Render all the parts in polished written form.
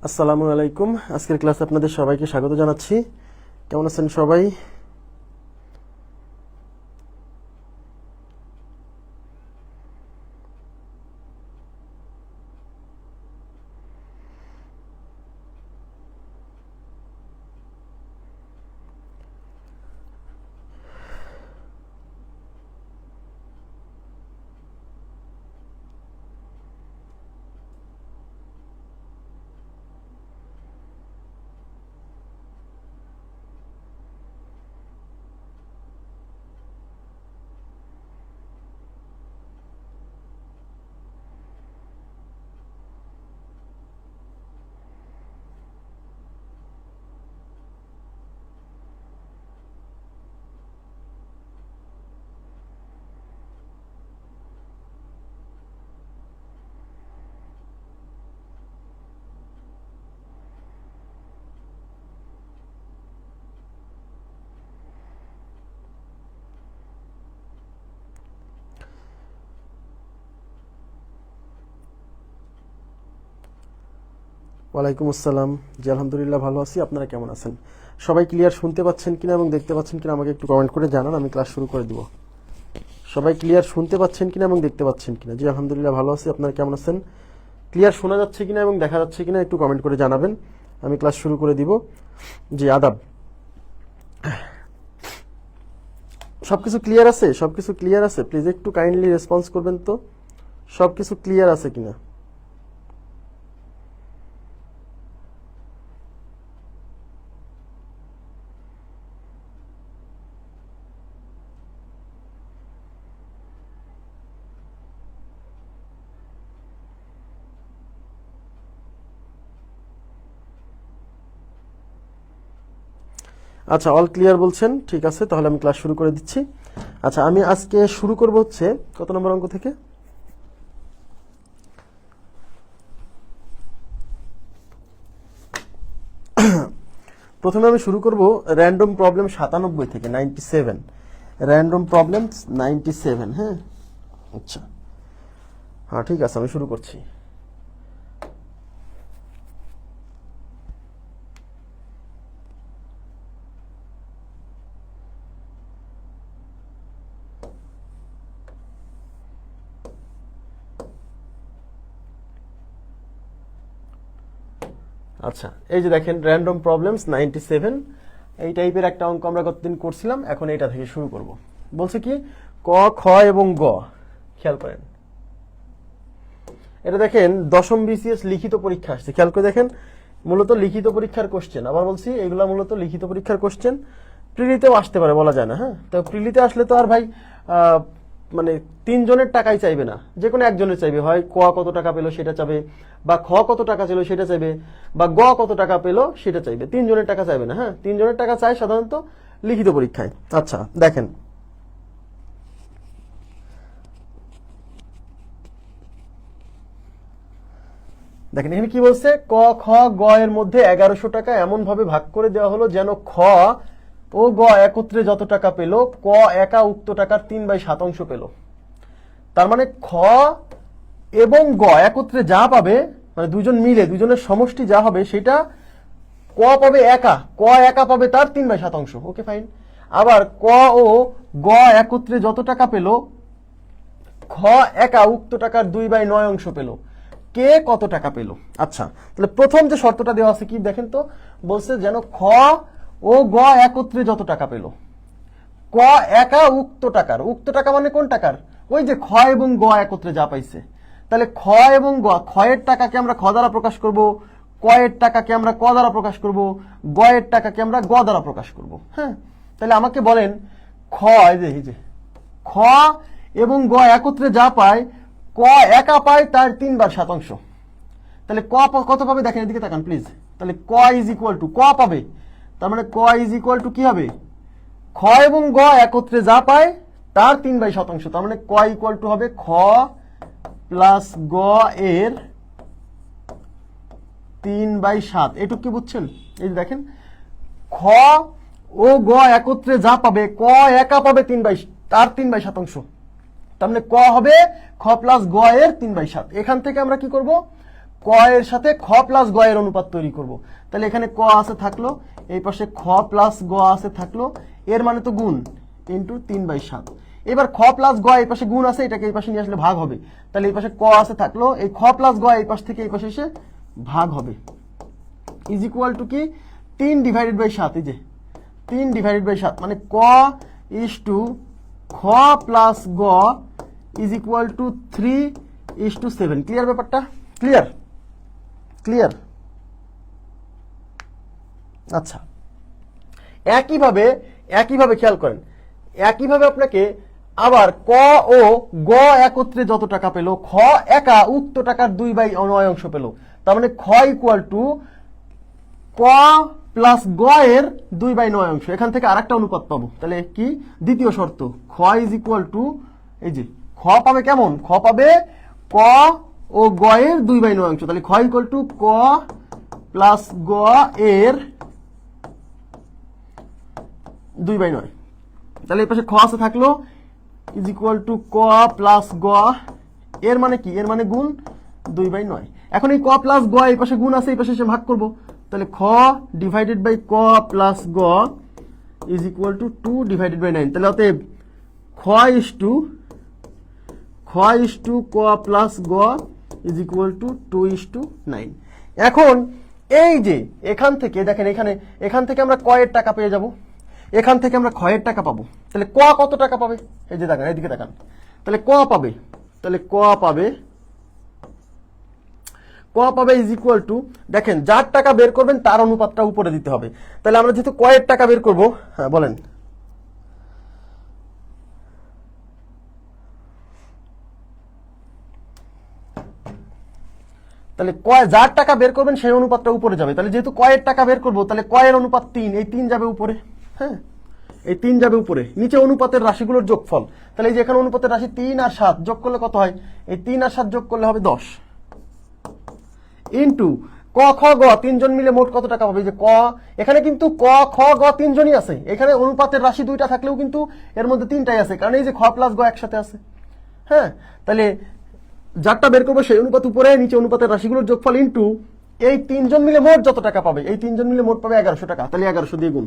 আসসালামু আলাইকুম। আজকের ক্লাসে আপনাদের সবাইকে স্বাগত জানাচ্ছি। কেমন আছেন সবাই? ওয়ালাইকুম আসসালাম। জি আলহামদুলিল্লাহ ভালো আছি। আপনারা কেমন আছেন? সবাই ক্লিয়ার শুনতে পাচ্ছেন কিনা এবং দেখতে পাচ্ছেন কিনা আমাকে একটু কমেন্ট করে জানান, আমি ক্লাস শুরু করে দিব। সবাই ক্লিয়ার শুনতে পাচ্ছেন কিনা এবং দেখতে পাচ্ছেন কিনা? জি আলহামদুলিল্লাহ ভালো আছি। আপনারা কেমন আছেন? ক্লিয়ার শোনা যাচ্ছে কিনা এবং দেখা যাচ্ছে কিনা একটু কমেন্ট করে জানাবেন, আমি ক্লাস শুরু করে দিব। জি আদাব। সবকিছু ক্লিয়ার আছে? সবকিছু ক্লিয়ার আছে? প্লিজ একটু কাইন্ডলি রেসপন্স করবেন তো, সবকিছু ক্লিয়ার আছে কিনা? আচ্ছা, অল ক্লিয়ার বলছেন, ঠিক আছে, তাহলে আমি ক্লাস শুরু করে দিচ্ছি। আচ্ছা, আমি আজকে শুরু করব হচ্ছে কত নম্বর অঙ্ক থেকে? প্রথমে আমি শুরু করব র্যান্ডম প্রবলেম 97 থেকে, 97, র্যান্ডম প্রবলেম 97। হ্যাঁ আচ্ছা, হ্যাঁ ঠিক আছে, আমি শুরু করছি। আচ্ছা, এই যে দেখেন র্যান্ডম প্রবলেমস 97, এই টাইপের একটা অঙ্ক আমরা কতদিন করছিলাম, এখন এটা থেকে শুরু করব। বলছে কি ক, খ এবং গ, খেয়াল করেন। এটা দেখেন দশম বিসিএস লিখিত পরীক্ষা আসছে, খেয়াল করে দেখেন, মূলত লিখিত পরীক্ষার কোশ্চেন। আবার বলছি এগুলা মূলত লিখিত পরীক্ষার কোশ্চেন, প্রিলিতেও আসতে পারে, বলা যায় না। হ্যাঁ, তো প্রিলিতে আসলে তো আর ভাই মানে তিনজনের টাকাই চাইবে না, যে কোনো একজনের চাইবে, হয় ক কত টাকা পেলো সেটা চাইবে, বা খ কত টাকা ছিল সেটা চাইবে, বা গ কত টাকা পেলো সেটা চাইবে, তিনজনের টাকা চাইবে না। হ্যাঁ, তিনজনের টাকা চাই সাধারণত লিখিত পরীক্ষায়। আচ্ছা দেখেন, দেখেন এখানে কি বলছে, ক খ গ এর মধ্যে 1100 টাকা এমন ভাবে ভাগ করে দেওয়া হলো যেন খ ও গ একত্রে যত টাকা পেল, ক একা উক্ত টাকার 3/7 পেল। তার মানে খ এবং গ একত্রে যা পাবে, মানে দুজন মিলে দুজনের সমষ্টি যা হবে সেটা ক পাবে একা, ক একা পাবে তার 3/7। Okay fine. আবার ক ও গ একত্রে যত টাকা পেল, খ একা উক্ত টাকার 2/9 পেল। কে কত টাকা পেল? আচ্ছা, তাহলে প্রথম যে শর্তটা দেওয়া আছে কি দেখেন তো, বলছে যেন খ ও গ একত্রে যত টাকা পেল, ক একা উক্ত টাকার, উক্ত টাকা মানে কোন টাকার? ওই যে খ এবং গ একত্রে যা পাইছে। তাহলে খ এবং গ, খ এর টাকাকে আমরা খ দ্বারা প্রকাশ করব, ক এর টাকাকে আমরা ক দ্বারা প্রকাশ করব, গ এর টাকাকে আমরা গ দ্বারা প্রকাশ করব। হ্যাঁ, তাহলে আমাকে বলেন খ, এই যে খ এবং গ একত্রে যা পায়, ক একা পায় তার 3/7। তাহলে ক কত পাবে দেখেন, এদিকে তাকান প্লিজ। তাহলে ক ইজ ইকুয়াল টু, ক পাবে, তার মানে ক ইজ ইকুয়াল টু কি হবে, খ এবং গ একত্রে যা পায় তার 3/7। তার মানে ক ইকুয়াল টু হবে খ প্লাস গ এর 3/7। এটুকু কি বুঝছেন? এই যে দেখেন, খ ও গ একত্রে যা পাবে, ক একা পাবে তার 3/7। তার মানে ক হবে খ প্লাস গ এর 3/7। এখান থেকে আমরা কি করব, ক ক এর সাথে খ প্লাস গ এর অনুপাত তৈরি করব। তাহলে এখানে ক আছে থাকলো, এই পাশে খ প্লাস গ আছে থাকলো, এর মানে তো গুণ ইন্টু 3/7। এবার খ প্লাস গ এই পাশে গুণ আছে, এটাকে এই পাশে নিয়ে আসলে ভাগ হবে। তাহলে এই পাশে ক আছে থাকলো, এই খ প্লাস গ এই পাশ থেকে এই পাশে এসে ভাগ হবে, ইজ ইকুয়াল টু কি 3/7। এই যে 3/7 মানে ক ইজ টু খ প্লাস গ ইজ ইকুয়াল টু 3:7। ক্লিয়ার ব্যাপারটা? Clear clear. আচ্ছা, একইভাবে খেয়াল করেন, একইভাবে আপনাকে আবার ক ও গ একত্রে যত টাকা পেল, খ একা উক্ত টাকার 2/9 পেল। তার মানে খ ইকুয়াল টু ক প্লাস গ এর 2/9। এখান থেকে আরেকটা অনুপাত পাবো। তাহলে কি দ্বিতীয় শর্ত, খ ইজ ইকুয়াল টু, এই যে খ পাবে কেমন, খ পাবে ক ও গ এর 2/9। তাহলে খ ইকুয়াল টু ক প্লাস গ এর 2/9। তাহলে এই পাশে খ আছে থাকলো, ইজ ইকুয়াল টু ক প্লাস গ, এর মানে কি, এর মানে গুণ 2/9। এখন এই ক প্লাস গ এই পাশে গুণ আছে, এই পাশে এসে ভাগ করবো। তাহলে খ ডিভাইডেড বাই ক প্লাস গ ইজ ইকুয়াল টু 2/9। তাহলে অতএব খ ইজ টু ক প্লাস গ ইজ ইকুয়াল টু 2:9। এখন এই যে এখান থেকে দেখেন, এখান থেকে আমরা ক এর টাকা পেয়ে যাব, এখান থেকে আমরা খ এর টাকা পাবো। তাহলে ক কত টাকা পাবে, এই যে দেখেন, এইদিকে দেখান। তাহলে ক পাবে ইজ ইকুয়াল টু, দেখেন যার টাকা বের করবেন তার অনুপাতটা উপরে দিতে হবে। তাহলে আমরা যেহেতু ক এর টাকা বের করবো, হ্যাঁ বলেন, তাহলে যার টাকা বের করবেন সেই অনুপাতটা উপরে যাবে। তাহলে যেহেতু ক এর টাকা বের করবো, তাহলে ক এর অনুপাত 3, এই 3 যাবে উপরে, হ্যাঁ এই 3 যাবে উপরে, নিচে অনুপাতের রাশিগুলোর যোগফল। তাহলে এই যে এখানে অনুপাতের রাশি 3 আর 7 যোগ করলে কত হয়, এই 3 আর 7 যোগ করলে হবে 10, ইন্টু ক খ গ তিনজন মিলে মোট কত টাকা পাবে। যে ক, এখানে কিন্তু ক খ গ তিনজনই আছে, এখানে অনুপাতের রাশি 2টা থাকলেও কিন্তু এর মধ্যে 3টাই আছে, কারণ এই যে খ প্লাস গ একসাথে আছে। হ্যাঁ, তাহলে যারটা বের করবো সেই অনুপাত উপরে, নিচে অনুপাতের রাশিগুলোর যোগফল ইন্টু এই 3জন মিলে মোট যত টাকা পাবে, এই 3জন মিলে মোট পাবে 1100 টাকা। তাহলে 1100 দিয়ে গুণ,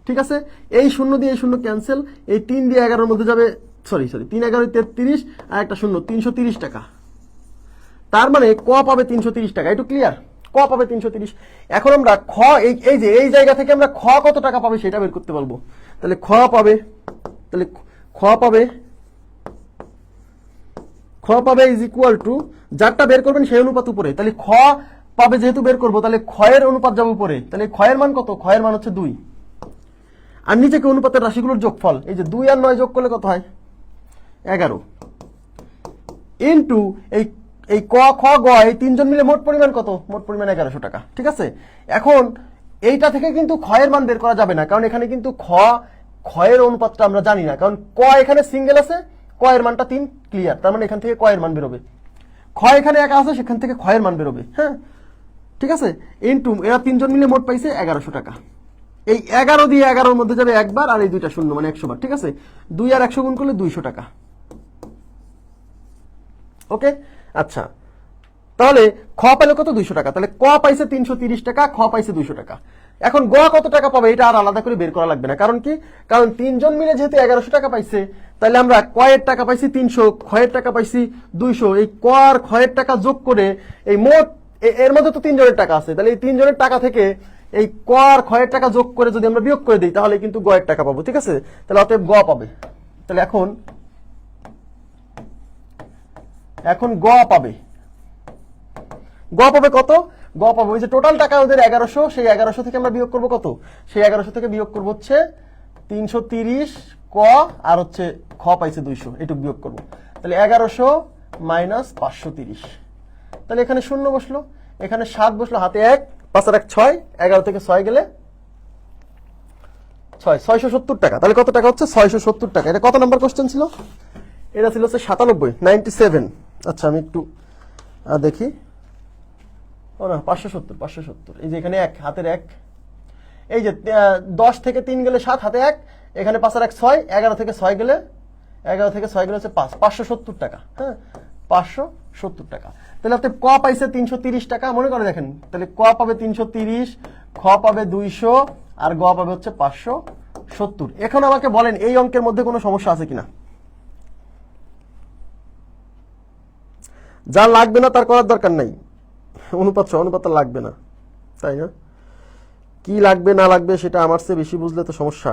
ঠিক আছে। এই 0 দিয়ে এই 0 ক্যান্সেল, এই 3 দিয়ে 11-এর মধ্যে যাবে, সরি 3 11 33 আর একটা 0, 330 টাকা। তার মানে ক পাবে 330 টাকা। একটু ক্লিয়ার, ক পাবে 330। এখন আমরা খ, এই যে এই জায়গা থেকে আমরা খ কত টাকা পাবে সেটা বের করতে পারবো। তাহলে খ পাবে ইজ ইকুয়াল টু, যারটা বের করবেন সেই অনুপাত উপরে। তাহলে খ পাবে যেহেতু বের করবো, তাহলে খ এর অনুপাত যাবে উপরে। তাহলে খ এর মান কত, খ এর মান হচ্ছে 2, আর নিচে কি অনুপাতের রাশিগুলোর যোগফল, এই যে 2 আর 9 যোগ করলে কত হয় 11, ইন্টু এই ক খ গ এই 3জন মিলে মোট পরিমাণ কত, মোট পরিমাণ 1100 টাকা। ঠিক আছে, এখন এইটা থেকে কিন্তু খ এর মান বের করা যাবে না, কারণ এখানে কিন্তু খ এর অনুপাতটা আমরা জানি না, কারণ ক এখানে সিঙ্গেল আছে, ক এর মানটা 3, ক্লিয়ার। তার মানে এখান থেকে ক এর মান বেরোবে, খ এখানে একা আছে, সেখান থেকে খ এর মান বেরোবে। হ্যাঁ, ঠিক আছে, ইন্টু এরা 3জন মিলে মোট পাইছে 1100 টাকা। এই 11 দিয়ে 11-এর মধ্যে যাবে একবার, আর এই 2টা 0 মানে 100 বার। ঠিক আছে, 2 আর 100 গুণ করলে 200 টাকা। ওকে, আচ্ছা, তাহলে খ পাইলে কত, 200 টাকা। তাহলে ক পাইছে 330 টাকা, খ পাইছে 200 টাকা। এখন গ কত টাকা পাবে এটা আর আলাদা করে বের করা লাগবে না, কারণ কি, কারণ 3জন মিলে যেহেতু 1100 টাকা পাইছে, তাহলে আমরা ক এর টাকা পাইছি 300, খ এর টাকা পাইছি 200, এই ক আর খ এর টাকা যোগ করে এই মোট, এর মধ্যে তো 3 জনের টাকা আছে, তাহলে এই 3 জনের টাকা থেকে এই ক আর খ এর টাকা যোগ করে যদি আমরা বিয়োগ করে দিই, তাহলে কিন্তু গ এর টাকা পাবো। ঠিক আছে, তাহলে অতএব গ পাবে। তাহলে এখন গ পাবে কত, গ পাবো ওই যে টোটাল টাকা ওদের 1100, সেই 1100 থেকে আমরা বিয়োগ করবো কত, সেই 1100 থেকে বিয়োগ করবো হচ্ছে 330 ক, আর হচ্ছে খ পাইছে 200, এটুকু বিয়োগ করবো। তাহলে 1100 মাইনাস 530, তাহলে এখানে 0 বসলো, এখানে 7 বসলো, হাতে 1, 5 আর 1 6, 11 থেকে 6 গেলে 670 টাকা। তাহলে কত টাকা হচ্ছে, 670 টাকা। এটা কত নাম্বার কোশ্চেন ছিল, এটা ছিল হচ্ছে 97। আচ্ছা, আমি একটু দেখি, ও না 570, এই যে এখানে 1, হাতের 1, এই যে 10 থেকে 3 গেলে 7, হাতে 1, এখানে 5 আর 1 6, 11 থেকে 6 গেলে হচ্ছে 5, 570 টাকা। হ্যাঁ, 570 70 টাকা। তাহলে আপনি ক পাইছে 330 টাকা, মনে করে দেখেন, তাহলে ক পাবে 330, খ পাবে 200, আর গ পাবে হচ্ছে 570। এখন আমাকে বলেন এই অঙ্কের মধ্যে কোনো সমস্যা আছে কিনা? যা লাগবে না তার করার দরকার নাই, অনুপাত লাগবে না, তাই না? কি লাগবে না লাগবে সেটা আমার চেয়ে বেশি বুঝলে তো সমস্যা।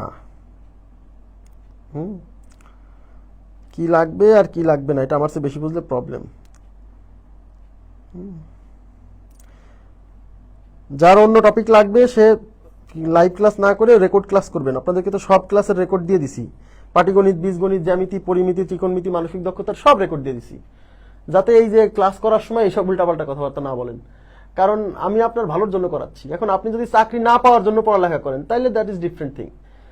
কি লাগবে আর কি লাগবে না এটা আমার চেয়ে বেশি বুঝলে প্রবলেম। যার অন্য টপিক লাগবে সে লাইভ ক্লাস না করে রেকর্ড ক্লাস করবেন। আপনাদেরকে তো সব ক্লাসের রেকর্ড দিয়ে দিছি, পাটিগণিত, বীজগণিত, জ্যামিতি, পরিমিতি, ত্রিকোণমিতি, মানসিক দক্ষতার সব রেকর্ড দিয়ে দিছি, যাতে এই যে ক্লাস করার সময় এইসব উল্টাপাল্টা কথাবার্তা না বলেন। কারণ আমি আপনার ভালোর জন্য করাচ্ছি। এখন আপনি যদি চাকরি না পাওয়ার জন্য পড়ালেখা করেন তাহলে দ্যাট ইজ ডিফারেন্ট থিং।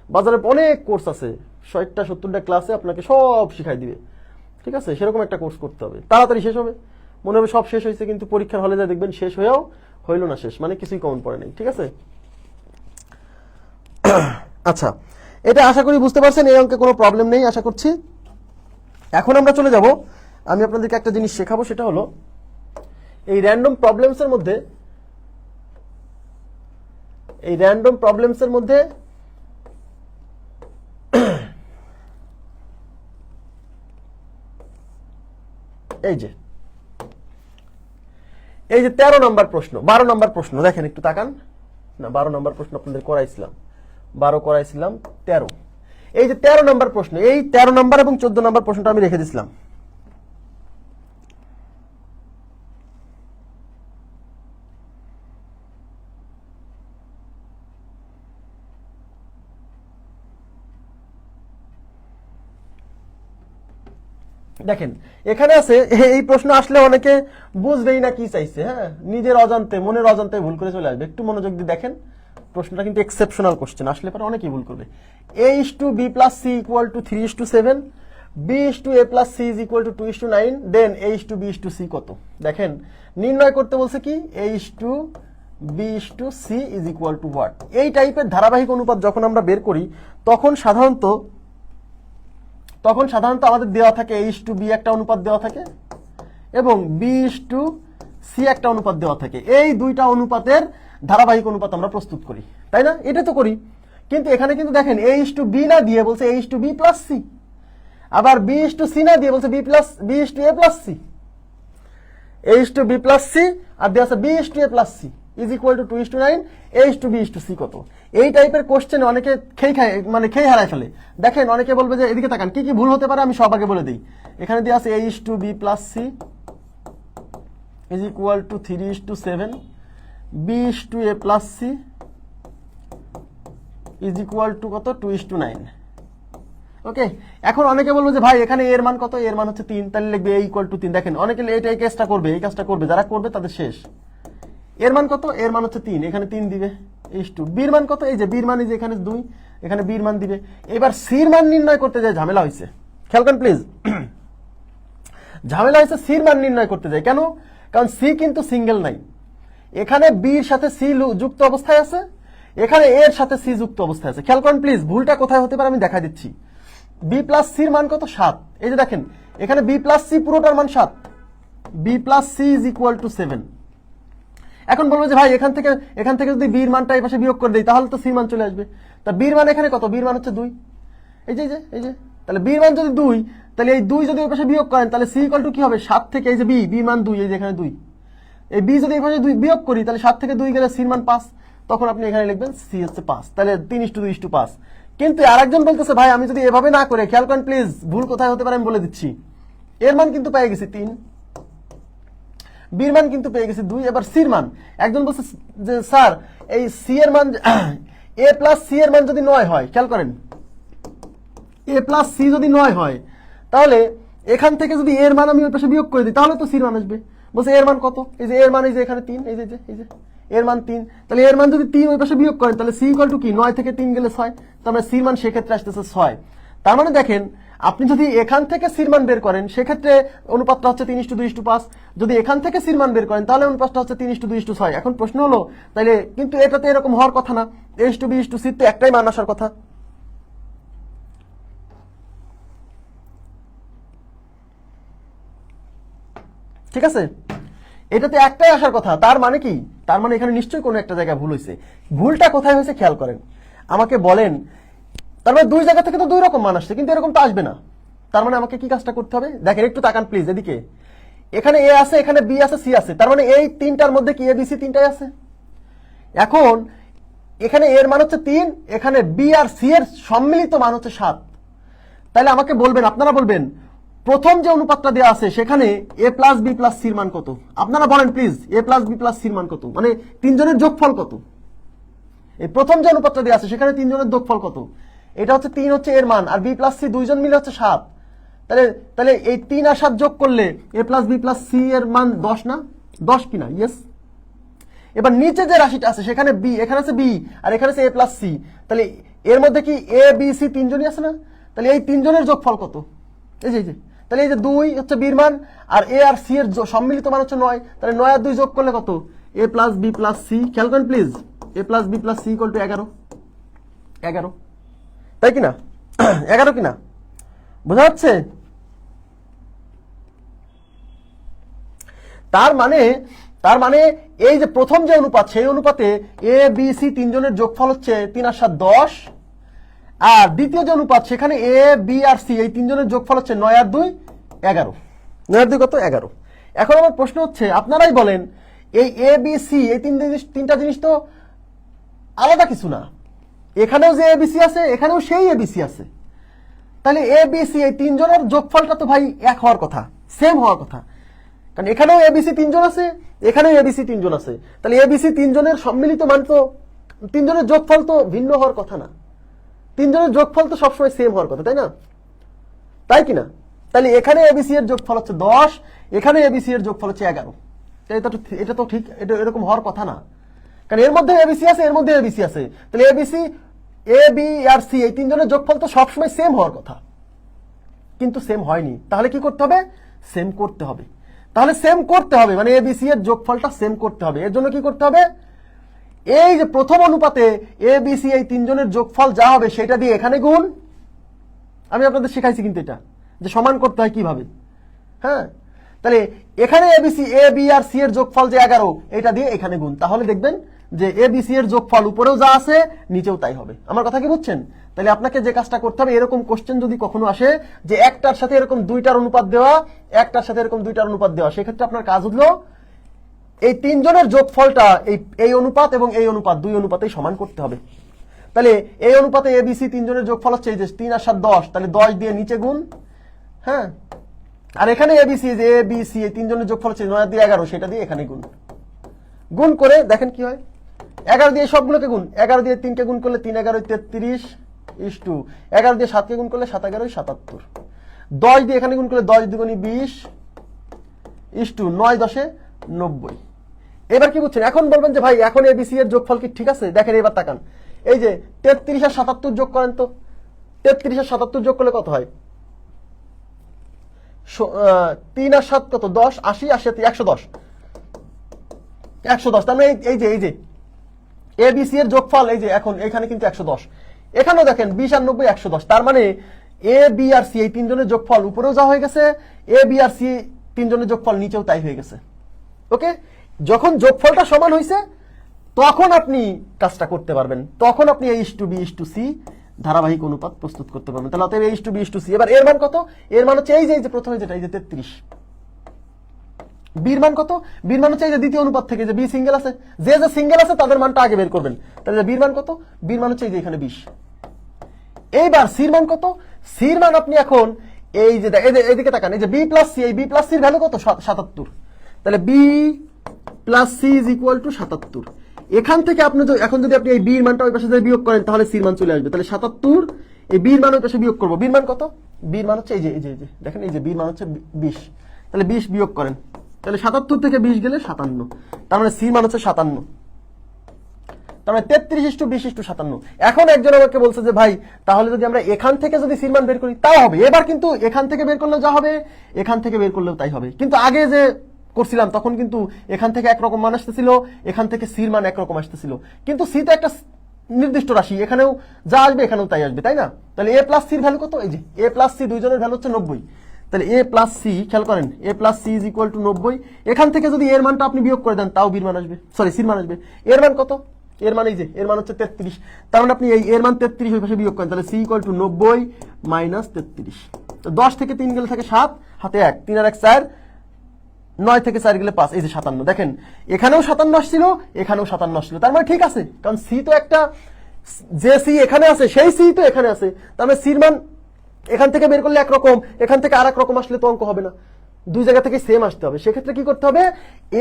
বাজারে অনেক কোর্স আছে, 60টা 70টা ক্লাসে আপনাকে সব শিখাই দিবে, ঠিক আছে? সেরকম একটা কোর্স করতে হবে, তাড়াতাড়ি শেষ হবে, মনে হবে সব শেষ হয়েছে, কিন্তু পরীক্ষার হলে যা দেখবেন শেষ হয়েও হইল না শেষ, মানে কিছুই কমন পড়ে নাই, ঠিক আছে? আচ্ছা, এটা আশা করি বুঝতে পারছেন, এই অঙ্কে কোনো প্রবলেম নেই আশা করছি। এখন আমরা চলে যাব, আমি আপনাদেরকে একটা জিনিস শেখাবো, সেটা হলো এই র্যান্ডম প্রবলেমসের মধ্যে এই যে 13 নম্বর প্রশ্ন, 12 নম্বর প্রশ্ন দেখেন, একটু তাকান না। 12 নম্বর প্রশ্ন আপনাদের করাইছিলাম, 12 করাইছিলাম, 13। এই যে 13 নম্বর প্রশ্ন, এই 13 নম্বর এবং 14 নম্বর প্রশ্নটা আমি রেখে দিয়েছিলাম। দেখেন এখানে আছে, এই প্রশ্ন আসলে অনেকে বুঝবেই না কি চাইছে, হ্যাঁ, নিজের অজান্তে, মনের অজান্তে ভুল করে চলে আসবে। একটু মনোযোগ দিয়ে দেখেন, প্রশ্নটা কিন্তু এক্সেপশনাল কোশ্চেন, আসলে পরে অনেকেই ভুল করবে। a/b + c = 3:7, b/a + c = 2:9, দেন a/b/c কত? দেখেন নির্ণয় করতে বলছে কি, a/b/c = what? এই টাইপের ধারাবাহিক অনুপাত যখন আমরা বের করি তখন সাধারণত আমাদের দেওয়া থাকে a/b একটা অনুপাত দেওয়া থাকে এবং b/c একটা অনুপাত দেওয়া থাকে। এই দুইটা অনুপাতের ধারাবাহিক অনুপাত আমরা প্রস্তুত করি, তাই না? এটা তো করি, কিন্তু এখানে কিন্তু দেখেন a/b না দিয়ে বলছে a/b + c, আবার b/c না দিয়ে বলছে b/a + c, a/b + c আর দেওয়া আছে b/a + c = 2:9, a/b/c কত? এই টাইপের কোশ্চেন অনেকে খেয়ে হারায় ফেলে। দেখেন অনেকে বলবে যে, এদিকে তাকান, কি কি ভুল হতে পারে আমি সব আগে বলে দিই। এখানে দেওয়া আছে a/b + c = 3:7, b/a + c = কত? 2:9। ওকে, এখন অনেকে বলবে যে ভাই এখানে এর মান কত? এর মান হচ্ছে 3, তাহলে লিখবে a = 3। দেখেন অনেকে এই কাজটা করবে, যারা করবে তাদের শেষ। এর মান কত? এর মান হচ্ছে 3, এখানে 3 দিবে। বির মান কত? এই যে বির মান, এই যে এখানে 2, এখানে বির মান দিবে। এবার সির মান নির্ণয় করতে যায় ঝামেলা হয়েছে, খেয়াল করেন প্লিজ। ঝামেলা হয়েছে সির মান নির্ণয় করতে যায়, কেন? কারণ সি কিন্তু সিঙ্গেল নাই, এখানে বির সাথে সি যুক্ত অবস্থায় আছে, এখানে এর সাথে সি যুক্ত অবস্থায় আছে। খেয়াল করেন প্লিজ, ভুলটা কোথায় হতে পারে আমি দেখা দিচ্ছি। বি প্লাস সির মান কত? 7। এই যে দেখেন এখানে বি প্লাস সি পুরোটার মান 7, বি প্লাস সি = 7। এখন বলবো যে ভাই এখান থেকে যদি বির মানটা এই পাশে বিয়োগ করে দেই তাহলে তো সি মান চলে আসবে। তা বির মান এখানে কত? বির মান হচ্ছে 2। এই যে তাহলে বির মান যদি 2, তাহলে এই 2 যদি ওই পাশে বিয়োগ করেন তাহলে সি = কি হবে? 7 থেকে এই যে বি মান 2, এই যে এখানে 2, এই বি যদি এই পাশে 2 বিয়োগ করি তাহলে 7 থেকে 2 গেলে সির মান 5, তখন আপনি এখানে লিখবেন সি হচ্ছে 5। তাহলে 3:2:5। কিন্তু আরেকজন বলতেছে ভাই আমি যদি এভাবে না করে, খেয়াল করেন প্লিজ, ভুল কোথায় হতে পারে আমি বলে দিচ্ছি। এর মান কিন্তু পেয়ে গেছি 3, বির মান কিন্তু পেয়ে গেছি 2, এবার সির মান। একজন বলছে যে স্যার এই সি এর মান, a প্লাস সি এর মান যদি 9 হয়, খেয়াল করেন a প্লাস সি যদি 9 হয় তাহলে এখান থেকে যদি এর মান আমি ওই পাশে বিয়োগ করে দিই তাহলে তো সির মান আসবে। বলছে এর মান কত? এই যে এর মান, এই যে এখানে 3, এই যে এর মান 3, তাহলে এর মান যদি 3 ওই পাশে বিয়োগ করেন তাহলে সি = কি? 9 থেকে 3 গেলে 6, তার মানে সির মান সেক্ষেত্রে আসতেছে 6। তার মানে দেখেন আপনি যদি এখান থেকে সির মান বের করেন সেক্ষেত্রে অনুপাতটা হচ্ছে 3:2:5, যদি এখান থেকে সির মান বের করেন তাহলে অনুপাতটা হচ্ছে 3:2:6। এখন প্রশ্ন হলো তাহলে, কিন্তু এটাতে এরকম হওয়ার কথা না, a/b/c তো একটাই মান আসার কথা। ঠিক আছে, এটাতে একটাই আসার কথা। তার মানে কি, তার মানে এখানে নিশ্চয়ই কোনো একটা জায়গায় ভুল হয়েছে। ভুলটা কোথায় হয়েছে খেয়াল করেন, আমাকে বলেন। তার মানে দুই জায়গা থেকে তো দুই রকম মান আসছে, কিন্তু এরকম তো আসবে না। তার মানে আমাকে কি কাজটা করতে হবে, দেখেন একটু তাকান প্লিজ এদিকে। এখানে এ আছে, এখানে বি আছে, সি আছে, তার মানে এই তিনটার মধ্যে কি এ বি সি তিনটাই আছে। এখন এখানে এর মান হচ্ছে 3, এখানে বি আর সি এর সম্মিলিত মান হচ্ছে 7। তাহলে আমাকে বলবেন, আপনারা বলবেন প্রথম যে অনুপাতটা দেওয়া আছে সেখানে এ প্লাস বি প্লাস সির মান কত? আপনারা বলেন please, A plus B plus সির মান কত, মানে তিনজনের যোগফল কত? এই প্রথম যে অনুপাতটা দেওয়া আছে সেখানে তিনজনের যোগফল কত? এটা হচ্ছে 3 হচ্ছে এর মান, আর বি প্লাস সি দুইজন মিলে হচ্ছে 7। তাহলে তাহলে এই 3 আর 7 যোগ করলে এ প্লাস বি প্লাস সি এর মান 10 না? 10 কিনা? ইয়েস। এবার নিচে যে রাশিটা আছে সেখানে বি, এখানে আছে বি, আর এখানে আছে এ প্লাস সি। তাহলে এর মধ্যে কি এ বি সি তিনজনই আছে না? তাহলে এই তিনজনের যোগফল কত? এই যে তাহলে এই যে 2 হচ্ছে বির মান, আর এ আর সি এর সম্মিলিত মান হচ্ছে 9। তাহলে 9 আর 2 যোগ করলে কত? A plus B plus C. খেয়াল করেন please, A plus B plus C equal to 11। 11 তাই কিনা? 11 কিনা? বোঝা যাচ্ছে? তার মানে এই যে প্রথম যে অনুপাত, সেই অনুপাতে এ বি সি তিনজনের যোগফল হচ্ছে 3 আর 7 10, আর দ্বিতীয় যে অনুপাত সেখানে এ বি আর সি এই তিনজনের যোগফল হচ্ছে 9 আর 2 11। 9 আর 2 কত? 11। এখন আমার প্রশ্ন হচ্ছে, আপনারাই বলেন, এই এ বি সি এই তিনটা জিনিস তো আলাদা কিছু না। এখানেও যে এ বি সি আছে, এখানেও সেই এ বি সি আছে। তাহলে এ বি সি এই তিনজনের যোগফলটা তো ভাই এক হওয়ার কথা, সেম হওয়ার কথা। কারণ এখানেও এবিসি তিনজন আছে, এখানেও এবিসি তিনজন আছে। তাহলে এবিসি তিনজনের সম্মিলিত মান তো, তিনজনের যোগফল তো ভিন্ন হওয়ার কথা না। তিনজনের যোগফল তো সবসময় সেম হওয়ার কথা, তাই না? তাই কিনা? তাহলে এখানে এবিসি এর যোগফল হচ্ছে 10, এখানে এবিসি এর যোগফল হচ্ছে 11। এটা তো ঠিক, এটা এরকম হওয়ার কথা না। কারণ এর মধ্যে এবিসি আছে, এর মধ্যে এবিসি আছে। তাহলে ABC, A B R C এই তিনজনের যোগফল তো সবসময় সেম হওয়ার কথা, কিন্তু সেম হয়নি। তাহলে কি করতে হবে? সেম করতে হবে। তাহলে সেম করতে হবে মানে এবিসি এর যোগফলটা সেম করতে হবে। এর জন্য কি করতে হবে? এই যে প্রথম অনুপাতে এবিসি এই তিনজনের যোগফল যা হবে সেটা দিয়ে এখানে গুণ। আমি আপনাদের শেখাইছি কিন্তু এটা, যে সমান করতে হয় কিভাবে। হ্যাঁ, তাহলে এখানে ABC A B R C এর যোগফল যে 11, এটা দিয়ে এখানে গুণ। তাহলে দেখবেন যে এবিসি এর যোগফল উপরেও যা আছে নিচেও তাই হবে। আমার কথা কি বুঝছেন? তাহলে আপনাকে যে কাজটা করতে হবে, এরকম কোশ্চেন যদি কখনো আসে যে একটার সাথে এরকম দুইটার অনুপাত দেওয়া, একটার সাথে এরকম দুইটার অনুপাত দেওয়া, সেক্ষেত্রে আপনার কাজ হলো এই তিনজনের যোগফলটা এই অনুপাত এবং এই অনুপাত, দুই অনুপাতেই সমান করতে হবে। তাহলে এই অনুপাতে এবিসি তিনজনের যোগফল হচ্ছে এই যে 3 আর 7 10, তাহলে 10 দিয়ে নিচে গুণ। হ্যাঁ, আর এখানে এবিসি যে এবিসি এই তিনজনের যোগফল হচ্ছে 9 দিয়ে 11, সেটা দিয়ে এখানে গুণ। গুণ করে দেখেন কি হয়। 11 দিয়ে সবগুলোকে গুণ, 11 দিয়ে 3কে গুণ করলে 3 11 33 ইস্টু 11 দিয়ে 7কে গুণ করলে 7 11 77। 10 দিয়ে এখানে গুণ করলে 10 দুগুণী 20 ইস্টু 9 10 90। এবার কি বুঝছেন? এখন বলবেন যে ভাই এখন এবিসি এর যোগফল কি ঠিক আছে? দেখেন এবার তাকান, এই যে 33 আর 77 যোগ করেন তো। 33 আর 77 যোগ করলে কত হয়? 3 আর 7 কত? 10, 80 80 110। 110, তার মানে এই যে এবিসি এর যোগফল এই যে এখন এখানে কিন্তু 110। এখানেও দেখেন 20 আর 90 110। তার মানে এ বি আর সি এই তিনজনের যোগফল উপরেও যা হয়ে গেছে, এ বি আর সি তিনজনের যোগফল নিচেও তাই হয়ে গেছে। ওকে, যখন যোগফলটা সমান হয়েছে তখন আপনি কাজটা করতে পারবেন, তখন আপনি A is to B is to C ধারাবাহিক অনুপাত প্রস্তুত করতে পারবেন। তাহলে অতএব A is to B is to C. এবার এর মান কত? এর মান হচ্ছে এই যে প্রথমে যেটা, এই যে 33। বির মান কত? বির মান হচ্ছে এই যে দ্বিতীয় অনুপাত থেকে, যে বি সিঙ্গেল আছে, যে সিঙ্গেল আছে তাদের মানটা আগে বের করবেন। তাহলে বির মান কত? বির মান হচ্ছে এই যে এখানে 20। এইবার সির মান কত? সির মান আপনি এখন এই যে এদিকে তাকান, এই যে বি প্লাস সি, এই বি প্লাস সির ভ্যালু কত? 77। তাহলে B plus C is equal to 77। এখান থেকে আপনি এখন যদি আপনি এই বির মানটা ওই পাশে বিয়োগ করেন তাহলে সির মান চলে আসবে। তাহলে 77 এই বির মান ওই পাশে বিয়োগ করবো। বির মান কত? বির মান হচ্ছে এই যে দেখেন, এই যে বির মান হচ্ছে 20। তাহলে 20 বিয়োগ করেন, তাহলে 77 থেকে 20 গেলে 57। তার মানে সির মান হচ্ছে 57। তার মানে 33 ইস টু 20 ইস টু 57। এখন একজন আমাকে বলছে যে ভাই তাহলে যদি আমরা এখান থেকে যদি সির মান বের করি তাও হবে। এবার কিন্তু এখান থেকে বের করলেও যা হবে, এখান থেকে বের করলেও তাই হবে। কিন্তু আগে যে করছিলাম তখন কিন্তু এখান থেকে একরকম মান আসতেছিল, এখান থেকে সির মান একরকম আসতেছিল। কিন্তু সি তো একটা নির্দিষ্ট রাশি, এখানেও যা আসবে এখানেও তাই আসবে, তাই না? তাহলে এ প্লাস সির ভ্যালু কত? এই যে এ প্লাস সি দুইজনের ভ্যালু হচ্ছে 90। তাহলে এ প্লাস সি, খেয়াল করেন, A plus C is equal to 90। এখান থেকে যদি এর মানটা আপনি বিয়োগ করে দেন তাও বির মান আসবে, সরি সির মান আসবে। এর মান কত? এর মান এই যে এর মান হচ্ছে 33, তার মানে আপনি এই এর মান 33 ওই পাশে বিয়োগ করেন, তাহলে সি ইকুয়াল টু 90 মাইনাস 33। তো 10 থেকে 3 গেলে থাকে 7, হাতে 1, 3 আর 1 4, 9 থেকে 4 গেলে 5, এই যে 57। দেখেন এখানেও 57 আসছিল, এখানেও 57 আসছিল, তার মানে ঠিক আছে, কারণ সি তো একটা, যে সি এখানে আছে সেই সি তো এখানে আছে, তার মানে সির মান এখান থেকে বের করলে একরকম, এখান থেকে আর এক রকম আসলে তো অঙ্ক হবে না, দুই জায়গা থেকে সেম আসতে হবে। সেক্ষেত্রে কি করতে হবে?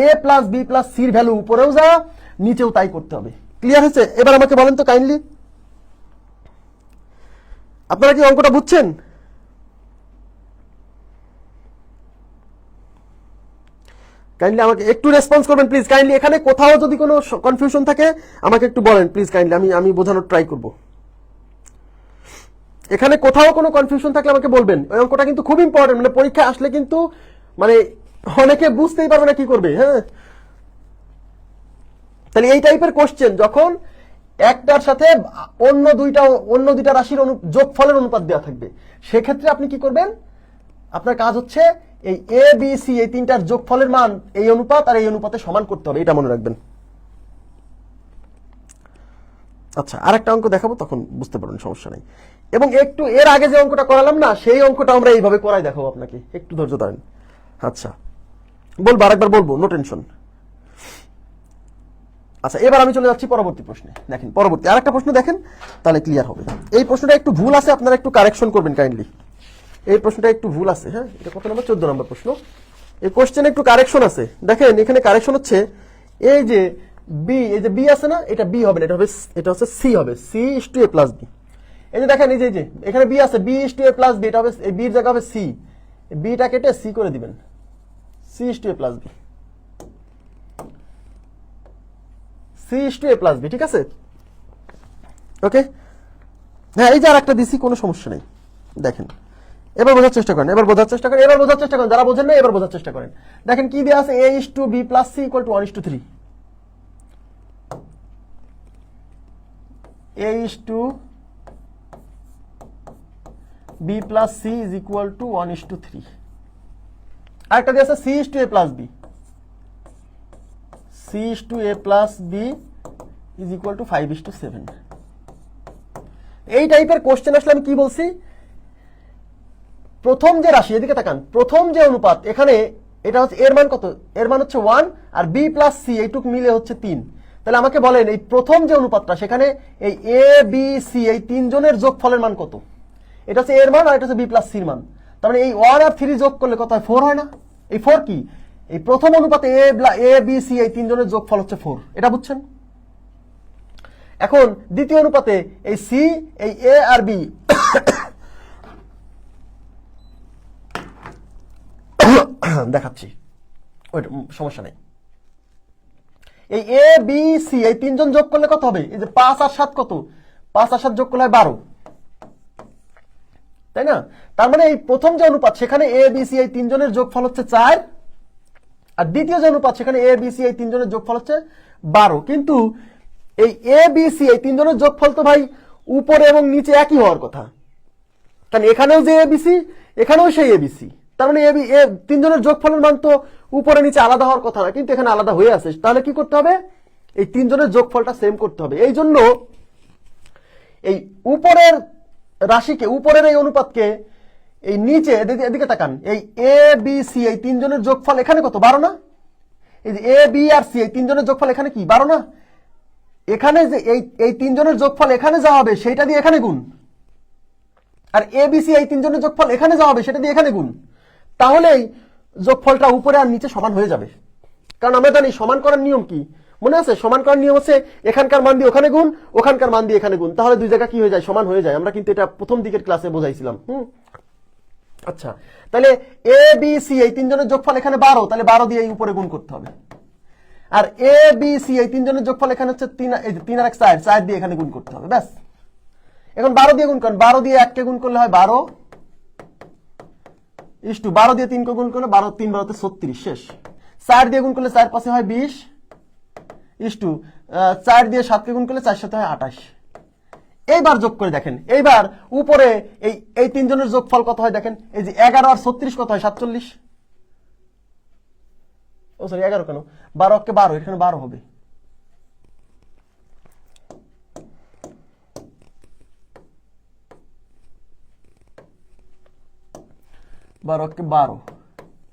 এ প্লাস বি প্লাস সির ভ্যালু উপরেও যা নিচেও তাই করতে হবে। ক্লিয়ার হয়েছে? এবার আমাকে বলেন তো কাইন্ডলি, আপনারা কি অঙ্কটা বুঝছেন? কাইন্ডলি আমাকে একটু রেসপন্স করবেন প্লিজ, কাইন্ডলি। এখানে কোথাও যদি কোনো কনফিউশন থাকে আমাকে একটু বলেন প্লিজ, কাইন্ডলি, আমি বোঝানোর ট্রাই করব। এখানে কোথাও কোনো কনফিউশন থাকলে আমাকে বলবেন। ওই অঙ্কটা কিন্তু খুব ইম্পর্টেন্ট, মানে পরীক্ষা আসলে কিন্তু মানে অনেকে বুঝতেই পারবে না কি করবে। হ্যাঁ, তাহলে এই টাইপের কোশ্চেন যখন একটার সাথে অন্য দুইটা রাশির যোগফলের অনুপাত দেওয়া থাকবে, সেক্ষেত্রে আপনি কি করবেন? আপনার কাজ হচ্ছে এই এ বি সি এই তিনটার যোগফলের মান এই অনুপাত আর এই অনুপাতে সমান করতে হবে, এটা মনে রাখবেন। আচ্ছা, আরেকটা অঙ্ক দেখাবো, তখন বুঝতে পারবেন, সমস্যা নেই। এবং একটু এর আগে যে অঙ্কটা করালাম না, সেই অঙ্কটা আমরা এইভাবে করাই দেখাবো আপনাকে, একটু ধৈর্য ধরেন। আচ্ছা, বলবো, আরেকবার বলবো, নো টেনশন। আচ্ছা, এবার আমি চলে যাচ্ছি পরবর্তী প্রশ্নে। দেখেন পরবর্তী আরেকটা প্রশ্ন দেখেন, তাহলে ক্লিয়ার হবে। এই প্রশ্নটা একটু ভুল আছে, আপনারা একটু কারেকশন করবেন কাইন্ডলি। এই প্রশ্নটা একটু ভুল আছে। হ্যাঁ, এটা কত নম্বর? 14 নম্বর প্রশ্ন। এই কোশ্চেনে একটু কারেকশন আছে। দেখেন এখানে কারেকশন হচ্ছে এই যে বি, এই যে বি আছে না, এটা বি হবে না, এটা হচ্ছে সি হবে, C is to A plus B. এই যে দেখেন, এই যে এখানে বি আছে, B is to A plus B, এটা হবে এই বির জায়গা হবে সি, বিটা কেটে সি করে দিবেন, C is to A plus B, C is to A plus B, ঠিক আছে? ওকে, হ্যাঁ, এই যে আর একটা দিছি, কোনো সমস্যা নেই। দেখেন এবার বোঝার চেষ্টা করেন, যারা বোঝেন না এবার বোঝার চেষ্টা করেন। দেখেন কি দেওয়া আছে, A is to B plus C equal to 1:3, A is to B plus C is equal to 1:3। আরেকটা দেওয়া আছে C is to A plus B, C is to A plus B is equal to 5:7। এই টাইপের question আসলে আমি কি বলছি, প্রথম যে রাশি, এদিকে তাকান, প্রথম যে অনুপাত এখানে, এটা হচ্ছে এর মান কত? এর মান হচ্ছে 1, আর বি প্লাস সি এইটুক মিলে হচ্ছে 3। তাহলে আমাকে বলেন এই প্রথম যে অনুপাতটা, সেখানে এই এ বি সি এই তিনজনের যোগফলের মান কত? এটা হচ্ছে এর মান আর এটা হচ্ছে বি প্লাস সির মান। তার মানে এই 1 আর 3 যোগ করলে কত হয়? 4 হয় না? এই 4 কি? এই প্রথম অনুপাতে এ বি সি এই তিনজনের যোগফল হচ্ছে 4, এটা বুঝছেন? এখন দ্বিতীয় অনুপাতে এই সি, এই এ আর বি, দেখাচ্ছি, ওইটা সমস্যা নেই। এই এ বি সি এই তিনজন যোগ করলে কত হবে? এই যে 5 আর 7 কত? 5 আর 7 যোগ করলে হয় 12, তাই না? তার মানে এই প্রথম যে অনুপাত, সেখানে এ বি সি এই তিনজনের যোগফল হচ্ছে 4, আর দ্বিতীয় যে অনুপাত, সেখানে এ বি সি এই তিনজনের যোগফল হচ্ছে 12। কিন্তু এই এ বি সি এই তিনজনের যোগফল তো ভাই উপরে এবং নিচে একই হওয়ার কথা, কারণ এখানেও যে এ বি সি, এখানেও সেই এ বি সি। তার মানে তিনজনের যোগফলের মান তো উপরে নিচে আলাদা হওয়ার কথা না, কিন্তু এখানে আলাদা হয়ে আছে। তাহলে কি করতে হবে? এই তিনজনের যোগফলটা সেম করতে হবে। এই জন্য এই উপরের রাশিকে, উপরের এই অনুপাতকে এই নিচে, এদিকে তাকান, এই এ বি সি এই তিনজনের যোগফল এখানে কত? 12 না? এই যে এ বি আর সি এই তিনজনের যোগফল এখানে কি 12 না? এখানে যে এই তিনজনের যোগফল এখানে যা হবে সেটা দিয়ে এখানে গুণ, আর এ বি সি এই তিনজনের যোগফল এখানে যা হবে সেটা দিয়ে এখানে গুণ। তাহলেই যোগফলটা উপরে আর নিচে সমান হয়ে যাবে। কারণ আমরা জানি সমান করার নিয়ম কি, মনে আছে? সমান করার নিয়ম হচ্ছে এখানকার মান দিয়ে ওখানে গুণ, ওখানকার মান দিয়ে এখানে গুণ, তাহলে দুই জায়গা কি হয়ে যায়? সমান হয়ে যায়। আমরা কিন্তু এটা প্রথম দিকের ক্লাসে বোঝাইছিলাম। আচ্ছা, তাহলে এ বি সি এই তিনজনের যোগফল এখানে 12, তাহলে 12 দিয়ে এই উপরে গুণ করতে হবে। আর এ বি সি এই তিনজনের যোগফল এখানে হচ্ছে 3, এই যে 3 আর 1 4, 4 দিয়ে এখানে গুণ করতে হবে, ব্যাস। এখন 12 দিয়ে গুণ করেন, 12 দিয়ে 1 কে গুণ করলে হয় 12, ইস টু 12 দিয়ে 3 কে গুণ করলে 12 3 12 36, শেষ। 4 দিয়ে গুণ করলে 4 পাশে হয় 20, ইস টু 4 দিয়ে 7 কে গুণ করলে 4 সাথে হয় 28। এইবার যোগ করে দেখেন, এইবার উপরে এই এই তিনজনের যোগফল কত হয় দেখেন, এই যে 11 আর 36 কত হয় 47, ও সরি 11 কেন, 12 কে 12, এখানে 12 হবে।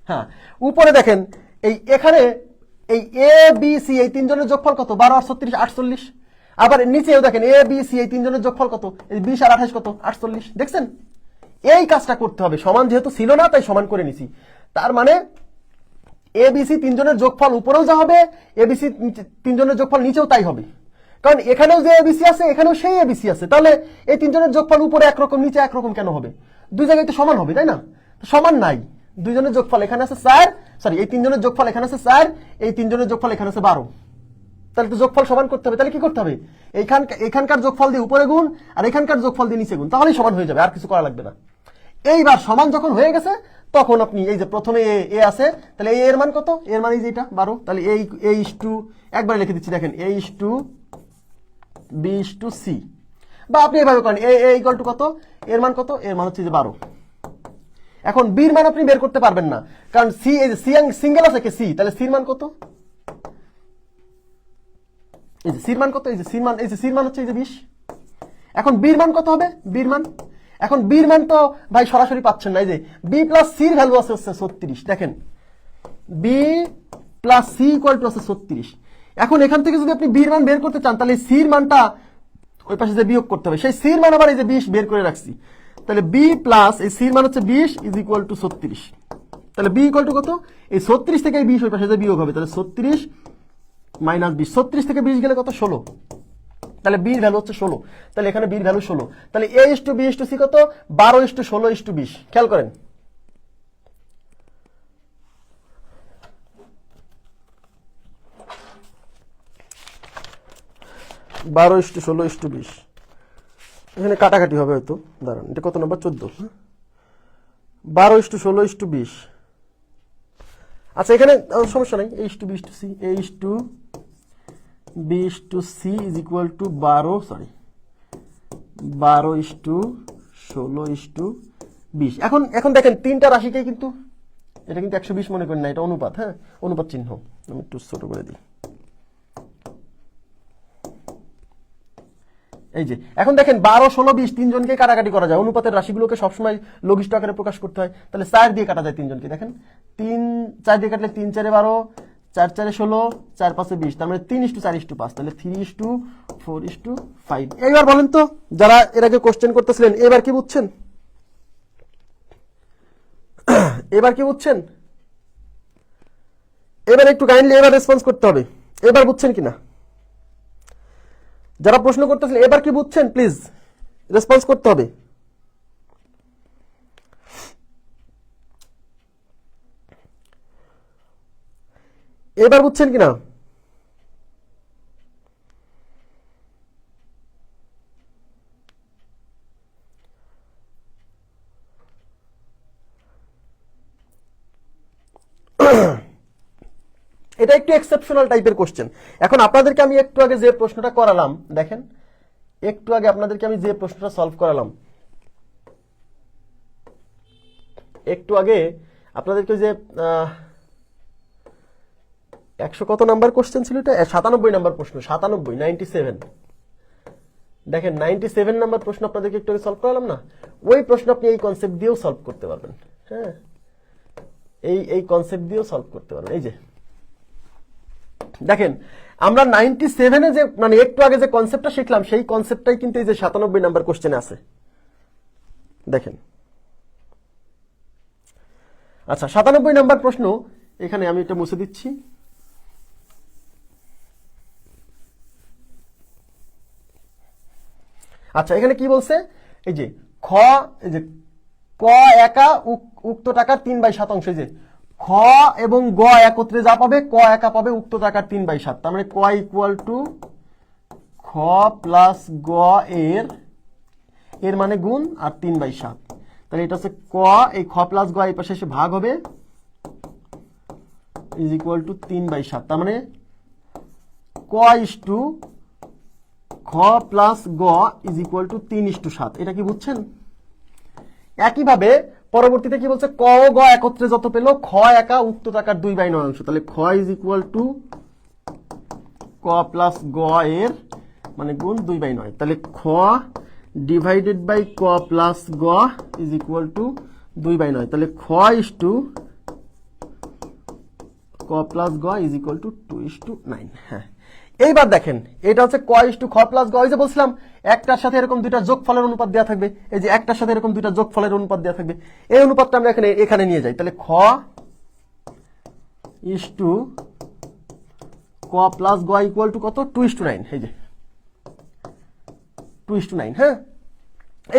হ্যাঁ, উপরে দেখেন এই এখানে এই এ বি সি এই তিনজনের যোগফল কত, 12 আর 36 48। আবার নিচেও দেখেন এ বি সি এই তিনজনের যোগফল কত, এই 20 আর 28 কত 48। দেখছেন, এই কাজটা করতে হবে, সমান যেহেতু ছিল না তাই সমান করে নিছি। তার মানে এবিসি তিনজনের যোগফল উপরেও যা হবে, এবিসি তিনজনের যোগফল নিচেও তাই হবে, কারণ এখানেও যে এবিসি আছে এখানেও সেই এবিসি আছে। তাহলে এই তিনজনের যোগফল উপরে একরকম নিচে একরকম কেন হবে? দুই জায়গায় তো সমান হবে, তাই না? সমান নাই, দুইজনের যোগফল এখানে আছে 4, সরি এই তিনজনের যোগফল এখানে আছে 4, এই তিনজনের যোগফল এখানে আছে 12। তাহলে তো যোগফল সমান করতে হবে। তাহলে কি করতে হবে, এখানকার যোগফল দিয়ে উপরে গুণ আর এখানকার যোগফল দিয়ে নিচে গুণ, তাহলেই সমান হয়ে যাবে, আর কিছু করা লাগবে না। এইবার সমান যখন হয়ে গেছে তখন আপনি এই যে প্রথমে এ আছে, তাহলে এর মান কত, এর মান এই যে এটা 12, তাহলে এ ইস টু একবার লিখে দিচ্ছি, দেখেন A is to B is to C, বা আপনি এভাবে করেন এ ইকুয়াল টু কত, এর মান কত, এর মান হচ্ছে যে 12। এখন বির মান আপনি বের করতে পারবেন না, কারণ সি এই যে সি সিঙ্গেল আছে কি সি, তাহলে সির মান কত, এই যে সির মান কত, এই যে সির মান, এই যে সির মান হচ্ছে এই যে 20। এখন বির মান কত হবে, বির মান, এখন বির মান তো ভাই সরাসরি পাচ্ছেন না, এই যে বি প্লাস সির ভ্যালু আছে হচ্ছে 36। দেখেন B plus C equal to আছে 36। এখন এখান থেকে যদি আপনি বির মান বের করতে চান তাহলে সির মানটা ওই পাশে যে বিয়োগ করতে হবে, সেই সির মান আবার এই যে 20 বের করে রাখছি, তাহলে বি প্লাস এই সির মান হচ্ছে 20 ইজ ইকুয়াল টু 36। তাহলে বি ইকুয়াল টু কত, এই 36 থেকে এই 20 ওই পাশে যে বিয়োগ হবে, তাহলে 36 মাইনাস 20, 36 থেকে 20 গেলে কত 16, তাহলে বির ভ্যালু হচ্ছে 16। তাহলে এখানে বির ভ্যালু 16, তাহলে A is to B is to C কত, 12 ইস টু 16 ইস টু 20। খেয়াল করেন, বারো ইস টু 16 ইস টু 20, এখানে কাটাকাটি হবে হয়তো, দাঁড়ান এটা কত number 14, 12 is to 16 is to 20। আচ্ছা এখানে সমস্যা নাই, A is to B is to C, A is to B is to C is equal to 12 is to 16 is to 20। এখন দেখেন তিনটা রাশিকে কিন্তু এটা কিন্তু 120 মনে করেন না, এটা অনুপাত, হ্যাঁ অনুপাত চিহ্ন, আমি একটু ছোট করে দিই। এই যে এখন দেখেন 12 16 20 তিনজনকে কাটাকাটি করা যায়, অনুপাতের রাশিগুলোকে সবসময় লঘিষ্ঠ আকারে প্রকাশ করতে হয়, তাহলে 4 দিয়ে কাটা যায় তিনজনকে। দেখেন 3 4 দিয়ে কাটলে 3 4 12, 4 4 16, 4 5 20, তার মানে 3 ইস টু 4 ইস টু 5, তাহলে 3 ইস টু 4 ইস টু 5। এইবার বলেন তো যারা এর আগে কোশ্চেন করতেছিলেন এবার কি বুঝছেন, এবার কি বুঝছেন, এবার একটু কাইন্ডলি এবার রেসপন্স করতে হবে, এবার বুঝছেন কিনা? যারা প্রশ্ন করতেছিলেন এবার কি বুঝছেন, প্লিজ রেসপন্স করতে হবে। এবার বুঝছেন কিনা? এটা একটু এক্সেপশনাল টাইপের কোশ্চেন। এখন আপনাদেরকে আমি একটু আগে যে প্রশ্নটা করালাম, দেখেন একটু আগে আপনাদেরকে আমি যে প্রশ্নটা সলভ করালাম, একটু আগে আপনাদেরকে যে 100 কত নাম্বার কোশ্চেন ছিল, এটা 97 নাম্বার প্রশ্ন, 97 দেখেন 97 নাম্বার প্রশ্ন আপনাদেরকে একটু আগে সলভ করালাম না, ওই প্রশ্ন আপনি এই কনসেপ্ট দিয়েও সলভ করতে পারবেন। হ্যাঁ এই কনসেপ্ট দিয়েও সলভ করতে পারবেন। এই যে দেখেন আমরা 97-এ যে মানে একটু আগে যে কনসেপ্টটা শিখলাম সেই কনসেপ্টটাই কিন্তু এই যে 97 নাম্বার কোশ্চেনে আছে। দেখেন আচ্ছা 97 নাম্বার প্রশ্ন, এখানে আমি এটা মুছে দিচ্ছি। আচ্ছা এখানে কি বলছে, এই যে এই যে ক একা উক্ত টাকার 3/7 এই যে খ এবং গ একত্রে যা পাবে ক একা পাবে উক্ত টাকার 3/7, তার মানে ক ইকুয়াল টু খ প্লাস গ এর মানে গুণ আর 3/7, তাহলে এটা হচ্ছে ক, এই খ প্লাস গ এই পাশে এসে ভাগ হবে ইজ ইকুয়াল টু 3/7, তার মানে ক ইস টু খ খ প্লাস গ ইজ ইকুয়াল টু 3:7। এটা কি বুঝছেন? একইভাবে পরবর্তীতে কি বলছে, ক ও গ একত্রে যত পেল, খ একা উক্ত টাকার 2/9। তাহলে খ ইজ ইকুয়াল টু ক প্লাস গ এর মানে গুণ 2/9। তাহলে খ ডিভাইডেড বাই ক প্লাস গ ইজ ইকুয়াল টু 2/9। তাহলে খ ইজ টু ক প্লাস গ ইজ ইকুয়াল টু 2:9। হ্যাঁ, এইবার দেখেন এটা হচ্ছে ক ইজ টু খ প্লাস গ। ওই যে বলছিলাম একটার সাথে এরকম দুইটা যোগফলের অনুপাত দেওয়া থাকবে, এই যে একটার সাথে এরকম দুইটা যোগফলের অনুপাত দেওয়া থাকবে, এই অনুপাতটা আমরা এখানে নিয়ে যাই। তাহলে খ ইজ টু ক প্লাস গ ইকুয়াল টু কত, 2:9। এই যে 2:9। হ্যাঁ,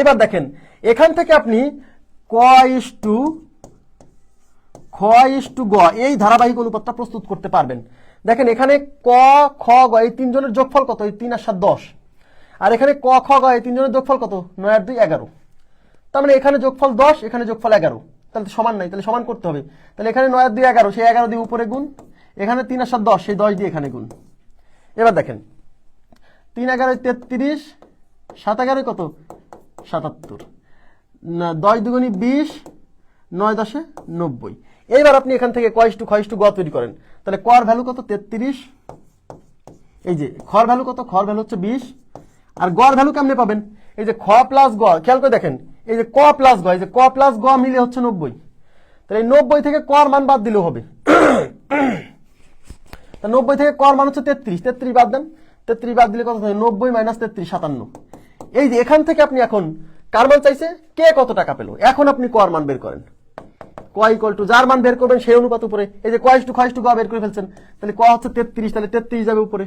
এবার দেখেন এখান থেকে আপনি ক ইজ টু খ ইজ টু গ এই ধারাবাহিক অনুপাতটা প্রস্তুত করতে পারবেন। দেখেন এখানে ক খ গ এই তিনজনের যোগফল কত, এই 3 আর 7 10। আর এখানে ক খ গ এই তিনজনের যোগফল কত, 9 আর 2 11। তার মানে এখানে যোগফল 10, এখানে যোগফল 11। তাহলে তো সমান নাই, তাহলে সমান করতে হবে। তাহলে এখানে 9 আর 2 11, সেই 11 দিয়ে উপরে গুণ, এখানে 3 আর 7 10, সেই 10 দিয়ে এখানে গুণ। এবার দেখেন 3 11 33, 7 11 কত 77, 10 দুগুণী 20, 9 10 90। এইবার আপনি এখান থেকে ক ইজ টু খ ইজ টু গ তৈরি করেন। তাহলে কর ভ্যালু কত 33, এই যে খর ভ্যালু কত, খর ভ্যালু হচ্ছে 20, আর গড় ভ্যালু কেমনে পাবেন, এই যে খ প্লাস গ, খেয়াল করে দেখেন এই যে ক প্লাস গ, এই যে ক প্লাস গ মিলে হচ্ছে 90। তাহলে এই 90 থেকে কর মান বাদ দিলেও হবে। 90 থেকে কর মান হচ্ছে 33, 33 বাদ দেন, 33 বাদ দিলে কত থাকে, 90 মাইনাস 33 57। এই যে এখান থেকে আপনি এখন কার মান চাইছে, কে কত টাকা পেল, এখন আপনি কর মান বের করেন। ক ইকুয়াল টু যার মান বের করবেন সেই অনুপাত উপরে, এই যে ক ইজ টু খ ইজ টু গ বের করে ফেলছেন। তাহলে ক হচ্ছে 33, তাহলে 33 যাবে উপরে,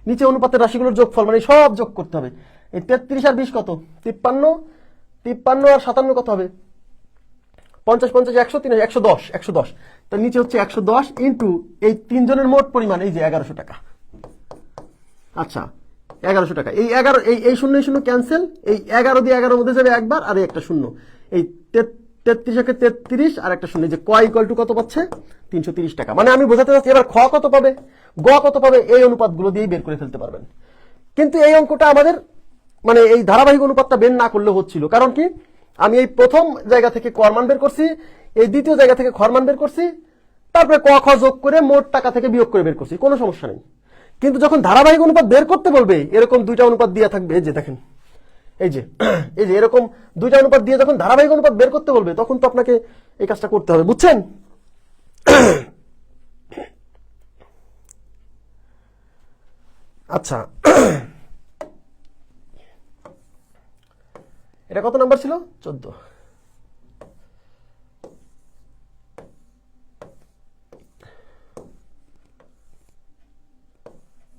নিচে অনুপাতের রাশিগুলোর যোগফল মানে সব যোগ করতে হবে। এই 33 আর 20 কত 53, 53 আর 57 কত হবে 50 50 100 3 110, 110। তার নিচে হচ্ছে 110 ইন্টু এই তিনজনের মোট পরিমাণ এই যে 1100 টাকা। আচ্ছা 1100 টাকা, এই 11 এই শূন্য শূন্য ক্যান্সেল, এই 11 দিয়ে 11 মধ্যে যাবে একবার, আর এই একটা শূন্য, এই 33 কে 33 আর একটা শূন্য, যে ক ইকুয়াল টু কত পাচ্ছে 330 টাকা। মানে আমি বোঝাতে চাচ্ছি এবার খ কত পাবে, গ কত পাবে, এই অনুপাতগুলো দিয়েই বের করে ফেলতে পারবেন। কিন্তু এই অঙ্কটা আমাদের মানে এই ধারাবাহিক অনুপাতটা বের না করলে হচ্ছিল, কারণ কি আমি এই প্রথম জায়গা থেকে কর মান বের করছি, এই দ্বিতীয় জায়গা থেকে খর মান বের করছি, তারপরে ক খ যোগ করে মোট টাকা থেকে বিয়োগ করে বের করছি, কোনো সমস্যা নেই। কিন্তু যখন ধারাবাহিক অনুপাত বের করতে বলবে, এরকম দুইটা অনুপাত দিয়ে থাকবে, এই যে দেখেন এই যে এরকম দুইটা অনুপাত দিয়ে যখন ধারাবাহিক অনুপাত বের করতে বলবে, তখন তো আপনাকে এই কাজটা করতে হবে, বুঝছেন? আচ্ছা এটা কত নাম্বার ছিল, 14।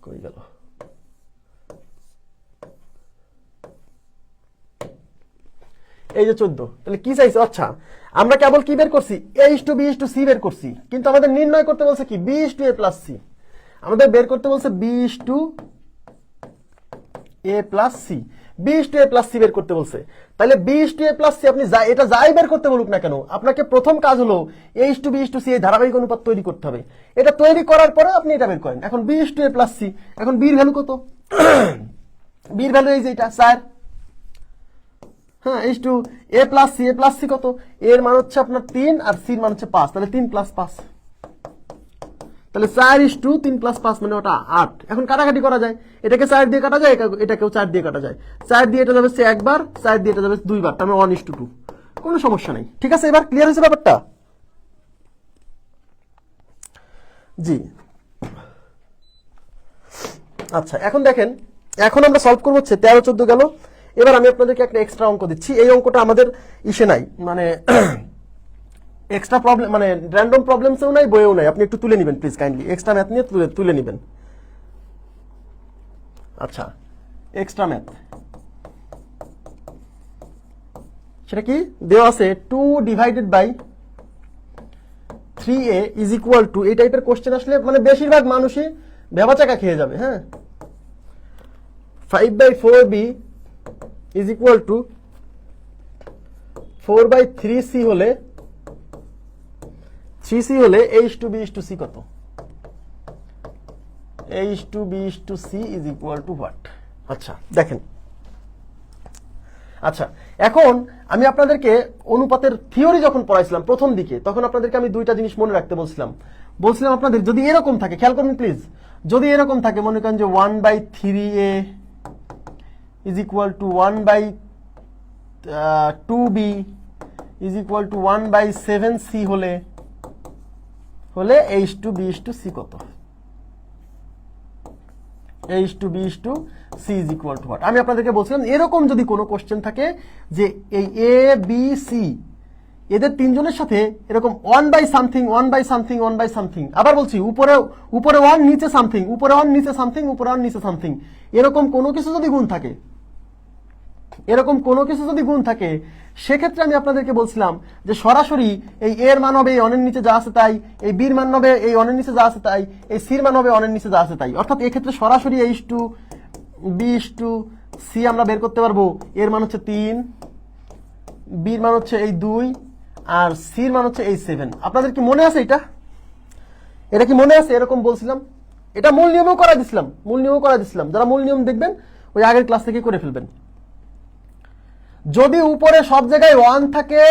কই গেল, এই যে 14। তাহলে কি চাইছে, আচ্ছা আমরা কেবল কি বের করছি, a is to b is to c বের করছি, কিন্তু আমাদের নির্ণয় করতে বলছে কি b is to a plus c, আমাদের বের করতে বলছে b is to a plus c, b is to a plus c বের করতে বলছে। তাহলে b is to a plus c আপনি এটা যাই বের করতে বলুক না কেন, আপনাকে প্রথম কাজ হলো a is to b is to c এই ধারাবাহিক অনুপাত তৈরি করতে হবে। এটা তৈরি করার পরে আপনি এটা বের করেন। এখন b is to a plus c, এখন b এর ভ্যালু কত, b এর ভ্যালু এই যে এটা 4, হ্যাঁ, is to a plus c, a plus c কত, এর মান হচ্ছে আপনার 3 আর c এর মান হচ্ছে 5, তাহলে 3 প্লাস 5, তাহলে 4 ইজ টু 3 প্লাস 5 মানে ওটা 8। এখন কাটাকাটি করা যায়, এটাকে 4 দিয়ে কাটা যায়, এটাকেও 4 দিয়ে কাটা যায়, 4 দিয়ে এটা যাবে একবার, 4 দিয়ে এটা যাবে দুইবার, তার মানে 1 is to 2, কোনো সমস্যা নেই। ঠিক আছে, এবার ক্লিয়ার হয়েছে ব্যাপারটা? জি আচ্ছা, এখন দেখেন এখন আমরা সলভ করবো হচ্ছে 13 14 গেল। এবার আমি আপনাদেরকে একটা এক্সট্রা অঙ্ক দিচ্ছি, এই অঙ্কটা আমাদের ইসে নাই, মানে এক্সট্রা প্রবলেম মানে র্যান্ডম প্রবলেমসেও নাই, বইয়েও নাই, আপনি একটু তুলে নেবেন প্লিজ কাইন্ডলি, এক্সট্রা ম্যাথ নিয়ে তুলে নেবেন। আচ্ছা এক্সট্রা ম্যাথ সেটা কি দেওয়া আছে, 2 divided by 3a is equal to, এই টাইপের কোশ্চেন আসলে মানে বেশিরভাগ মানুষই ভেবাচাকা খেয়ে যাবে। হ্যাঁ, 5/4b is equal two 4/3c হলে 3c হলে a is to b is to c কত, a is to b is to c is equal to what? আচ্ছা দেখেন, আচ্ছা এখন আমি আপনাদেরকে অনুপাতের থিওরি যখন পড়াইছিলাম প্রথম দিকে, তখন আপনাদেরকে আমি দুইটা জিনিস মনে রাখতে বলছিলাম আপনাদের, যদি এরকম থাকে, খেয়াল করুন প্লিজ, যদি এরকম থাকে মনে করেন যে 1/3a is equal two 1/2b is equal two 1/7c হলে a/b/c কত? a/b/c is equal two what? আমি আপনাদেরকে বলছিলাম এরকম যদি কোনো কোশ্চেন থাকে যে এই a b c এদের তিনজনের সাথে এরকম 1/something 1/something 1/something, আবার বলছি উপরে 1 নিচে সামথিং, উপরে 1 নিচে সামথিং, উপরে 1 নিচে সামথিং, এরকম কোনো কিছু যদি গুণ থাকে, সেক্ষেত্রে আমি আপনাদেরকে বলছিলাম যে সরাসরি এই এর মান হবে এই অনের নিচে যা আছে তাই, এই বির মান হবে এই অনের নিচে যা আছে তাই, এই সির মান হবে অনের নিচে যা আছে তাই। অর্থাৎ এক্ষেত্রে সরাসরি a/b/c আমরা বের করতে পারবো। এর মান হচ্ছে 3, বির মান হচ্ছে এই 2, আর সির মান হচ্ছে এই 7। আপনাদের কি মনে আছে এটা কি মনে আছে? এরকম বলছিলাম, এটা মূল নিয়মেও করা দিছিলাম। যারা মূল নিয়ম দেখবেন ওই আগের ক্লাস থেকে করে ফেলবেন। যদি উপরে সব জায়গায় 1 থাকে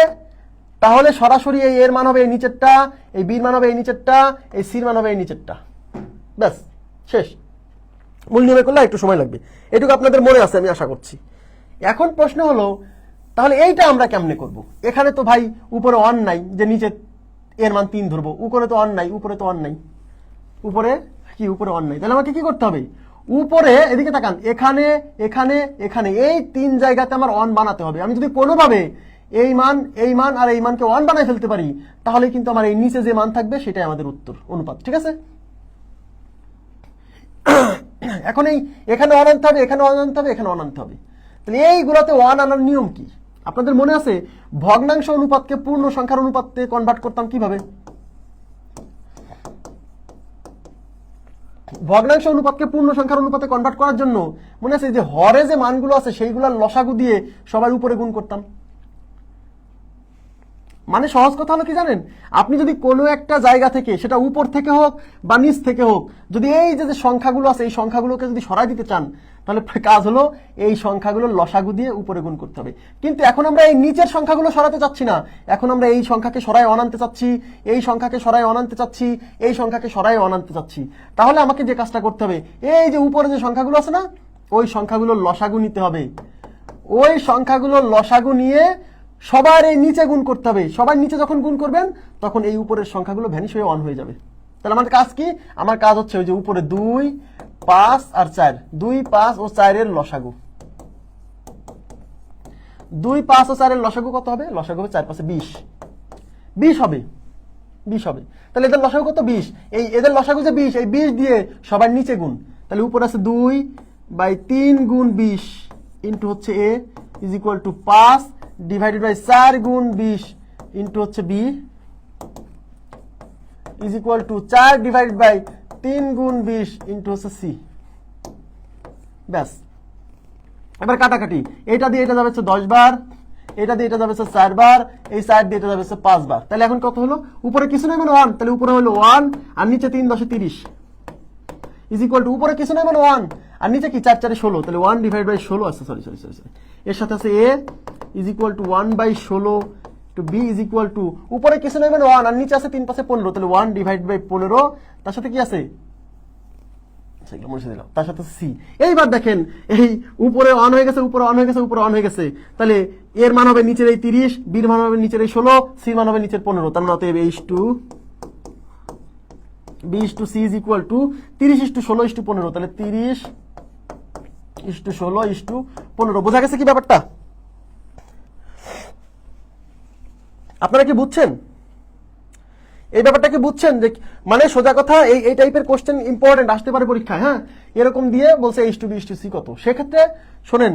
তাহলে সরাসরি এই এর মান হবে এই নিচেরটা, এই বির মান হবে এই নিচেরটা, এই সির মান হবে এই নিচেরটা, ব্যাস শেষ। মূল নিয়মে করলে একটু সময় লাগবে, এটুকু আপনাদের মনে আছে আমি আশা করছি। এখন প্রশ্ন হলো তাহলে এইটা আমরা কেমনে করব? এখানে তো ভাই উপরে 1 নাই যে নিচে এর মান 3 ধরবো, উপরে 1 নাই, উপরে 1 নাই, তাহলে আমাকে কি করতে হবে? উপরে এদিকে তাকান, এখানে এখানে এখানে এই 3 জায়গাতে আমার 1 বানাতে হবে। আমি যদি কোনোভাবে এই মান আর এই মানকে 1 বানাই ফেলতে পারি, তাহলে কিন্তু আমার এই নিচে যে মান থাকবে সেটাই আমাদের উত্তর, অনুপাত। ঠিক আছে? এখন এখানে 1 আনতে হবে, এখানে 1 আনতে হবে, এখানে 1 আনতে হবে। তাহলে এইগুলোতে 1 আনার নিয়ম কি? আপনাদের মনে আছে ভগ্নাংশ অনুপাতকে পূর্ণ সংখ্যার অনুপাতে কনভার্ট করতাম কিভাবে? ভগ্নাংশ অনুপাতকে পূর্ণ সংখ্যার অনুপাতে কনভার্ট করার জন্য মনে আছে যে হরে যে মানগুলো আছে সেইগুলোর লসাগু দিয়ে সবার উপরে গুণ করতাম। মানে সহজ কথা হলো কি জানেন, আপনি যদি কোনো একটা জায়গা থেকে, সেটা উপর থেকে হোক বা নিচ থেকে হোক, যদি এই যে সংখ্যাগুলো আছে এই সংখ্যাগুলোকে যদি সরাই দিতে চান, তাহলে কাজ হলো এই সংখ্যাগুলোর লসাগু দিয়ে উপরে গুণ করতে হবে। কিন্তু এখন আমরা এই নিচের সংখ্যাগুলো সরাতে চাচ্ছি না, এখন আমরা এই সংখ্যাকে সরাই অনানতে চাচ্ছি, এই সংখ্যাকে সরাই অনানতে চাচ্ছি, এই সংখ্যাকে সরাই অনানতে চাচ্ছি। তাহলে আমাকে যে কাজটা করতে হবে, এই যে উপরে যে সংখ্যাগুলো আছে না, ওই সংখ্যাগুলোর লসাগু নিতে হবে। ওই সংখ্যাগুলোর লসাগু নিয়ে সবার এই নিচে গুণ করতে হবে। সবার নিচে যখন গুণ করবেন তখন এই উপরের সংখ্যাগুলো ভ্যানিশ হয়ে 1 হয়ে যাবে। তাহলে আমার কাজ কি? আমার কাজ হচ্ছে ওই যে উপরে 2, 5 আর 4, 2, 5 ও 4 এর লসাগু। 2, 5 ও 4 এর লসাগু কত হবে? লসাগু হবে 4 5 20 হবে। তাহলে এদের লসাগু কত? 20। এই এদের লসাগু যে 20, এই 20 দিয়ে সবার নিচে গুণ। তাহলে উপরে আছে 2/3 গুণ 20 ইন্টু হচ্ছে a is equal to 5 divided by 4 গুণ 20 ইন্টু হচ্ছে b is equal to 4 divided by 3 গুণ 20 ইন্টু হচ্ছে c। ব্যাস, এবার কাটাকাটি, এটা দিয়ে এটা যাবে হচ্ছে 10 বার, এটা দিয়ে এটা যাবে হচ্ছে 4 বার, এই 4 দিয়ে এটা যাবে হচ্ছে 5 বার। তাহলে এখন কত হলো? উপরে কিছু নাই মানে 1, তাহলে উপরে হলো 1 আর নিচে 3 10 30 ইজ ইকুয়াল টু উপরে কিছু নাই মানে 1 আর নিচে কি 4 4 16, তাহলে 1 ডিভাইড বাই 16 আছে, সরি এর সাথে আছে a is equal to 1/16 to b is equal to উপরে কিছু নাই মানে 1 আর নিচে আছে 3 5 15, তাহলে 1 ডিভাইড বাই 15, তার সাথে কি আছে? সেগুলো মুছে দিলাম, তার সাথে c। এইবার দেখেন এই উপরে 1 হয়ে গেছে, উপরে 1 হয়ে গেছে, উপরে 1 হয়ে গেছে, তাহলে এর মান হবে নিচের এই 30, b এর মান হবে নিচের এই 16, c এর মান হবে নিচের 15। তার মানে অতএব b/c ইজ ইকুয়াল টু 30/16/15, তাহলে 30/16/15। বোঝা গেছে কি ব্যাপারটা? আপনারা কি বুঝছেন এই ব্যাপারটা? কি বুঝছেন যে মানে সোজা কথা এই টাইপের কোশ্চেন ইম্পর্টেন্ট আসতে পারে পরীক্ষায়। হ্যাঁ, এরকম দিয়ে বলছে h/b/c কত। সেক্ষেত্রে শোনেন,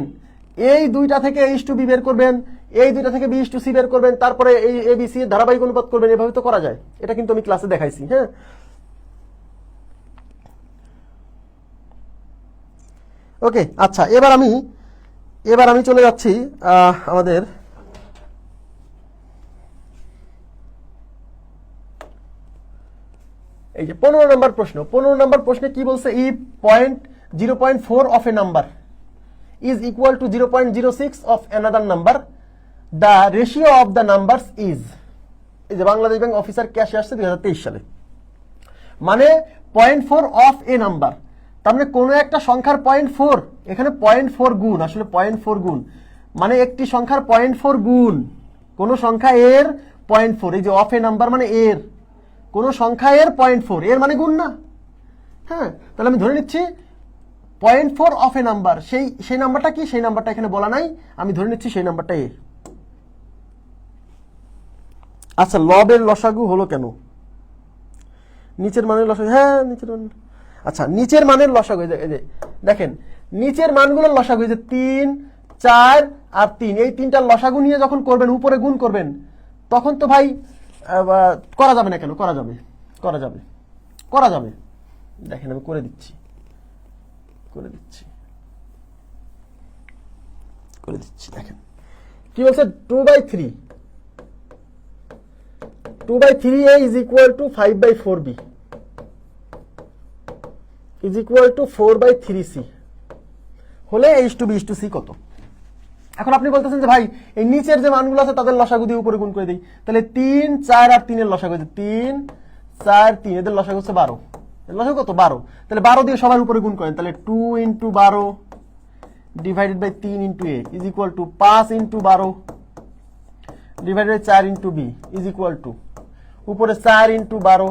এই দুইটা থেকে h/b বের করবেন, এই দুইটা থেকে b/c বের করবেন, তারপরে এই abc এর ধারাবাহিক অনুপাত করবেন। এভাবে তো করা যায়, এটা কিন্তু আমি ক্লাসে দেখাইছি। হ্যাঁ, ওকে, আচ্ছা, এবার আমি চলে যাচ্ছি আমাদের এই যে 15 নম্বর প্রশ্ন। 15 নম্বর প্রশ্নে কি বলছে? if 0.4 of A number is equal to 0.06 of another number, the ratio of the numbers is, এই যে বাংলাদেশ ব্যাংক অফিসার ক্যাশে আসছে 2023 সালে, মানে 0.4 অফ এ নাম্বার। তার মানে কোনো একটা সংখ্যার 0.4, এখানে 0.4 গুণ, আসলে 0.4 গুণ মানে একটি সংখ্যার 0.4 গুণ, কোন সংখ্যা এর 0.4, এই যে অফ এ নাম্বার মানে এর, কোন সংখ্যা এর 0.4, এর মানে গুণ না। হ্যাঁ, তাহলে আমি ধরে নিচ্ছি 0.4 অফ এ নাম্বার, সেই নাম্বারটা কি, সেই নাম্বারটা এখানে বলা নাই, আমি ধরে নিচ্ছি সেই নাম্বারটা এ। আচ্ছা, লবের লসাগু হলো কেন? নিচের মানের লসাগু, হ্যাঁ নিচের মান, আচ্ছা নিচের মানের লসাগু, এই যে দেখেন নিচের মানগুলোর লসাগু, এই যে 3, 4 আর 3, এই তিনটার লসাগু নিয়ে যখন করবেন, উপরে গুণ করবেন, তখন তো ভাই করা যাবে না কেন? করা যাবে, করা যাবে, করা যাবে। দেখেন আমি করে দিচ্ছি, দেখেন কি বলছে, 2/3, 2/3a is equal to 5/4b is equal to 4/3c হলে h2b/c কত? এখন আপনি বলতেছেন যে ভাই এই নিচের যে মানগুলো আছে তাদের লসাগু দিয়ে উপরে গুণ করে দেই, তাহলে 3, 4 আর 3 এর লসাগু হচ্ছে 3, 4, 3, এদের লসাগু হচ্ছে 12, এর লসাগু কত? 12, তাহলে 12 দিয়ে সবার উপরে গুণ করেন, তাহলে 2 × 12 divided by 3 × a is equal to 5 × 12 divided by 4 × b is equal to উপরে 4 × 12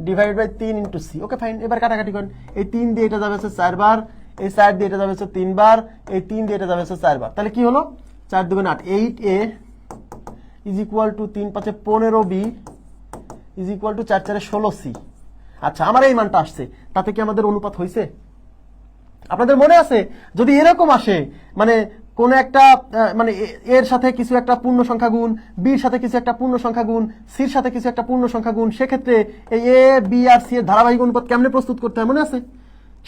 divided by 3 × c। Okay fine, এবার কাটাকাটি করেন, এই 3 দিয়ে এটা যাবে হচ্ছে 4 বার, এই 4 দিয়ে এটা যাবে হচ্ছে 3 বার, এই 3 দিয়ে এটা যাবে হচ্ছে 4 বার, তাহলে কি হলো? 4 × 2 = 8, 8a is equal two 3 × 5 = 15b is equal to 4 × 4 = 16c। আচ্ছা, আমার এই মানটা আসছে, তাতে কি আমাদের অনুপাত হয়েছে? আপনাদের মনে আছে যদি এরকম আসে, মানে কোন একটা মানে এর সাথে কিছু একটা পূর্ণ সংখ্যা গুণ, বির সাথে কিছু একটা পূর্ণ সংখ্যা গুণ, সির সাথে কিছু একটা পূর্ণ সংখ্যা গুণ, সেক্ষেত্রে এই এ, বি আর সি এর ধারাবাহিক অনুপাত কেমনে প্রস্তুত করতে হয় মনে আছে?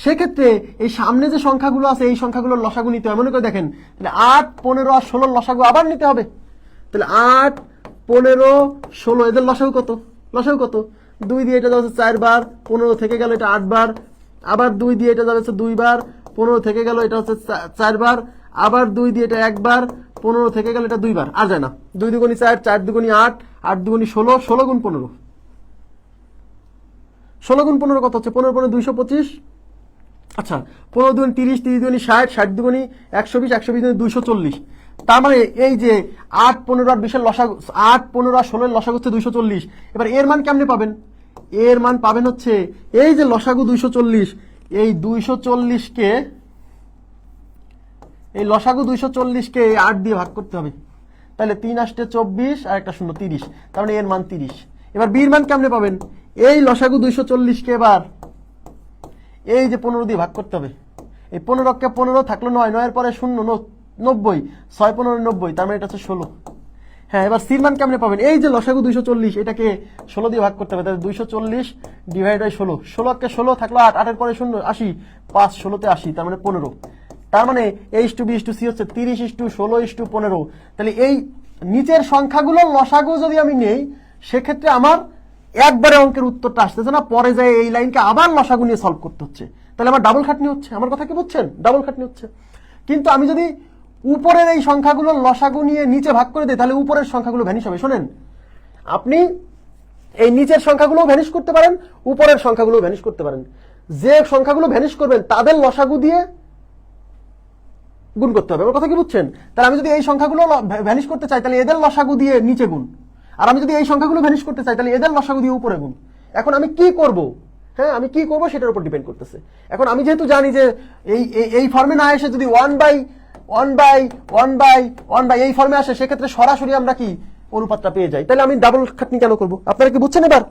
সেক্ষেত্রে এই সামনে যে সংখ্যাগুলো আছে এই সংখ্যাগুলোর লসাগু নিতে হয়। মনে করে দেখেন, তাহলে 8, 15 আর 16 লসাগু আবার নিতে হবে। তাহলে 8, 15, 16 এদের লসাগু কত? লসাগু কত? 2 দিয়ে এটা যাচ্ছে 4 বার, 15 থেকে গেল এটা 8 বার, আবার 2 দিয়ে এটা যাচ্ছে 2 বার, 15 থেকে গেল এটা হচ্ছে 4 বার, আবার 2 দিয়ে এটা 1 বার, 15 থেকে গেল এটা 2 বার, আর যায় না। 2 × 2 = 4, 4 × 2 = 8, 8 × 2 = 16, 16 × 15, 16 × 15 কত হচ্ছে? 15 × 15 225। আচ্ছা, 15 × 2 = 30, 30 × 2 = 60, 60 × 2 = 120, 120 × 2 = 240। তার মানে এই যে 8, 15 আর 20 এর লসাগু, 8, 15 আর 16 এর লসাগু হচ্ছে 240। এবার এর মান কেমনে পাবেন? এর মান পাবেন হচ্ছে এই যে লসাগু 240, এই 240 কে, এই লসাগু 240 কে 8 দিয়ে ভাগ করতে হবে, তাহলে 3 × 8 = 24 আর একটা 0 30, তার মানে এর মান 30। এবার বির মান কেমনে পাবেন? এই লসাগু 240 কে এবার এই যে 15 দিয়ে ভাগ করতে হবে, এই 15 কে 15 থাকলো 9, 9 এর পরে 0, 90, 6 × 15 = 90, তার মানে এটা হচ্ছে 16। হ্যাঁ, এবার সির মান কেমনে পাবেন? এই যে লসাগু 240, এটাকে 16 দিয়ে ভাগ করতে হবে, তাহলে 240 ডিভাইড বাই 16, 16 কে 16 থাকলো 8, 8 এর পরে 0, 80, 5 16 তে 80, তার মানে 15। তার মানে h2b/c হচ্ছে 30:16:15। তাহলে এই নিচের সংখ্যাগুলোর লসাগু যদি আমি নেই, সেক্ষেত্রে আমার একবারে অঙ্কের উত্তরটা আসতেছে না, পরে যায় এই লাইনকে আবার লসাগু নিয়ে সলভ করতে হচ্ছে, তাহলে আমার ডাবল খাটনি হচ্ছে। আমার কথা কি বুঝছেন? ডাবল খাটনি হচ্ছে। কিন্তু আমি যদি উপরের এই সংখ্যাগুলোর লসাগু নিয়ে নিচে ভাগ করে দিই, তাহলে উপরের সংখ্যাগুলো ভ্যানিশ হবে। শোনেন, আপনি এই নিচের সংখ্যাগুলো ভ্যানিশ করতে পারেন, উপরের সংখ্যাগুলো ভ্যানিশ করতে পারেন। যে সংখ্যাগুলো ভ্যানিশ করবেন তাদের লসাগু দিয়ে গুণ করতে হবে। আমার কথা কি বুঝছেন? তাহলে আমি যদি এই সংখ্যাগুলো ভ্যানিশ করতে চাই, তাহলে এদের লসাগু দিয়ে নিচে গুণ, আর আমি যদি এই সংখ্যাগুলো ভ্যানিশ করতে চাই, তাহলে এদের লসাগু দিয়ে উপরে গুণ। এখন আমি কি করব? হ্যাঁ, আমি কি করব সেটার উপর ডিপেন্ড করতেছে। এখন আমি যেহেতু জানি যে এই ফর্মে না এসে যদি 1/1/1/1 এই ফর্মে আসে, সেক্ষেত্রে সরাসরি আমরা কি অনুপাতটা পেয়ে যাই। তাহলে আমি ডাবল খাটনি কেন করব? আপনারা কি বুঝছেন এবার?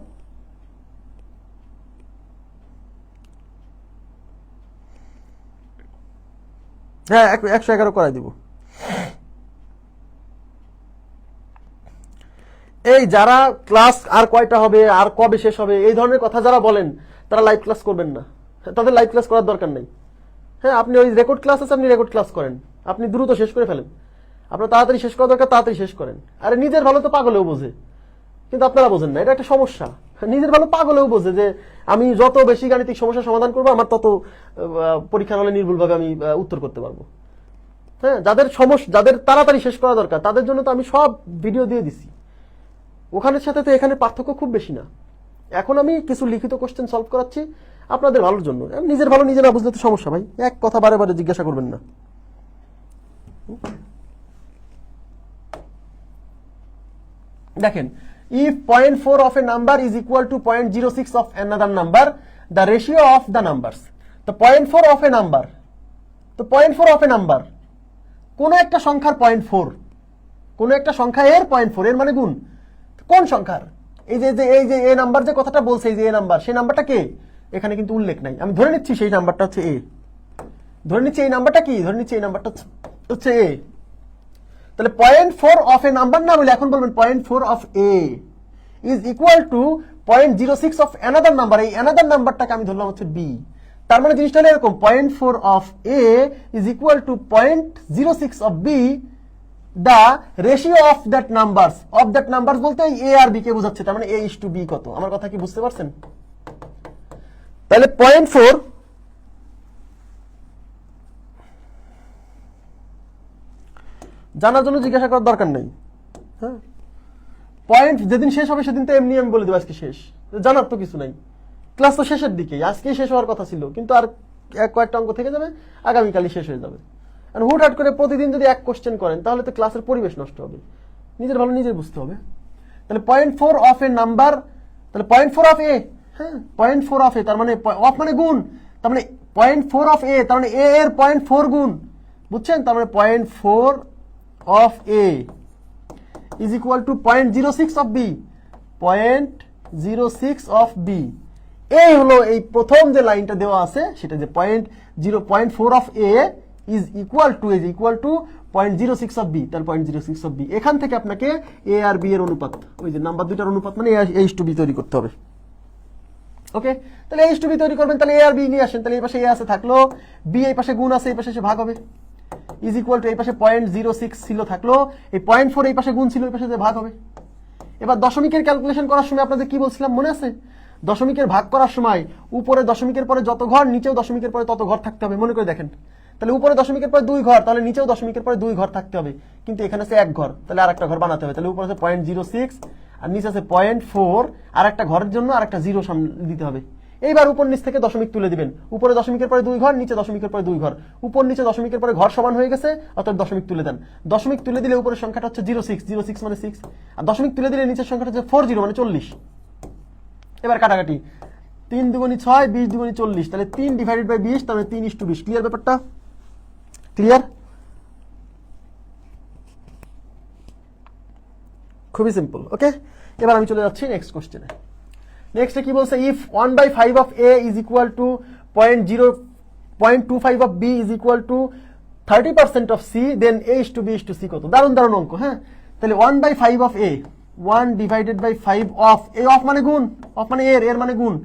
হ্যাঁ, 111 করাই দিব। এই যারা ক্লাস আর কয়টা হবে, আর কবে শেষ হবে, এই ধরনের কথা যারা বলেন, তারা লাইভ ক্লাস করবেন না। তাদের লাইভ ক্লাস করার দরকার নেই। হ্যাঁ, আপনি ওই রেকর্ড ক্লাস আছে, আপনি রেকর্ড ক্লাস করেন, আপনি দ্রুত শেষ করে ফেলেন। আপনার তাড়াতাড়ি শেষ করা দরকার, তাড়াতাড়ি শেষ করেন। আরে নিজের ভালো তো পাগলেও বোঝে। কিন্তু আপনারা বোঝেন না, এটা একটা সমস্যা। নিজের ভালো পাগলেও বোঝে যে আমি যত বেশি গাণিতিক সমস্যার সমাধান করবো আমার তত পরীক্ষার হলে নির্ভুলভাবে আমি উত্তর করতে পারবো। হ্যাঁ, যাদের তাড়াতাড়ি শেষ করা দরকার তাদের জন্য তো আমি সব ভিডিও দিয়ে দিছি। ওখানের সাথে তো এখানে পার্থক্য খুব বেশি না। এখন আমি কিছু লিখিত কোশ্চেন সলভ করাচ্ছি আপনাদের ভালোর জন্য। নিজের ভালো নিজে না বুঝলে তো সমস্যা ভাই, এক কথা বারে বারে জিজ্ঞাসা করবেন না। দেখেন, if 0.4 of a number is equal to 0.06 of another number, the ratio of the numbers. তো 0.4 of a number, তো 0.4 of a number কোন একটা সংখ্যার 0.4, কোন একটা সংখ্যা এর 0.4 এর মানে গুণ কোন সংখ্যার? এই যে এ নাম্বার যে কথাটা বলছে, এই যে এ নাম্বার, সেই নাম্বারটা কে? এখানে কিন্তু উল্লেখ নাই। আমি ধরে নিচ্ছি সেই নাম্বারটা হচ্ছে এ, ধরে নিচ্ছি এই নাম্বারটা কি, ধরে নিচ্ছি এই নাম্বারটা হচ্ছে এ। তাহলে 0.4 অফ এ নাম্বার না বলে এখন বলবেন 0.4 of A is equal to 0.06 of another number. এই অ্যানাদার নাম্বারটাকে আমি ধরলাম হচ্ছে বি। তার মানে জিনিসটা হলো এরকম, 0.4 of A is equal to 0.06 of B. The ratio of that numbers বলতে এ আর বি কে বোঝাচ্ছে। তার মানে এ ইস টু বি কত? আমার কথা কি বুঝতে পারছেন? তাহলে 0.4 জানার জন্য জিজ্ঞাসা করার দরকার নাই। হ্যাঁ, পয়েন্ট যেদিন শেষ হবে সেদিন তো এমনি আমি বলে দেবো আজকে শেষ, জানার তো কিছু নাই। ক্লাস তো শেষের দিকে, আজকেই শেষ হওয়ার কথা ছিল, কিন্তু আর কয়েকটা অঙ্ক থেকে যাবে, আগামীকালই শেষ হয়ে যাবে। আর হুটহাট করে প্রতিদিন যদি এক কোশ্চেন করেন তাহলে তো ক্লাসের পরিবেশ নষ্ট হবে। নিজের ভালো নিজের বুঝতে হবে। তাহলে 0.4 অফ এ নাম্বার, তাহলে 0.4 অফ এ, হ্যাঁ 0.4 অফ এ, তার মানে অফ মানে গুণ, তার মানে 0.4 অফ এ, তার মানে এ এর 0.4 গুণ, বুঝছেন? তার মানে 0.4 of A is equal to 0.06 of B, 0.06 of B। এই হলো এই প্রথম যে লাইনটা দেওয়া আছে সেটা, যে 0.4 of A is equal to 0.06 of B, তাহলে 0.06 of B। এখান থেকে আপনাকে A আর B এর অনুপাত, ওই যে নাম্বার দুইটার অনুপাত মানে A is to B তৈরি করতে হবে। ওকে, তাহলে A is to B তৈরি করবেন, তাহলে A আর B নিয়ে আসেন। তাহলে এই পাশে A আছে, থাকলো B, এই পাশে গুণ আছে, এই পাশে এসে ভাগ হবে। ইজ ইকুয়াল টু এই পাশে 0.06 ছিল, থাকলো এই 0.4, এই পাশে গুণ ছিল, এই পাশে যে ভাগ হবে। এবার দশমিকের ক্যালকুলেশন করার সময় আপনাদের কি বলছিলাম মনে আছে? দশমিকের ভাগ করার সময় উপরে দশমিকের পরে যত ঘর, নিচেও দশমিকের পরে তত ঘর থাকতে হবে। মনে করে দেখেন, তাহলে উপরে দশমিকের পরে 2 ঘর, তাহলে নিচেও দশমিকের পরে 2 ঘর থাকতে হবে। কিন্তু এখানে আছে 1 ঘর, তাহলে আর একটা ঘর বানাতে হবে। তাহলে উপরে আছে 0.06 আর নিচে আছে 0.4, আর একটা ঘরের জন্য আর একটা জিরো সামনে দিতে হবে। এইবার উপর নিচ থেকে দশমিক তুলে দিবেন। উপরে দশমিকের পরে 2 ঘর, নিচে দশমিকের পরে 2 ঘর, উপর নিচে দশমিকের পরে ঘর সমান হয়ে গেছে, অর্থাৎ দশমিক তুলে দেন। দশমিক তুলে দিলে উপরের সংখ্যাটা হচ্ছে 06 মানে 6, আর দশমিক তুলে দিলে নিচের সংখ্যাটা হচ্ছে 40 মানে 40। এবার কাটাকাটি, 3 দুগুণী 6, 20 দুগুণী 40, তাহলে 3 ডিভাইডেড বাই 20, তাহলে 3:20। ক্লিয়ার ব্যাপারটা? ক্লিয়ার? খুবই সিম্পল। ওকে, এবার আমি চলে যাচ্ছি নেক্সট কোশ্চেনে। নেক্সটে কি বলছে? If 1/5 of A is equal to 0.25 of B is equal to 30% of C, then A is to B is to C কত? দারুণ দারুণ অঙ্ক। হ্যাঁ, তাহলে 1/5 of A, 1 divided by 5 of A, of মানে গুণ, অফ মানে এর মানে গুণ,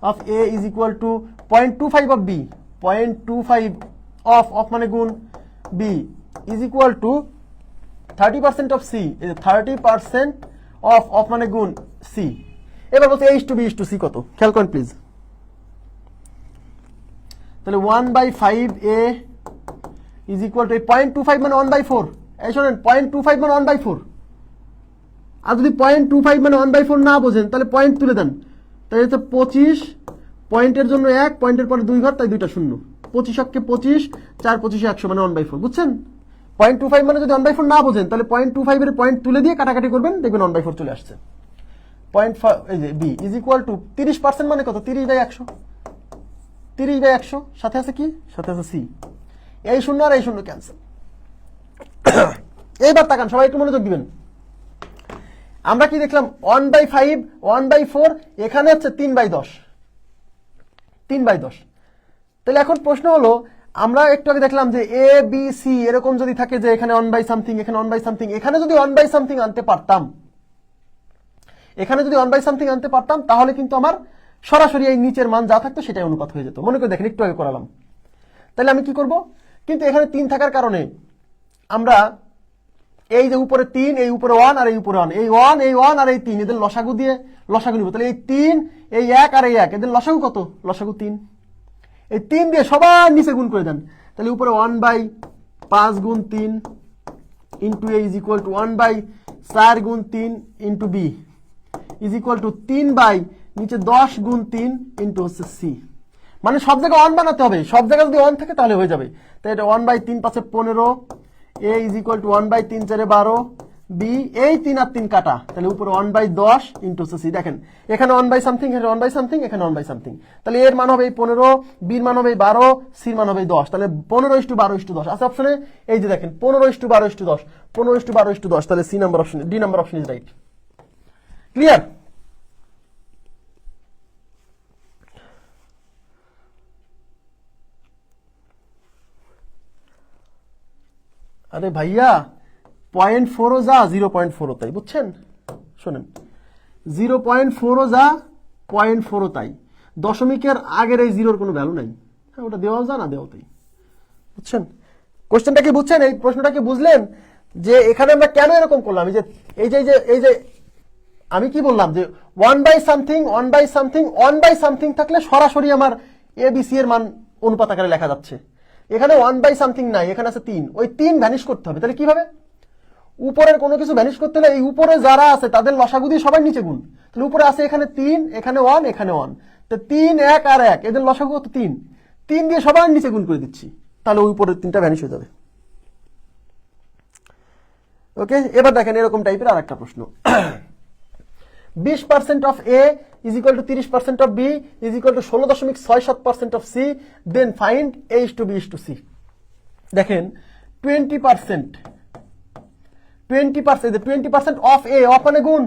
of A is equal to 0.25 of B, 0.25 of মানে গুণ B is equal to 30% of C, 30% of মানে গুণ সি। এবার বলতে a is to b is to c কত? খেয়াল করেন প্লিজ। তাহলে 1/5 a is equal to 0.25 মানে 1/4। এই শোনেন, 0.25 মানে 1/4। আর যদি 0.25 মানে 1/4 না বোঝেন তাহলে পয়েন্ট তুলে দেন। তাহলে হচ্ছে 25, পয়েন্টের জন্য 1, পয়েন্টের পরে 2 ঘর, তাই 2টা শূন্য। 25 অক্ষে 25, 4 25 100 মানে 1/4। বুঝছেন? 0.25 মানে যদি 1/4 না বোঝেন তাহলে 0.25 এর পয়েন্ট তুলে দিয়ে কাটাকাটি করবেন, দেখবেন 1/4 চলে আসছে। 0.5 এই যে বি ইজ ইকুয়াল টু 30% মানে কত? 30/100, 30/100। সাথে আছে কি? সাথে আছে সি। এই শূন্য আর এই শূন্য ক্যান্সেল। এইবার তাকান, সবাই একটু মনোযোগ দিবেন। আমরা কি দেখলাম? 1/5, 1/4, এখানে হচ্ছে 3/10, 3/10। তাহলে এখন প্রশ্ন হলো, আমরা একটু আগে দেখলাম যে এ বি সি এরকম যদি থাকে, যে এখানে 1/something, এখানে 1/something, এখানে যদি 1/something আনতে পারতাম, এখানে যদি 1/something আনতে পারতাম তাহলে কিন্তু আমার সরাসরি এই নিচের মান যা থাকতো সেটাই অনুপাত হয়ে যেত। মনে করে দেখেন, একটু আগে করালাম। তাহলে আমি কি করব? কিন্তু এখানে 3 থাকার কারণে আমরা এই যে উপরে 3, এই উপরে 1 আর এই উপরে 1, এই 1 এই 1 আর এই 3 এদের লসাগু দিয়ে লসাগু নিব। তাহলে এই 3 এই 1 আর এই 1 এদের লসাগু কত? লসাগু 3। এই 3 দিয়ে সবার নিচে গুণ করে দেন। তাহলে উপরে 1/5 গুণ 3 into a is equal to 1/4 গুণ 3 into b is equal two 3 নিচে 10 গুণ 3 ইন্টু হচ্ছে c। মানে সব জায়গায় 1 বানাতে হবে, সব জায়গায় যদি 1 থাকে তাহলে হয়ে যাবে। তাই এটা 1/3 5 15, a is equal to 1/3 4 12, b এই 3 আর 3 কাটা, তাহলে উপরে 1/10 ইন্টু হচ্ছে c। দেখেন এখানে 1/something, এখানে 1/something, এখানে 1/something, তাহলে এর মান হবে 15, b এর মান হবে 12, c এর মান হবে 10। তাহলে 15:12:10 আছে অপশনে। এই যে দেখেন 15:12:10, 15:12:10, তাহলে c number option, D number option is right. Clear? আরে ভাইয়া 0.4 যা 0.4 তাই, বুঝছেন? শোনেন 0.4 যা 0.4 তাই, দশমিকের আগের এই জিরোর কোনো ভ্যালু নাই। হ্যাঁ, ওটা দেওয়াও যা না দেওয়া তাই, বুঝছেন? কোশ্চেনটা কি বুঝছেন? এই প্রশ্নটা কি বুঝলেন যে এখানে আমরা কেন এরকম করলাম? এই যে আমি কি বললাম যে 1/something 1/something 1/something থাকলে সরাসরি আমার এ বি সি এর মান অনুপাত আকারে লেখা যাচ্ছে। এখানে 1/something নাই, এখানে আছে 3, ওই 3 ভ্যানিশ করতে হবে। তাহলে কিভাবে? উপরের কোনো কিছু ভ্যানিশ করতে হলে এই উপরে যারা আছে তাদের লসাগু দিয়ে সবার নিচে গুণ। তাহলে উপরে আছে এখানে 3, এখানে 1, এখানে 1, তো 3 1 আর 1 এদের লসাগু কত? 3, 3 দিয়ে সবার নিচে গুণ করে দিচ্ছি, তাহলে ওই উপরের 3টা ভ্যানিশ হয়ে যাবে। ওকে, এবার দেখেন এরকম টাইপের আরেকটা প্রশ্ন। 20% of A is equal to 30% of B is equal to 16.67% of C, then find A is to B is to C. দেখেন 20% of A, অফ মানে গুণ,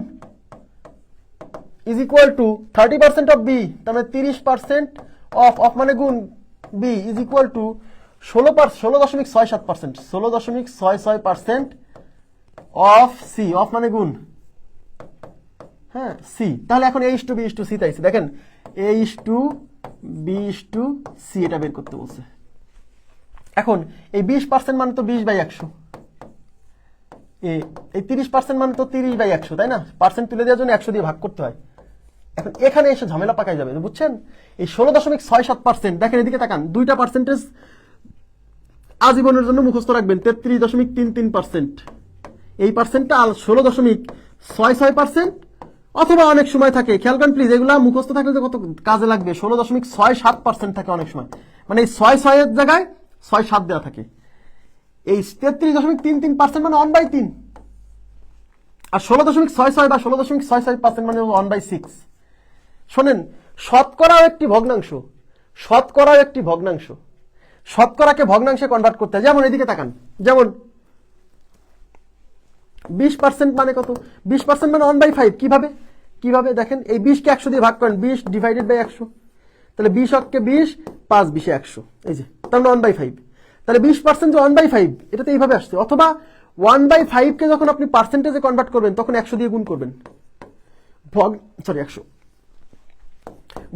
is equal to 30% of B, তার মানে 30% অফ মানে গুণ B is equal to 16.67% of C, of মানে গুণ, হ্যাঁ সি। তাহলে এখন A is to B is to C তাইছে। দেখেন A is to B is to C এটা বের করতে বলছে। এখন এই 20% মানে তো 20/100, এই 30% মানে তো 30/100, তাই না? পার্সেন্ট তুলে দেওয়ার জন্য 100 দিয়ে ভাগ করতে হয়। এখন এখানে এসে ঝামেলা পাকাই যাবে, বুঝছেন? এই 16.67%, দেখেন এদিকে তাকান, দুইটা পার্সেন্টেজ আজীবনের জন্য মুখস্থ রাখবেন। 33.33%, এই পার্সেন্টটা 16.66%, অথবা অনেক সময় থাকে, খেয়াল করেন প্লিজ, এগুলা মুখস্থ থাকলে যে কত কাজে লাগবে। 16.67% থাকে অনেক সময়, মানে এই 6 এর জায়গায় 6 দেওয়া থাকে। এই 33.33% মানে 1/3, আর 16.66 বা 16.66% মানে 1/6। শোনেন, শতকরাও একটি ভগ্নাংশ, শতকরাকে ভগ্নাংশে কনভার্ট করতে হয়। যেমন এদিকে তাকান, যেমন 20% মানে কত? 20% মানে 1/5। কিভাবে দেখেন, এই 20কে 100 দিয়ে ভাগ করেন, 20 ডিভাইডেড বাই 100, তাহলে 20 অক্ষে 20, 5 20 100, এই যে তার মানে 1/5। তাহলে 20% যে 1/5, এটা তো এইভাবে আসছে। অথবা 1/5 কে যখন আপনি পার্সেন্টেজে কনভার্ট করবেন তখন 100 দিয়ে গুণ করবেন। 100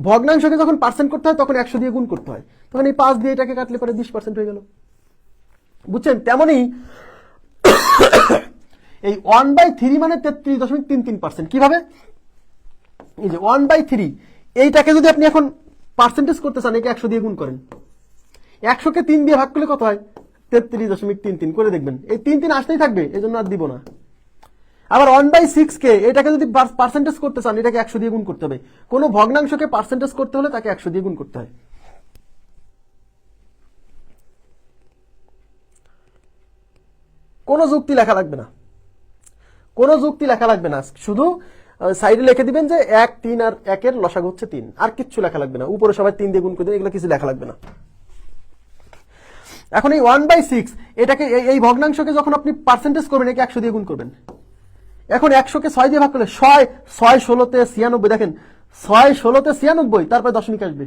ভগ্নাংশকে যখন পার্সেন্ট করতে হয় তখন 100 দিয়ে গুণ করতে হয়, তখন এই 5 দিয়ে এটাকে কাটলে পরে 20% হয়ে গেল, বুঝছেন? তেমনি এই 1/3 মানে 33.33%। কিভাবে? এই যে 1/3, এইটাকে যদি আপনি এখন পার্সেন্টেজ করতে চান, একে 100 দিয়ে গুণ করেন। 100কে 3 দিয়ে ভাগ করলে কত হয়? 33.33 করে দেখবেন, এই 3 আসতেই থাকবে, এই জন্য আর দিব না। আবার 1/6 কে, এটাকে যদি পার্সেন্টেজ করতে চান, এটাকে 100 দিয়ে গুণ করতে হবে। কোনো ভগ্নাংশকে পার্সেন্টেজ করতে হলে তাকে 100 দিয়ে গুণ করতে হয়। কোনো যুক্তি লেখা লাগবে না, শুধু সাইডে লিখে দিবেন যে 1 3 আর 1 এর লসাগু হচ্ছে 3, আর কিচ্ছু লেখা লাগবে না। উপরে সবাই 3 দিয়ে গুণ করে দেন, এগুলো কিছু লেখা লাগবে না। এখন এই 1/6, এটাকে এই ভগ্নাংশকে যখন আপনি পার্সেন্টেজ করবেন, একে 100 দিয়ে গুণ করবেন। এখন 100কে 6 দিয়ে ভাগ করলে 6 16তে 96, দেখেন 6 16তে 96, তারপরে দশমিক আসবে,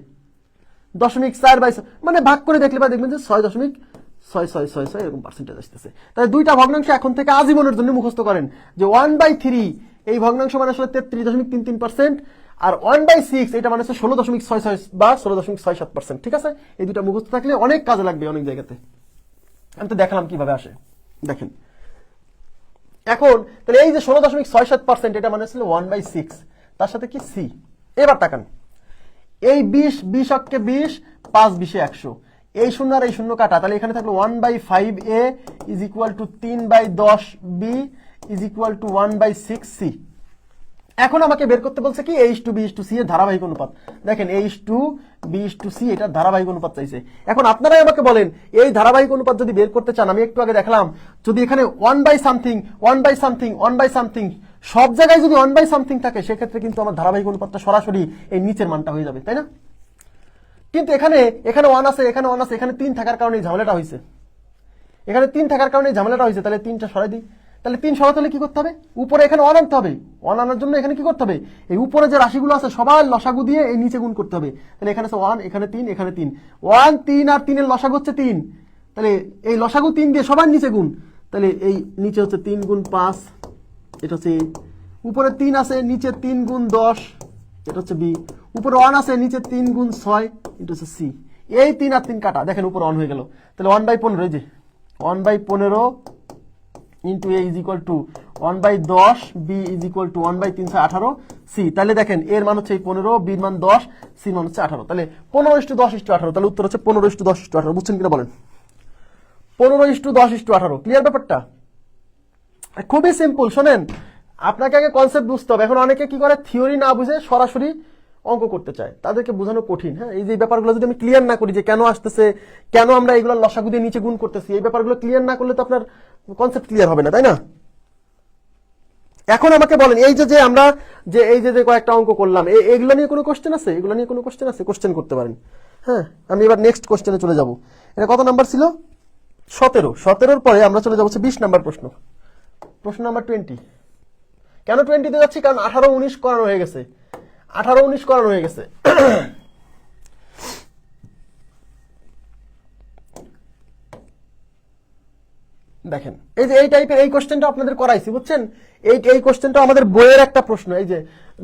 0.4/6, মানে ভাগ করে দেখলে দেখবেন যে 6.6666 এরকম পার্সেন্টেজ আসতেছে। তাই দুইটা ভগ্নাংশ এখন থেকে আজীবনের জন্য মুখস্থ করেন যে 1/3 এই ভগ্নাংশ মানে আসলে 33.33%, আর 1/6 এটা মানে 16.66 বা 16.67%। ঠিক আছে, এই দুটা মুখস্থ থাকলে অনেক কাজে লাগবে অনেক জায়গাতে। আমি তো দেখালাম কিভাবে আসে, দেখেন এখন তাহলে এই যে 16.67% এটা মানে ছিল 1/6, তার সাথে কি সি। এবার তাকান, এই 20 অক্ষে 20, 5 20 100, এই শূন্য আর এই শূন্য কাটা, তাহলে এখানে থাকলো 1/5a is equal two 3/10b is equal two 1/6c। এখন আমাকে বের করতে বলছে কি h/b/c এর ধারাবাহিক অনুপাত। দেখেন h/b/c এটা ধারাবাহিক অনুপাত চাইছে। এখন আপনারাই আমাকে বলেন এই ধারাবাহিক অনুপাত যদি বের করতে চান, আমি একটু আগে দেখলাম যদি এখানে 1/something 1/something 1/something সব জায়গায় যদি 1/something থাকে, সেক্ষেত্রে কিন্তু আমার ধারাবাহিক অনুপাতটা সরাসরি এই নিচের মানটা হয়ে যাবে, তাই না? কিন্তু এখানে 1 আছে, এখানে 1 আছে, এখানে 3 থাকার কারণে এই ঝামেলাটা হয়েছে। এখানে 3 থাকার কারণে এই ঝামেলাটা হয়েছে। তাহলে 3টা সরাই দিই। তাহলে 3 সরাতে হলে কি করতে হবে? উপরে এখানে 1 আনতে হবে। 1 আনার জন্য এখানে কি করতে হবে? এই উপরে যে রাশিগুলো আছে সবার লসাগু দিয়ে এই নিচে গুণ করতে হবে। তাহলে এখানে আছে 1, এখানে 3, এখানে 3, 1 3 আর 3 এর লসাগু হচ্ছে 3। তাহলে এই লসাগু 3 দিয়ে সবার নিচে গুণ। তাহলে এই নিচে হচ্ছে 3 গুণ 5, এটা হচ্ছে উপরে 3 আছে, নিচে 3 গুণ 10, এটা হচ্ছে বি। উপরে 1 আছে, নিচে 3 গুণ 6, এটা হচ্ছে সি। এই 3 আর 3 কাটা, দেখেন উপরে 1 হয়ে গেল। তাহলে 1/15, এই যে 1/15 into A is equal to 1/10, B is equal to 1/3 18, C. তাহলে দেখেন এর মান হচ্ছে 15, বির মান 10, সির মান হচ্ছে 18। তাহলে 15:10:18, তাহলে উত্তর হচ্ছে 15:10:18। বুঝছেন কিনা বলেন? 15:10:18। ক্লিয়ার ব্যাপারটা? খুবই সিম্পল। শোনেন, আপনাকে আগে কনসেপ্ট বুঝতে হবে। এখন অনেকে কি করে, থিওরি না বুঝে সরাসরি অঙ্ক করতে চায়, তাদেরকে বোঝানো কঠিন। হ্যাঁ, এই যে ব্যাপারগুলো যদি আমি ক্লিয়ার না করি যে কেন আসতেছে, কেন আমরা এইগুলো লসাগু দিয়ে নিচে গুণ করতেছি, এই ব্যাপারগুলো ক্লিয়ার না করলে তো আপনার কনসেপ্ট ক্লিয়ার হবে না, তাই না? এখন আমাকে বলেন, এই যে আমরা যে এই যে কয়েকটা অঙ্ক করলাম, এগুলো নিয়ে কোনো কোশ্চেন আছে? এগুলো নিয়ে কোনো কোশ্চেন আছে? কোশ্চেন করতে পারেন। হ্যাঁ, আমি এবার নেক্সট কোশ্চেনে চলে যাব। এটা কত নাম্বার ছিল? 17। 17-র পরে আমরা চলে যাবো 20 নাম্বার প্রশ্ন। প্রশ্ন নাম্বার 20। কেন 20-তে যাচ্ছি? কারণ 18 19 করানো হয়ে গেছে। 18 19 করানো হয়ে গেছে। দেখেন, এই যে এই টাইপের এই কোশ্চেনটা আপনাদের করাইছি, বুঝছেন? এই কোশ্চেনটা আমাদের বইয়ের একটা প্রশ্ন। এই যে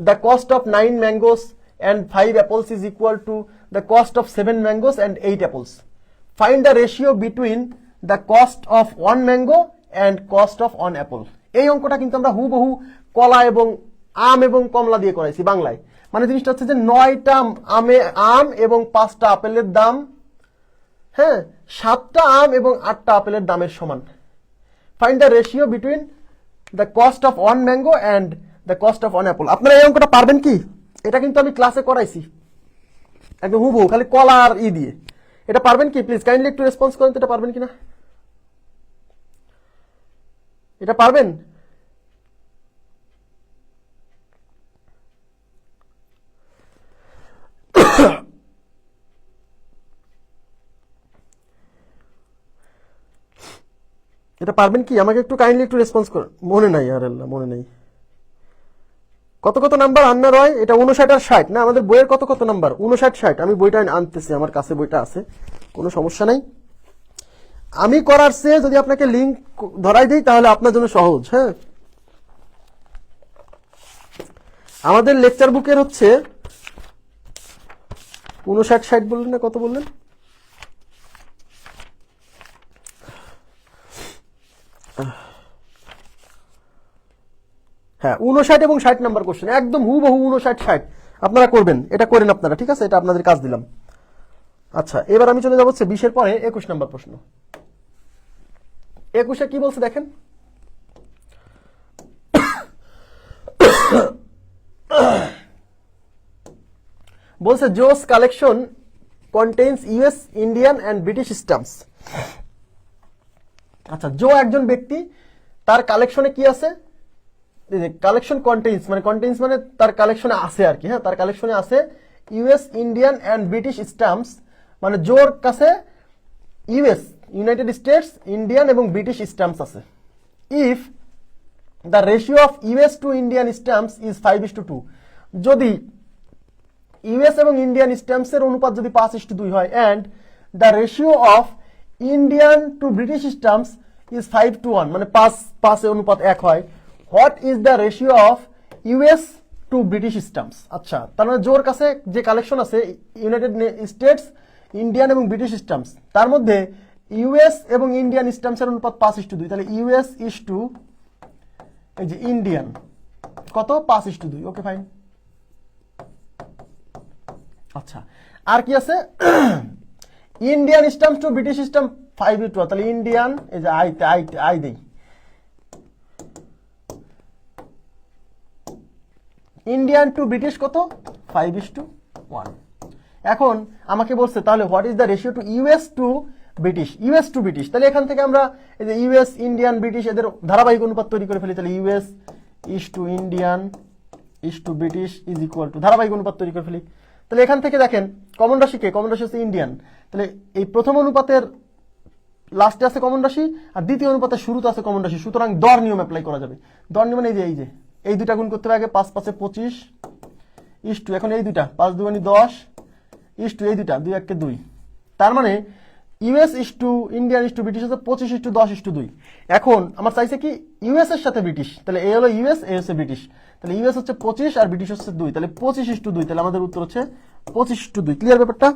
the cost of 9 mangoes and 5 apples is equal to the cost of 7 mangoes and 8 apples. Find the ratio between the cost of 1 mango and cost of 1 Apple. এই অঙ্কটা কিন্তু আমরা হুবহু কলা এবং আম এবং কমলা দিয়ে করাইছি বাংলায়। মানে জিনিসটা হচ্ছে যে 9টা আম এবং 5টা আপেলের দাম, হ্যাঁ, 7টা আম এবং 8টা আপেলের দামের সমান। Find the ratio between the cost of 1 mango and the cost of 1 Apple. আপনারা এই অঙ্কটা পারবেন কি? এটা কিন্তু আমি ক্লাসে করাইছি একদম হুবহু, খালি কলা আর দিয়ে। এটা পারবেন কি? প্লিজ কাইন্ডলি একটু রেসপন্স করেন তো, এটা পারবেন কিনা? এটা পারবেন? এটা পারবেন কি? আমাকে একটু কাইন্ডলি একটু রেসপন্স করুন। মনে নাই, আর আল্লাহ মনে নেই। কত কত নাম্বার আন্না রয়? এটা 59 আর 60 না? আমাদের বইয়ের কত কত নাম্বার? 59 60। আমি বইটা আনতেছি, আমার কাছে বইটা আছে, কোনো সমস্যা নাই। আমি করার চেয়ে যদি আপনাকে লিঙ্ক ধরাই দিই তাহলে আপনার জন্য সহজ। হ্যাঁ, আমাদের লেকচার বুকের হচ্ছে 59 60 বললেন না? কত বললেন? হ্যাঁ, 59 এবং 60 নাম্বার কোশ্চেন, একদম হুবহু 59 60 আপনারা করবেন। এটা করেন আপনারা, ঠিক আছে? এটা আপনাদের কাজ দিলাম। আচ্ছা, এবার আমি চলে যাবো 20-এর পরে 21 নাম্বার প্রশ্ন। 21-এ কি বলছে দেখেন। বলছে জোস collection contains US, Indian and British stamps. আচ্ছা, জো একজন ব্যক্তি, তার কালেকশনে কি আছে? কালেকশন কন্টেইনস মানে তার কালেকশনে আছে আর কি। হ্যাঁ, তার কালেকশনে আছে US, Indian and British stamps. মানে জোর কাছে ইউএস, ইউনাইটেড স্টেটস, ইন্ডিয়ান এবং ব্রিটিশ স্ট্যাম্পস আছে। If the ratio of US to Indian stamps is 5:2, যদি ইউএস এবং ইন্ডিয়ান স্ট্যাম্পসের অনুপাত যদি 5:2 হয়, and the ratio of Indian to British stamps is 5:1, মানে 5 অনুপাত 1 হয়, what is the ratio of US to British stamps? আচ্ছা, তার মানে জোর কাছে যে কালেকশন আছে ইউনাইটেড স্টেটস, ইন্ডিয়ান এবং ব্রিটিশ স্ট্যাম্পস, তার মধ্যে ইউএস এবং ইন্ডিয়ান স্ট্যাম্পসের অনুপাত 5:2। তাহলে ইউএস ইজ টু এই যে ইন্ডিয়ান কত 5:2, ওকে ফাইন। আচ্ছা আর কি আছে, Indian stamp to British stamp 5:1, তাহলে ইন্ডিয়ান এই যে আই দেই, ইন্ডিয়ান টু ব্রিটিশ কত 5:1। এখন আমাকে বলছে তাহলে what is the ratio to US to British, US to British, তাহলে এখান থেকে আমরা এই যে ইউএস ইন্ডিয়ান ব্রিটিশ এদের ধারাবাহিক অনুপাত তৈরি করে ফেলি, তাহলে US is to Indian is to British is equal to ধারাবাহিক অনুপাত তৈরি করে ফেলি। তাহলে এখান থেকে দেখেন কমন রাশি কে, কমন রাশি হচ্ছে ইন্ডিয়ান, তাহলে এই প্রথম অনুপাতের লাস্টে আছে কমন রাশি আর দ্বিতীয় অনুপাতের শুরুতে আছে কমন রাশি, সুতরাং দর নিয়ম অ্যাপ্লাই করা যাবে। দর নিয়ম মানে এই যে এই দুইটা গুণ করতে হবে আগে, 5 5 25 ইজ টু, এখন এই দুইটা 5 2 10 ইজ টু এই দুইটা 2 1 2, তার মানে US is to Indian is to British হচ্ছে 25:10:2। এখন আমার চাইছে কি ইউএস এর সাথে ব্রিটিশ, তাহলে এ হলো ইউএস, এ হচ্ছে ব্রিটিশ, তাহলে ইউএস হচ্ছে 25 আর ব্রিটিশ হচ্ছে 2, তাহলে 25:2, তাহলে আমাদের উত্তর হচ্ছে 25:2। ক্লিয়ার ব্যাপারটা?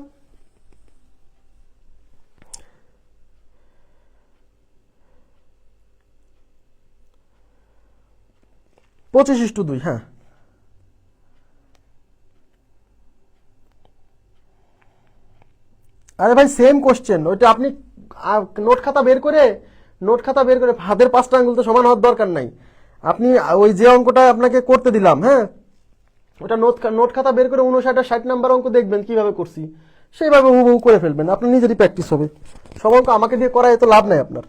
(25:2) হ্যাঁ। আরে ভাই সেম কোশ্চেন, ওইটা আপনি নোট খাতা বের করে হাতের 5টা আঙ্গুল তো সমান হওয়ার দরকার নাই, আপনি ওই যে অঙ্কটা আপনাকে করতে দিলাম, হ্যাঁ ওটা নোট খাতা বের করে 59 আর 60 নাম্বার অঙ্ক দেখবেন কিভাবে করছি, সেইভাবে হুবহু করে ফেলবেন, আপনার নিজেরই প্র্যাকটিস হবে। সব অঙ্ক আমাকে দিয়ে করায় তো লাভ নাই আপনার,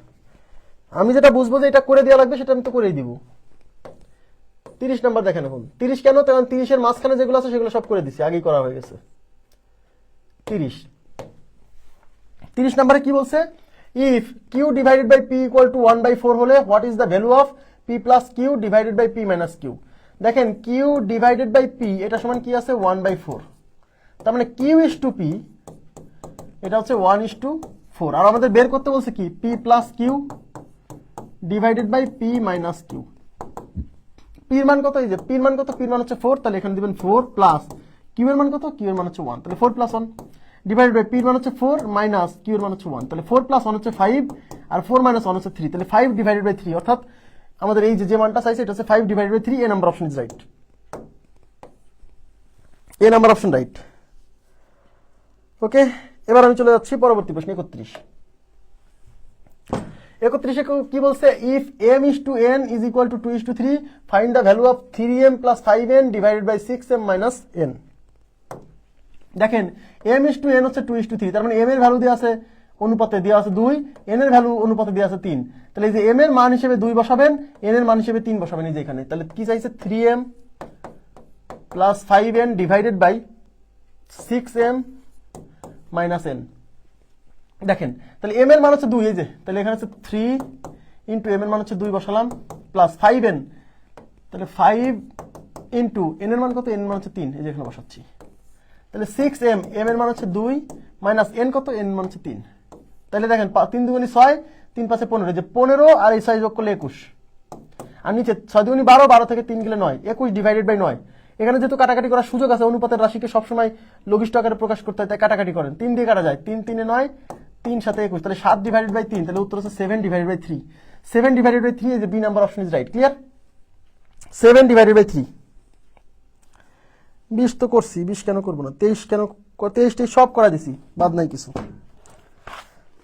আমি যেটা বুঝবো যে এটা করে দেওয়া লাগবে সেটা আমি তো করেই দিব। 30 নাম্বার দেখেন, এখন 30 কেন, কারণ 30-এর মাঝখানে যেগুলো আছে সেগুলো সব করে দিছি, আগেই করা হয়ে গেছে। 30 নাম্বারে কি বলছে, if Q divided by P equal to 1/4 হলে what is the value of P plus Q divided by P minus Q. দেখেন কিউ ডিভাইডেড বাই পি এটা সমান কি আছে 1/4, তার মানে কিউ ইজ টু পি এটা হচ্ছে 1:4, আর আমাদের বের করতে বলছে কি P plus Q divided by P minus Q. পির মান কত, এই যে পির মান কত, পির মান হচ্ছে 4, তাহলে এখানে দিবেন 4 প্লাস কিউ এর মান কত, কিউ এর মান হচ্ছে 1, তাহলে 4 + 1 ডিভাইডেড বাই পির মান হচ্ছে 4 মাইনাস কিউ এর মান হচ্ছে 1, তাহলে 4 + 1 হচ্ছে 5 আর 4 - 1 হচ্ছে 3, তাহলে 5 ডিভাইডেড বাই 3, অর্থাৎ আমাদের এই যে মানটা চাইছে এটা হচ্ছে 5 divided by 3, A number option is right, A number option right. Okay, এবার আমি চলে যাচ্ছি পরবর্তী প্রশ্ন 31 কি বলছে, if m is to n is equal to 2:3 find the value of 3m plus 5n divided by 6m minus n। দেখেন m is to n হচ্ছে 2:3, তার মানে m এর ভ্যালু দেওয়া আছে অনুপাতে দেওয়া আছে 2, n এর ভ্যালু অনুপাতে দেওয়া আছে 3, তাহলে এই যে m এর মান হিসেবে 2 বসাবেন, n এর মান হিসেবে 3 বসাবেন, এই যে এখানে, তাহলে কি চাইছে 3m plus 5n divided by 6m minus n। দেখেন তাহলে m এর মান হচ্ছে 2, এই যে তাহলে এখানে হচ্ছে 3 ইন্টু m এর মান হচ্ছে 2 বসালাম প্লাস 5n, তাহলে 5 ইন্টু n এর মান কত, n এর মান হচ্ছে 3, এই যে এখানে বসাচ্ছি, তাহলে 6m, m এর মান হচ্ছে 2 মাইনাস n কত, n এর মান হচ্ছে 3, তাহলে দেখেন 3 2 6 3 5 15, যে 15 আর এই 6 যোগ করলে 21, আর নিচে 6 2 12, 12 থেকে 3 গেলে 9, 21 ডিভাইডেড বাই 9। এখানে যেহেতু কাটাকাটি করার সুযোগ আছে, অনুপাতের রাশিকে সবসময় লঘিষ্ঠ আকারে প্রকাশ করতে হয়, তাই কাটাকাটি করেন, 3 দিয়ে কাটা যায়, 3 3 9, 3 7 21, তাহলে 7 ডিভাইডেড বাই 3, তাহলে উত্তর হচ্ছে 7 ডিভাইডেড বাই 3, 7 ডিভাইডেড বাই 3, এই যে B number option is right. Clear? 7 divided by 3, 20 তো করছি, 20 কেন করবো না, 23 কেন, 23 সব করা দিছি, বাদ নাই কিছু,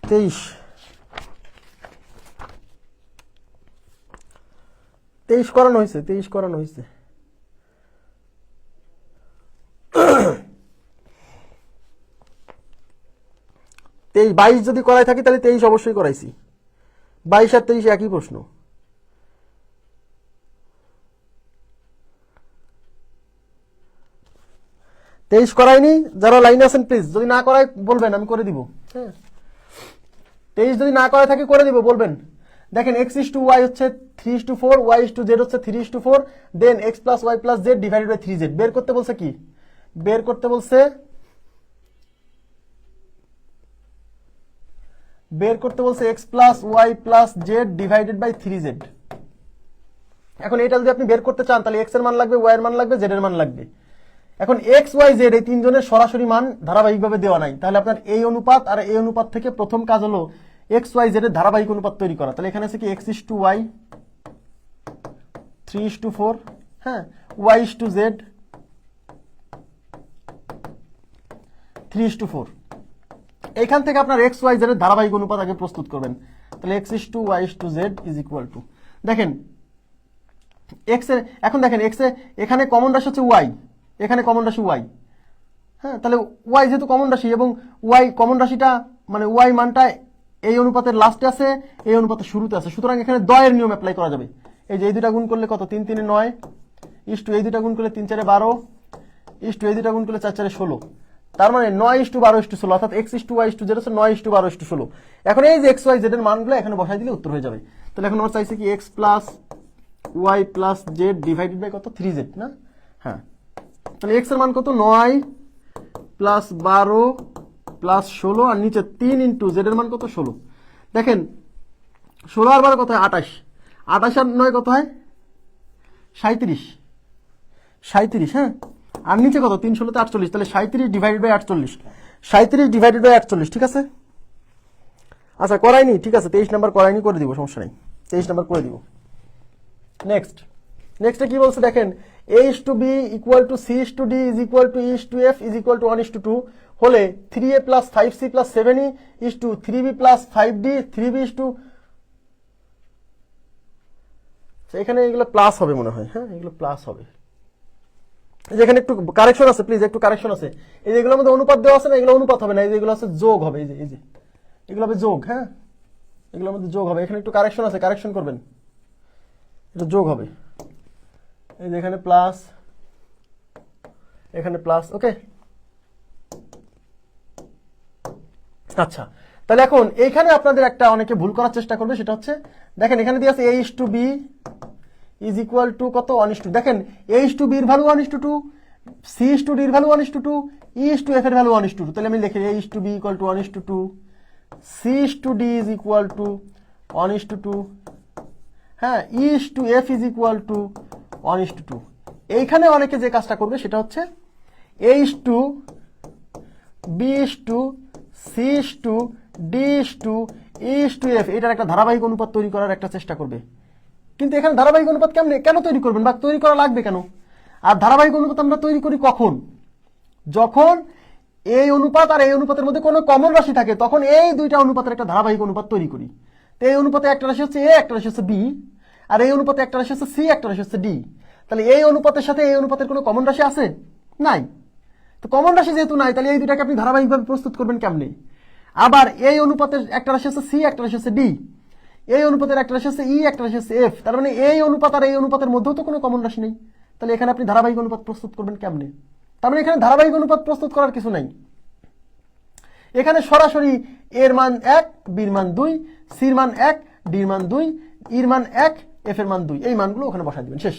23 করানো হয়েছে, 23 করানো হয়েছে। 22 যদি করাই থাকি তাহলে 23 অবশ্যই করাইছি, 22 আর 23 একই প্রশ্ন। তেইশ করাইনি, যারা লাইনে আছেন প্লিজ, যদি না করাই বলবেন, আমি করে দিব। হ্যাঁ 23 যদি না করাই থাকি করে দিব, বলবেন। দেখেন x is to y হচ্ছে 3 is to 4, y is to z হচ্ছে 3 is to 4, then x plus y plus z divided by 3z। বের করতে বলছে কি, বের করতে বলছে x plus y plus z divided by 3z। এখন এটা যদি আপনি বের করতে চান তাহলে x এর মান লাগবে, y এর মান লাগবে, z এর মান লাগবে। এখন x y z এই তিনজনের সরাসরি মান ধারাবাহিকভাবে দেওয়া নাই, তাহলে আপনার এই অনুপাত আর এই অনুপাত থেকে প্রথম কাজ হলো x y z এর ধারাবাহিক অনুপাত তৈরি করা। তাহলে এখানে আছে কি x is to y 3:4, হ্যাঁ, y/z 3:4। এইখান থেকে আপনার x y z এর ধারাবাহিক অনুপাত আগে প্রস্তুত করবেন। তাহলে x/y/z ইজ ইকুয়াল টু, দেখেন x এর, এখন দেখেন x এ এখানে কমন রাশি হচ্ছে y, এখানে কমন রাশি y, হ্যাঁ, তাহলে y যেহেতু কমন রাশি এবং y কমন রাশিটা মানে y মানটা এই অনুপাতের লাস্টে আছে, এই অনুপাতের শুরুতে আছে, সুতরাং এখানে দয়ের নিয়ম অ্যাপ্লাই করা যাবে। এই যে এই দুটা গুণ করলে কত, 3 3 9 ইস্টু এই দুটা গুণ করলে 3 4 12 ইস্টু এই দুটা গুণ করলে 4 4 16, তার মানে 9:12:16, অর্থাৎ x/y/z হচ্ছে 9:12:16। এখন এই যে x y z এর মানগুলো এখানে বসাই দিলে উত্তর হয়ে যাবে। তাহলে এখন আমরা চাইছি কি x plus y plus z divided by কত, 3z না, হ্যাঁ, তাহলে x এর মান কত, 9 প্লাস 12 প্লাস 16 আর নিচে 3 ইন্টু z এর মান কত, 16। দেখেন 16 আর 12 কত হয়, 28, 28 আর 9 কত হয়, 37, 37, হ্যাঁ, আর নিচে কত, 3 16 48, তাহলে 37 ডিভাইডেড বাই 48, 37 ডিভাইডেড বাই 48, ঠিক আছে। আচ্ছা করাইনি, ঠিক আছে, 23 নাম্বার করাইনি, করে দিব, সমস্যা নেই, 23 নাম্বার করে দিব। নেক্সটে কি বলছে দেখেন, a/b equal to c/d is equal to e/f is equal to 1:2 হলে 3a plus 5c plus 7e is to 3b plus 5d 3b is to, এখানে এগুলো প্লাস হবে মনে হয়, হ্যাঁ, এগুলো প্লাস হবে। যেখানে একটু কারেকশন আছে, প্লিজ একটু কারেকশন আছে, এই যে এগুলোর মধ্যে অনুপাত দেওয়া আছে না, এগুলো অনুপাত হবে না, এই যে এগুলো আছে যোগ হবে, এই যে এগুলো হবে যোগ, হ্যাঁ, এগুলোর মধ্যে যোগ হবে, এখানে একটু কারেকশন আছে, কারেকশন করবেন, এটা যোগ হবে, এই যে এখানে প্লাস, এখানে প্লাস, ওকে। আচ্ছা তাহলে এখন এইখানে আপনাদের একটা অনেকে ভুল করার চেষ্টা করবে, সেটা হচ্ছে দেখেন এখানে দিয়ে আছে a/b ইজ ইকুয়াল টু কত, 1:2, দেখেন a/b এর ভ্যালু 1:2, c/d এর ভ্যালু 1:2, e/f এর ভ্যালু 1:2, তাহলে আমি লিখি a/b equal to 1:2, c/d is equal to 1:2, হ্যাঁ, e/f ইজ ইকুয়াল টু 1:2। এইখানে অনেকে যে কাজটা করবে সেটা হচ্ছে a/b/c/d/f, এটার একটা ধারাবাহিক অনুপাত তৈরি করার একটা চেষ্টা করবে। কিন্তু এখানে ধারাবাহিক অনুপাত কেন তৈরি করবেন বা তৈরি করা লাগবে কেন? আর ধারাবাহিক অনুপাত আমরা তৈরি করি কখন? যখন এই অনুপাত আর এই অনুপাতের মধ্যে কোনো কমন রাশি থাকে, তখন এই দুইটা অনুপাতের একটা ধারাবাহিক অনুপাত তৈরি করি। তো এই অনুপাতে একটা রাশি হচ্ছে a, একটা রাশি হচ্ছে b, আর এই অনুপাতে একটা রাশি হচ্ছে c, একটা রাশি হচ্ছে d। তাহলে এই অনুপাতের সাথে এই অনুপাতের কোনো কমন রাশি আছে? নাই। তো কমন রাশি যেহেতু নাই, তাহলে এই দুটাকে আপনি ধারাবাহিকভাবে প্রস্তুত করবেন কেমনে? আবার এই অনুপাতের একটা রাশি হচ্ছে c, একটা রাশি হচ্ছে d, এই অনুপাতের একটা রাশি হচ্ছে e, একটা রাশি হচ্ছে f, তার মানে এই অনুপাত আর এই অনুপাতের মধ্যেও তো কোনো কমন রাশি নেই। তাহলে এখানে আপনি ধারাবাহিক অনুপাত প্রস্তুত করবেন কেমনে? তার মানে এখানে ধারাবাহিক অনুপাত প্রস্তুত করার কিছু নাই। এখানে সরাসরি এর মান 1, বির মান 2, সির মান 1, ডির মান 2, ইর মান 1, এফ এর মান 2, এই মানগুলো ওখানে বসাই দিবেন, শেষ।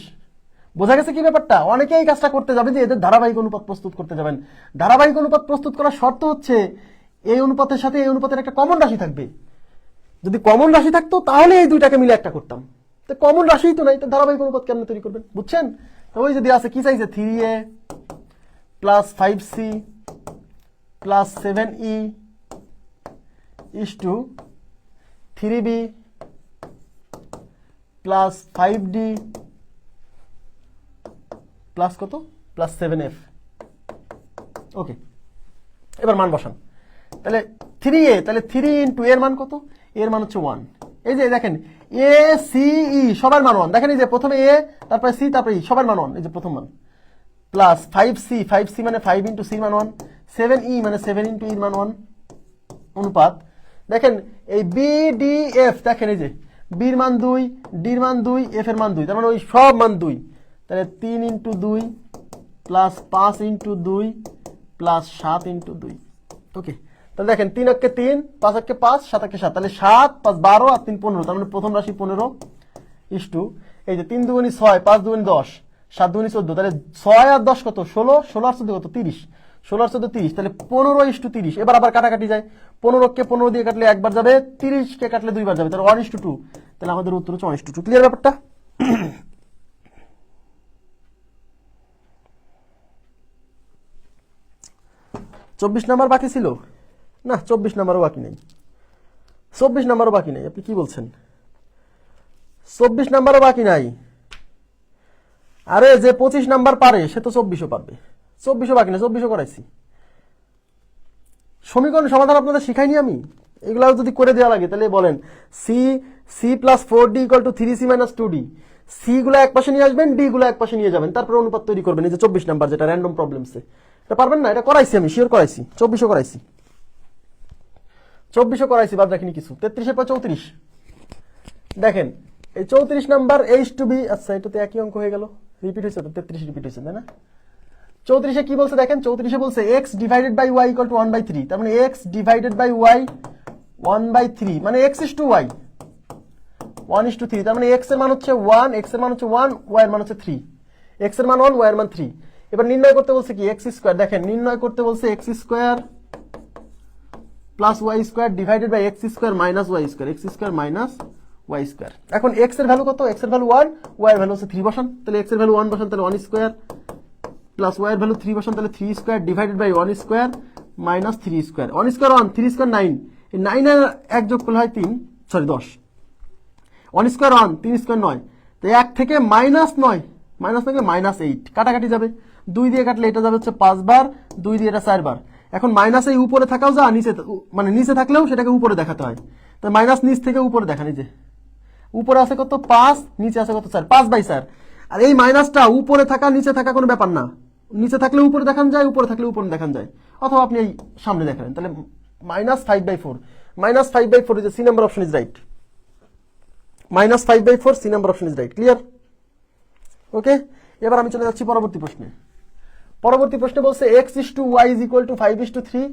বোঝা গেছে কি ব্যাপারটা? অনেকেই এই কাজটা করতে যাবে যে এদের ধারাবাহিক অনুপাত প্রস্তুত করতে যাবেন। ধারাবাহিক অনুপাত প্রস্তুত করার শর্ত হচ্ছে এই অনুপাতের সাথে এই অনুপাতের একটা কমন রাশি থাকবে। যদি কমন রাশি থাকতো তাহলে এই দুইটাকে মিলে একটা করতাম, তো কমন রাশিই তো নাই, তো ধারাবাহিক অনুপাত কেমনে তৈরি করবেন? বুঝছেন? তো ওই যদি আছে কি চাইছে, 3a plus 5c plus 7e is to 3b plus 5d plus কত, প্লাস 7f। ওকে, এবার মান বসান। তাহলে 3a, তাহলে 3 ইন্টু এর মান কত, এর মান হচ্ছে 1। এই যে দেখেন a c e সবার মান 1, দেখেন এই যে প্রথমে a, তারপরে c, তারপরে e, সবার মান 1, এই যে প্রথম মান, প্লাস 5c মানে 5 ইন্টু c মান 1, 7e মানে 7 ইন্টু e মান 1, অনুপাত দেখেন এই b d f, দেখেন এই যে b এর মান 2, d এর মান 2, f এর মান 2, তার মানে ওই সব মান 2, তাহলে 3 into 2 plus 5 into 2 plus 7 into 2। ওকে, তাহলে দেখেন 3 অক্ষে 3, 5 অক্ষে 5, 7 অক্ষে 7, তাহলে 7 5 12 আর 3 15, তার মানে প্রথম রাশি 15 ইস টু এই যে 3 দুগুণী 6, 5 দুগুণী 10, 7 দুগুণী 14, তাহলে 6 আর 10 কত, 16, 16 আর 14 কত, 30, 16 আর 14 30, তাহলে 15 ইস টু 30। এবার আবার কাটাকাটি যায়, 15 কে 15 দিয়ে কাটলে একবার যাবে, 30 কে কাটলে দুইবার যাবে, তাহলে 1:2, তাহলে আমাদের উত্তর হচ্ছে 1:2। ক্লিয়ার ব্যাপারটা? 24 নাম্বার বাকি ছিল না? 24 নাম্বারও বাকি নেই, 24 নাম্বারও বাকি নেই। আপনি কি বলছেন? 24 নাম্বারও বাকি নাই, আরে যে 25 নাম্বার পারে সে তো 2400 পারবে। 2400 বাকি না, 2400 করাইছি। সমীকরণ সমাধান আপনাদের শিখাইনি আমি? এগুলো যদি করে দেওয়া লাগে তাহলে বলেন C plus 4d equal to 3c minus 2d। C গুলো এক পাশে নিয়ে আসবেন, ডি গুলো এক পাশে নিয়ে যাবেন, তারপরে অনুপাত তৈরি করবেন। এই যে 24 নাম্বার যেটা র্যান্ডম প্রবলেমসে, এটা পারবেন না? এটা করাইছি আমি, শিওর করাইছি। 2400 করাইছি, 2400 করাইছি, বাদ রাখিনি কিছু। 33 পর 34 দেখেন, এই 34 নাম্বার এইচ টু বি, আচ্ছা এটা তো একই অঙ্ক হয়ে গেল, রিপিট হয়েছে তো, 33 রিপিট হয়েছে তাই না? 34 কি বলছে দেখেন, 34 বলছে x divided by y equal to 1/3। তার মানে x ডিভাইডেড বাই y 1/3, মানে x ইস টু y 1:3। তার মানে x এর মান হচ্ছে 1, x এর মান হচ্ছে 1, y এর মান হচ্ছে 3। x এর মান 1, y এর মান 3। এবার নির্ণয় করতে বলছে কি, x স্কয়ার। দেখেন নির্ণয় করতে বলছে x square plus y square divided by x square minus y square, x square minus y square. এখন x এর ভ্যালু কত? x এর ভ্যালু 1, y এর ভ্যালু হচ্ছে 3 বসান। তাহলে x এর ভ্যালু 1 বসান, তাহলে 1 স্কয়ার প্লাস y এর ভ্যালু 3 বসান, তাহলে 3 square divided by 1 square minus 3 square. 1 square 1, 3 square 9, এই 9 এর এক যোগ করলে হয় 3, সরি 10। 1 স্কয়ার 1, 3 স্কয়ার 9, তো 1 থেকে মাইনাস 9, মাইনাস থেকে মাইনাস 8, কাটাকাটি যাবে। 2 দিয়ে কাটলে এটা যাবে হচ্ছে 5 বার, 2 দিয়ে এটা 4 বার। এখন মাইনাস এই উপরে থাকাও যা, নিচে মানে নিচে থাকলেও সেটাকে উপরে দেখাতে হয়। তো মাইনাস নিচ থেকে উপরে দেখা, নিজে উপরে আছে কত 5, নিচে আছে কত 4, 5/4। আর এই মাইনাসটা উপরে থাকা নিচে থাকা কোনো ব্যাপার না, নিচে থাকলে উপরে দেখান যায়, উপরে থাকলে উপরে দেখান যায়, অথবা আপনি এই সামনে দেখাবেন। তাহলে -5/4, -5/4 is C number option is right. -5/4 C number option is right. Clear? Okay, এবার আমি চলে যাচ্ছি পরবর্তী প্রশ্নে। পরবর্তী প্রশ্নে বলছে x is to y is equal to 5:3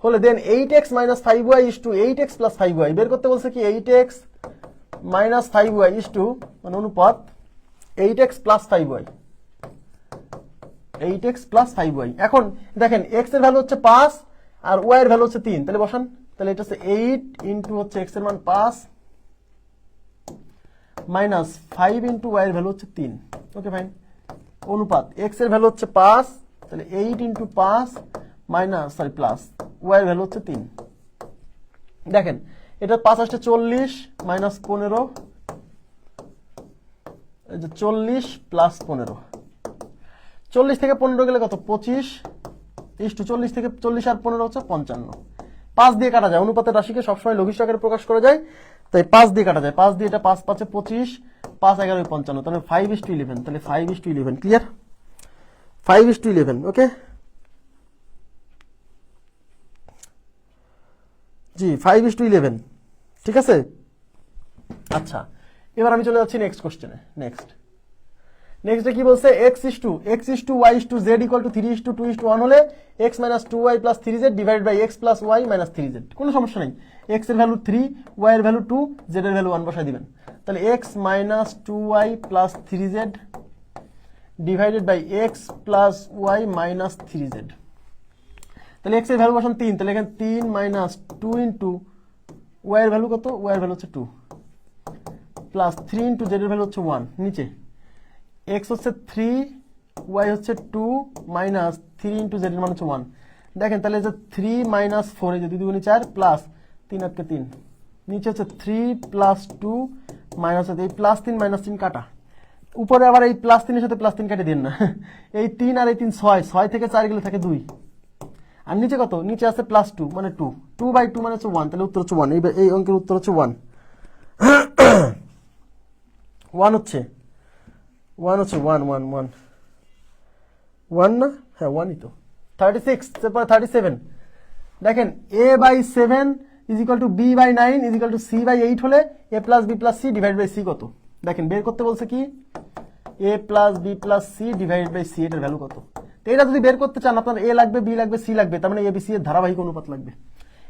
হলে দেন 8x minus 5y is to 8x plus 5y। বের করতে বলছে কি 8x minus 5y is to, মানে অনুপাত 8x plus 5y, 8x plus 5y। এখন দেখেন x এর ভ্যালু হচ্ছে 5 আর y এর ভ্যালু হচ্ছে 3, তাহলে বসান। তাহলে এটা হচ্ছে 8 ইন্টু হচ্ছে x এর মান 5 মাইনাস 5 ইন্টু y এর ভ্যালু হচ্ছে 3। ওকে ফাইন, অনুপাত x এর ভ্যালু হচ্ছে 5, তাহলে 8 ইন্টু 5 মাইনাস প্লাস y এর ভ্যালু হচ্ছে 3। দেখেন এটা 5 আসছে 40 মাইনাস 15, এই যে 40 প্লাস 15, 40 থেকে 15 গেলে কত 25, ইস্টু 40 থেকে 40 আর 15 হচ্ছে 55। 5 দিয়ে কাটা যায়, অনুপাতের রাশিকে সবসময় লঘিষ্ঠ আকারে প্রকাশ করা যায়, তাই 5 দিয়ে কাটা যায়। 5 দিয়ে এটা 5 5 25, 5 11 55, তাহলে 5:11, তাহলে 5:11। ক্লিয়ার? 5:11। ওকে জি, 5:11। ঠিক আছে, আচ্ছা এবার আমি চলে যাচ্ছি নেক্সট কোশ্চেনে। নেক্সটে কি বলছে, x is to y is to z equal to 3 is to 2 is to 1 হলে x minus 2y plus 3z divided by x plus y minus 3z। কোনো সমস্যা নেই, x এর ভ্যালু 3, y এর ভ্যালু 2, z এর ভ্যালু 1 বসাই দিবেন। তাহলে x minus 2y plus 3z divided by x plus y minus 3z। তাহলে x এর ভ্যালু বসান 3, তাহলে এখানে 3 minus 2 into y এর ভ্যালু কত, y এর ভ্যালু হচ্ছে 2 প্লাস 3 into z এর ভ্যালু হচ্ছে 1। নিচে x হচ্ছে 3, y হচ্ছে 2 মাইনাস 3 ইন্টু z এর মান হচ্ছে 1। দেখেন তাহলে যে 3 মাইনাস 4, এই যে 2 2 4 প্লাস 3 আর 3, নিচে হচ্ছে 3 প্লাস 2 মাইনাস, এই প্লাস 3 মাইনাস 3 কাটা, উপরে আবার এই প্লাস 3 এর সাথে প্লাস 3 কেটে দিন না, এই 3 আর এই 3 6 থেকে 4 গেলে থাকে 2, আর নিচে কত, নিচে আছে প্লাস 2 মানে 2/2 মানে হচ্ছে 1, তাহলে উত্তর হচ্ছে 1। এই অঙ্কের উত্তর হচ্ছে 1। 1 হচ্ছে 1 না, হ্যাঁ 1ই তো। 36, তারপর 37 দেখেন a/7 is equal to b/9 is equal to c/8 হলে a plus b plus c divided by c কত? দেখেন বের করতে বলছে কি a plus b plus c divided by c, এটার ভ্যালু কত? তো এটা যদি বের করতে চান আপনার a লাগবে, b লাগবে, c লাগবে, তার মানে a b c এর ধারাবাহিক অনুপাত লাগবে।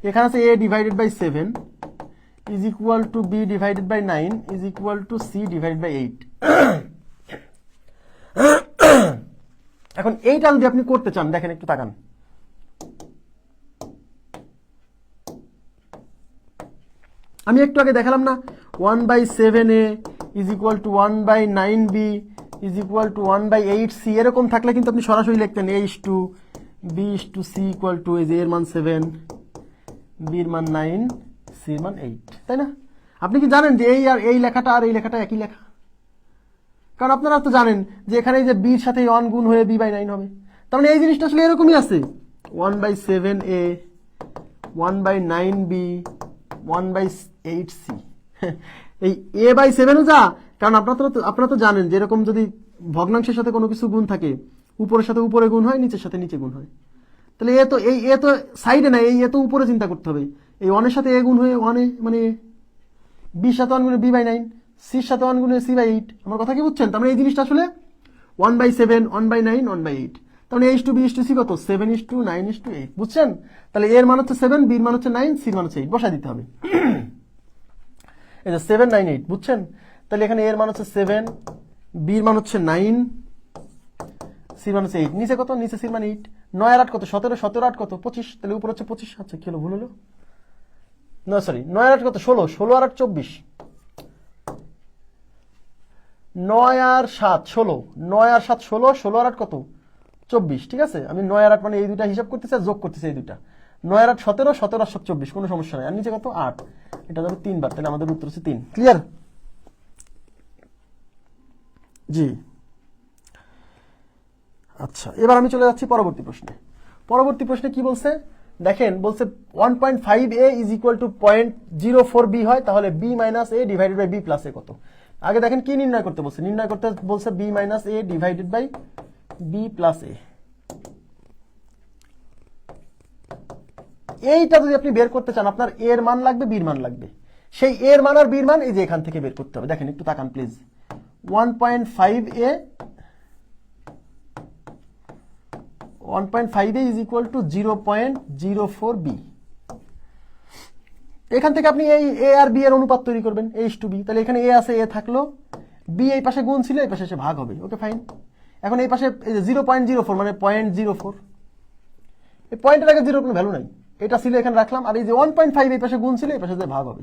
এখানে আছে a divided by 7 is equal to b divided by 9 is equal to c divided by 8। এখন এইটা যদি আপনি করতে চান, দেখেন একটু তাকান, আমি একটু আগে দেখালাম না 1/7a is equal to 1/9b is equal to 1/8c, এরকম থাকলে কিন্তু আপনি সরাসরি লিখতেন a is to b is to c equal to, এই যে এর মান 7, b এর মান 9, c এর মান 8, তাই না? আপনি কি জানেন যে এই আর এই লেখাটা আর এই লেখাটা একই লেখা? কারণ আপনারা তো জানেন যে এখানে এই যে বির সাথে 1 গুণ হয়ে b/9 হবে। তার মানে এই জিনিসটা আসলে এরকমই আছে, 1/7a 1/9b 1/8c। এই a/7 যা, কারণ আপনারা তো জানেন যে এরকম যদি ভগ্নাংশের সাথে কোনো কিছু গুণ থাকে, উপরের সাথে উপরে গুণ হয়, নিচের সাথে নিচে গুণ হয়। তাহলে এ তো সাইডে না, এই এ তো উপরে চিন্তা করতে হবে। এই 1 এর সাথে এ গুণ হয়ে 1 এ, মানে বির সাথে 1 গুণে b/9, সির সাথে 1 গুণে c/8। আমার কথা কি বুঝছেন? তার মানে এই জিনিসটা আসলে 1/7 1/9 1/8। তার মানে h to b h to c কত? 7:9:8। বুঝছেন? তাহলে এর মান হচ্ছে 7, বির মান হচ্ছে 9, সির মান হচ্ছে 8। বসাই দিতে হবে। এই যে 7 9 8, বুঝছেন? তাহলে এখানে এর মান হচ্ছে 7, বির মান হচ্ছে 9, সির মান হচ্ছে 8। নিচে কত? নিচে সির মান 8। 9 আর 8 কত? 17, 17 8 কত? 25। তাহলে উপর হচ্ছে 25। আচ্ছা কি হলো, ভুল হলো? না সরি, 9 আর 8 কত? 16, 16 আর 8 24। 9 আর 7 16, 9 আর 7 16, 16 আর 8 কত? 24। ঠিক আছে, আমি 9 আর 8 মানে এই দুইটা হিসাব করতেছি আর যোগ করতেছি এই দুইটা। 9 আর 8 17, 17 আর 7 24, কোনো সমস্যা নাই। আর নিচে কত? 8। এটা যাবে 3 বার, তাহলে আমাদের উত্তর হচ্ছে 3। ক্লিয়ার? জি আচ্ছা, এবার আমি চলে যাচ্ছি পরবর্তী প্রশ্নে। পরবর্তী প্রশ্নে কি বলছে দেখেন, বলছে 1.5a is equal two 0.04b হয়, তাহলে b minus a divided by b plus a কত? আগে দেখেন কি নির্ণয় করতে বলছে। নির্ণয় করতে বলছে b minus a divided by b plus a। এইটা যদি আপনি বের করতে চান, আপনার a এর মান লাগবে, b এর মান লাগবে। সেই a এর মান আর b এর মান এই যে এখান থেকে বের করতে হবে। দেখেন একটু তাকান please. 1.5a 1.5a is equal to 0.04b। এখান থেকে আপনি এই a আর b এর অনুপাত তৈরি করবেন, h to b। তাহলে এখানে a আছে, a থাকলো, b এই পাশে গুণ ছিল, এই পাশে এসে ভাগ হবে। Okay fine. এখন এই পাশে 0.04 মানে 0.04, এই পয়েন্টের আগে 0 কোনো ভ্যালু নাই, এটা ছিল এখানে রাখলাম। আর এই যে 1.5 এই পাশে গুণ ছিল, এই পাশে যে ভাগ হবে।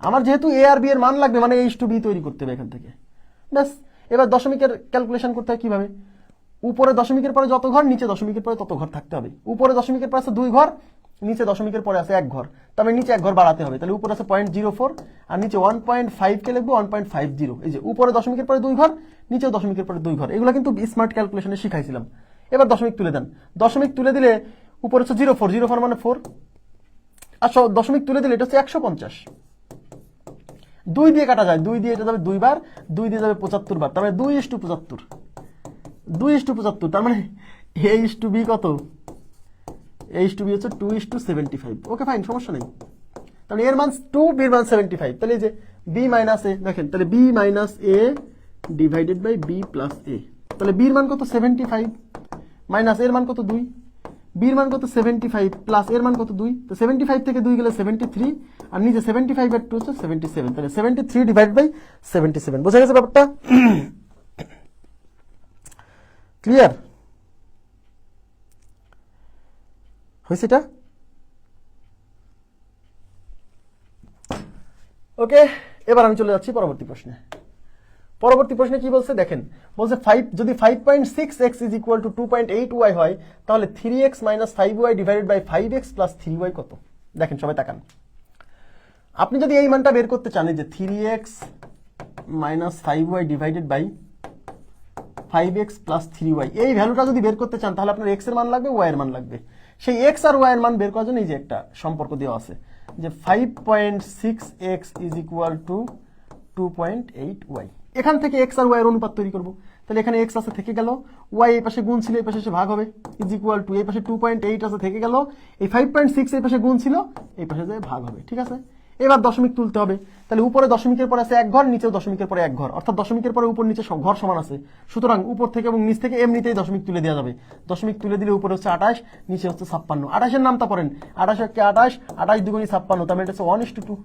আমার যেহেতু a আর b এর মান লাগবে, মানে h to b তৈরি করতে হবে এখান থেকে। ব্যাস, এবার দশমিকের ক্যালকুলেশন করতে হয় কিভাবে? উপরে দশমিকের পরে যত ঘর, নিচে দশমিকের পরে তত ঘর থাকতে হবে। উপরে দশমিকের পরে আছে 2 ঘর, নিচে দশমিকের পরে আছে 1 ঘর, তবে নিচে 1 ঘর বাড়াতে হবে। তাহলে উপরে আছে 0.04 আর নিচে 1.5 কে লিখবো 1.50। এই যে উপরে দশমিকের পরে 2 ঘর, নিচে দশমিকের পরে 2 ঘর, এগুলো কিন্তু স্মার্ট ক্যালকুলেশনে শিখাইছিলাম। এবার দশমিক তুলে দেন। দশমিক তুলে দিলে উপরে হচ্ছে 0.4, 0.4 মানে 4। আর দশমিক তুলে দিলে এটা হচ্ছে 150। 2 দিয়ে কাটা যায়, 2 দিয়ে এটা যাবে 2 বার, 2 দিয়ে যাবে 75 বার, তার মানে 2:75। 2:75, তার মানে a to b কত? a to b হচ্ছে 2:75। ওকে ফাইন, সমস্যা নেই। তাহলে এর মান 2, b এর মান 75। তাহলে এই যে b মাইনাস a, দেখেন তাহলে b minus a divided by b plus a। তাহলে b এর মান কত? 75 মাইনাস এর মান কত? 2। b এর মান কত? 75 প্লাস এর মান কত? 2। তো 75 থেকে 2 গেলে 73, আর নিচে 75 আর 2 হচ্ছে 77। তাহলে 73 ডিভাইডেড বাই 77। বোঝা গেছে ব্যাপারটা? ক্লিয়ার হয়েছে এটা? ওকে, এবার আমি চলে যাচ্ছি পরবর্তী প্রশ্নে। পরবর্তী প্রশ্নে কি বলছে দেখেন, বলছে 5 যদি 5.6x is equal two 2.8y হয়, তাহলে 3x minus 5y divided by 5x plus 3y কত? দেখেন সবাই তাকান। আপনি যদি এই মানটা বের করতে চান, যে 3x minus 5y divided by 5x plus 3y, এই ভ্যালুটা যদি বের করতে চান, তাহলে আপনার x এর মান লাগবে, y এর মান লাগবে। সেই x আর y এর মান বের করার জন্য এই যে একটা সম্পর্ক দেওয়া আছে, যে 5.6x is equal two 2.8y। এখান থেকে x আর y এর অনুপাত তৈরি করব। তাহলে এখানে x আছে, থেকে গেল, y এই পাশে গুণ ছিল, এই পাশে এসে ভাগ হবে, ইজ ইকুয়াল টু এই পাশে 2.8 আছে, থেকে গেল, এই 5.6 এই পাশে গুণ ছিল, এই পাশে যে ভাগ হবে। ঠিক আছে, এবার দশমিক তুলতে হবে। তাহলে উপরে দশমিকের পরে আছে 1 ঘর, নিচেও দশমিকের পরে 1 ঘর, অর্থাৎ দশমিকের পরে উপর নিচে ঘর সমান আছে। সুতরাং উপর থেকে এবং নিচ থেকে এমনিতেই দশমিক তুলে দেওয়া যাবে। দশমিক তুলে দিলে উপরে হচ্ছে 28, নিচে হচ্ছে 56। 28 এর নামটা পড়েন, 28 কে 28, 28 দুগুণী 56, তার মানে এটা হচ্ছে 1:2।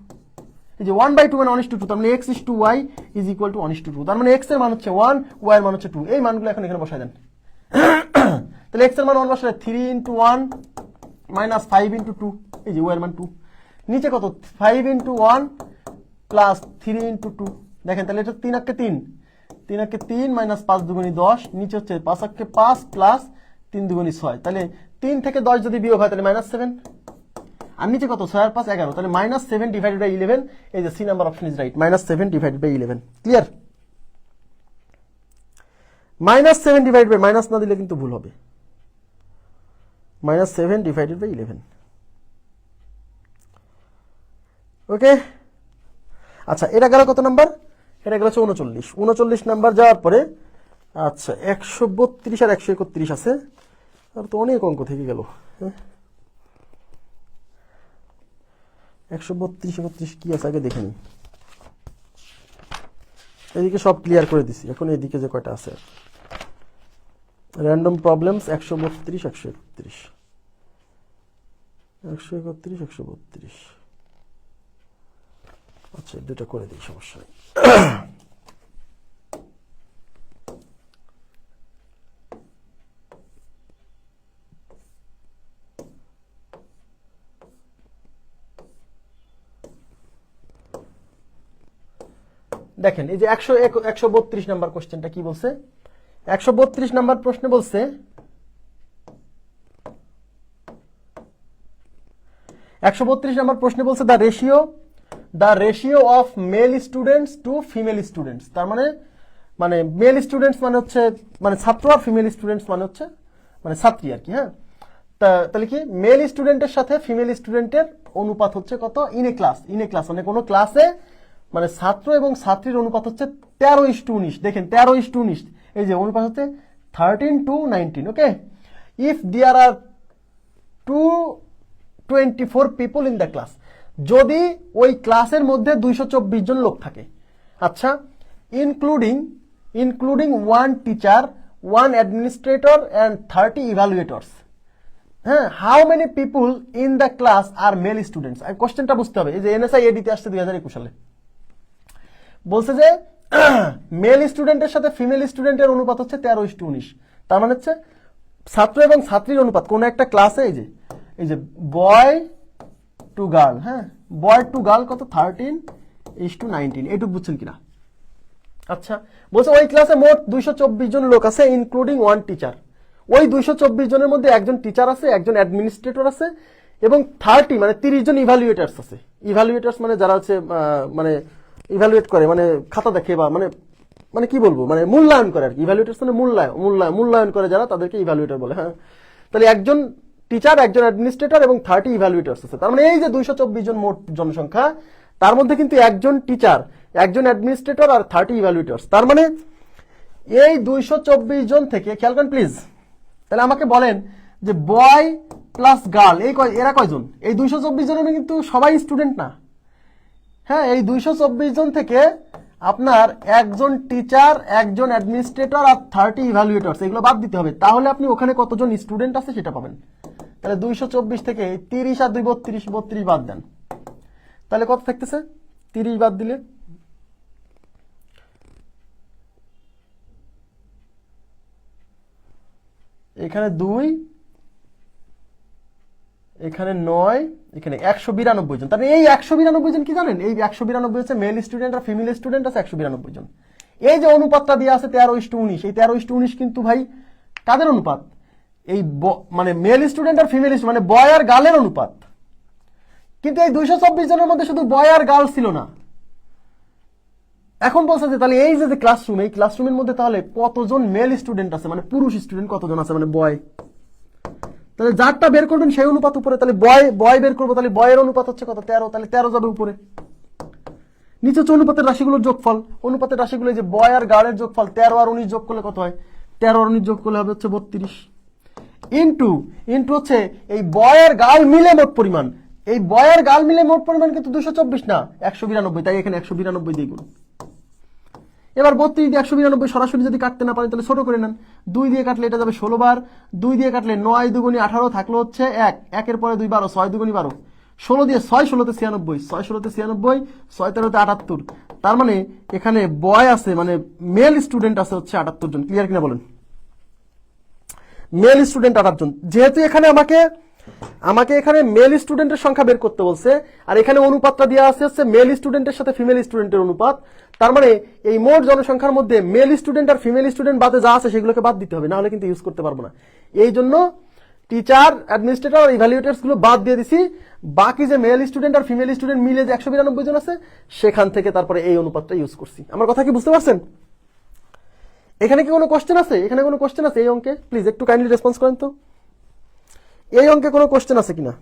এই যে 1/2 মানে 1:2, তার মানে x is to y is equal to 1:2। তার মানে x এর মান হচ্ছে 1, y এর মান হচ্ছে 2। এই মানগুলো এখন এখানে বসায় দেন। তাহলে x এর মান 1 বসালে 3 × 1 মাইনাস 5 × 2, এই যে y এর মান 2। নিচে কত? 5 × 1 প্লাস 3 × 2। দেখেন তাহলে এটা 3 × 3, 3 × 3 মাইনাস 5 দুগুণী 10, নিচে হচ্ছে 5 × 5 প্লাস 3 দুগুণী 6। তাহলে 3 থেকে 10 যদি বিয়োগ হয় তাহলে -7, আর নিচে কত? 6 আর 5 11, তাহলে -7 ডিভাইডেড বাই 11। এই যে C number option is right, -7 divided by 11। Clear? -7 divided by, minus না দিলে কিন্তু ভুল হবে, -7 ডিভাইডেড বাই 11। ওকে, আচ্ছা এটা গেল কত নাম্বার? এটা গেল 39। 39 নাম্বার যাওয়ার পরে আচ্ছা 132 আর 131 আছে, আর তো অনেক অঙ্ক থেকে গেল। 132 31 কি আছে আগে দেখে নি। এদিকে সব ক্লিয়ার করে দিছি, এখন এদিকে যে কয়টা আছে র্যান্ডম প্রবলেমস 132 131 131 132। আচ্ছা দুটো করে দিই, সমস্যা নেই। দেখেন এই যে 132 নাম্বার কোশ্চেনটা কি বলছে? 132 নাম্বার প্রশ্নে বলছে 132 নাম্বার প্রশ্নে বলছে the ratio of male students to female students. তার মানে মেল স্টুডেন্টস মানে হচ্ছে মানে ছাত্র, আর ফিমেল স্টুডেন্টস মানে হচ্ছে মানে ছাত্রী আর কি। হ্যাঁ, তাহলে কি মেল স্টুডেন্টের সাথে ফিমেল স্টুডেন্টের অনুপাত হচ্ছে কত? ইন এ ক্লাস মানে কোনো ক্লাসে মানে ছাত্র এবং ছাত্রীর অনুপাত হচ্ছে 13:19। দেখেন 13:19, এই যে অনুপাত হচ্ছে 13:19। Okay, if there are 224 people in the class, যদি ওই ক্লাসের মধ্যে 224 জন লোক থাকে। আচ্ছা, including 1 teacher, 1 administrator and 30 evaluators. হ্যাঁ, how many people in the class are male students? কোশ্চেনটা বুঝতে হবে। এই যে এনএসআই এডিতে আসছে 2021 সালে, বলছে যে মেল স্টুডেন্টের সাথে ফিমেল স্টুডেন্টের অনুপাত হচ্ছে 13:19। তার মানে হচ্ছে ছাত্র এবং ছাত্রীর অনুপাত কোন একটা ক্লাসে, এই যে বয় টু গার্ল, হ্যাঁ বয় টু গার্ল কত? 13:19। এইটুকু বুঝছেন কিনা? আচ্ছা, বলছে ওই ক্লাসে মোট 224 জন লোক আছে, ইনক্লুডিং 1 টিচার। ওই 224 জনের মধ্যে একজন টিচার আছে, একজন অ্যাডমিনিস্ট্রেটর আছে, এবং 30 মানে 30 জন ইভ্যালুয়েটার্স আছে। ইভ্যালুয়েটার্স মানে যারা হচ্ছে মানে ইভ্যালুয়েট করে, মানে খাতা দেখে বা মানে কি বলবো, মানে মূল্যায়ন করে আর কি। ইভ্যালুয়েটার্স মানে মূল্যায়ন করে যারা, তাদেরকে ইভ্যালুয়েটর বলে। হ্যাঁ, তাহলে একজন টিচার, একজন অ্যাডমিনিস্ট্রেটর এবং 30 ইভ্যালুয়েটার্স আছে। তার মানে এই যে 224 জন মোট জনসংখ্যা, তার মধ্যে কিন্তু একজন টিচার, একজন অ্যাডমিনিস্ট্রেটর আর 30 ইভ্যালুয়েটার্স। তার মানে এই 224 জন থেকে, খেয়াল করেন প্লিজ, তাহলে আমাকে বলেন যে বয় প্লাস গার্ল এরা কয়জন? এই 224 জনের কিন্তু সবাই স্টুডেন্ট না। হ্যাঁ, এই 224 জন থেকে আপনার একজন টিচার, একজন অ্যাডমিনিস্ট্রেটর আর 30 ইভ্যালুয়েটর্স, এগুলো বাদ দিতে হবে। তাহলে আপনি ওখানে কতজন স্টুডেন্ট আছে সেটা পাবেন। তাহলে 224 থেকে 30 আর 2 32 বাদ দেন, তাহলে কত থাকতেছে? 30 বাদ দিলে এখানে 2, এখানে 9, এখানে 192 জন। তাহলে এই 192 জন কি জানেন? এই 192 হচ্ছে মেল স্টুডেন্ট আর ফিমেল স্টুডেন্ট আছে 192 জন। এই যে অনুপাতটা দেওয়া আছে 13:19, এই 13:19 কিন্তু ভাই কাদের অনুপাত? এই মানে মেল স্টুডেন্ট আর ফিমেল মানে বয় আর গার্লের অনুপাত। কিন্তু এই 224 জনের মধ্যে শুধু বয় আর গার্ল ছিল না। এখন বলছে যে তাহলে এই যে ক্লাসরুম, এই ক্লাসরুমের মধ্যে তাহলে কতজন মেল স্টুডেন্ট আছে, মানে পুরুষ স্টুডেন্ট কতজন আছে, মানে বয়। তাহলে যারটা বের করবেন সেই অনুপাত উপরে, তাহলে বয় বের করবো, তাহলে বয়ের অনুপাত হচ্ছে কত? 13, তাহলে 13 যাবে উপরে। নিচে হচ্ছে অনুপাতের রাশিগুলোর যোগফল। অনুপাতের রাশিগুলো যে বয় আর গার্লের যোগফল, 13 আর 19 যোগ করলে কত হয়? 13 আর 19 যোগ করলে হবে হচ্ছে 32। ইন্টু হচ্ছে এই বয় আর গার্ল মিলে মোট পরিমাণ। এই বয় আর গার্ল মিলে মোট পরিমাণ কিন্তু 224 না, 192। তাই এখানে 192 দিয়ে গুণ। এবার 32 দিয়ে 192 সরাসরি যদি কাটতে না পারেন তাহলে ছোট করে নেন। 2 দিয়ে কাটলে এটা যাবে 16 বার, 2 দিয়ে কাটলে 9 দুগুণী 18 থাকলো হচ্ছে 1, 1 পরে 2 12, 6 দুগুণী 12, 16 দিয়ে 6 16তে 96, 6 16তে 96, 6 13তে 78। তার মানে এখানে বয় আছে, মানে মেল স্টুডেন্ট আছে হচ্ছে 78 জন। ক্লিয়ার কিনা বলেন? মেল স্টুডেন্ট 28 জন। যেহেতু এখানে আমাকে এখানে মেল স্টুডেন্টের সংখ্যা বের করতে বলছে, আর এখানে অনুপাতটা দেওয়া আছে হচ্ছে মেল স্টুডেন্টের সাথে ফিমেল স্টুডেন্টের অনুপাত। তার মানে এই মোট জনসংখ্যার মধ্যে মেল স্টুডেন্ট আর ফিমেল স্টুডেন্ট বাদে যা আছে সেগুলোকে বাদ দিতে হবে, না হলে কিন্তু ইউজ করতে পারবো না। এই জন্য টিচার, অ্যাডমিনিস্ট্রেটর আর ইভ্যালুয়েটর্স গুলো বাদ দিয়ে দিছি। বাকি যে মেল স্টুডেন্ট আর ফিমেল স্টুডেন্ট মিলে যে 192 জন আছে, সেখান থেকে তারপরে এই অনুপাতটা ইউজ করছি। আমার কথা কি বুঝতে পারছেন? এখানে কি কোনো কোশ্চেন আছে? এখানে কোনো কোশ্চেন আছে এই অঙ্কে? প্লিজ একটু কাইন্ডলি রেসপন্স করেন তো, এই অঙ্কে কোনো কোশ্চেন আছে কিনা?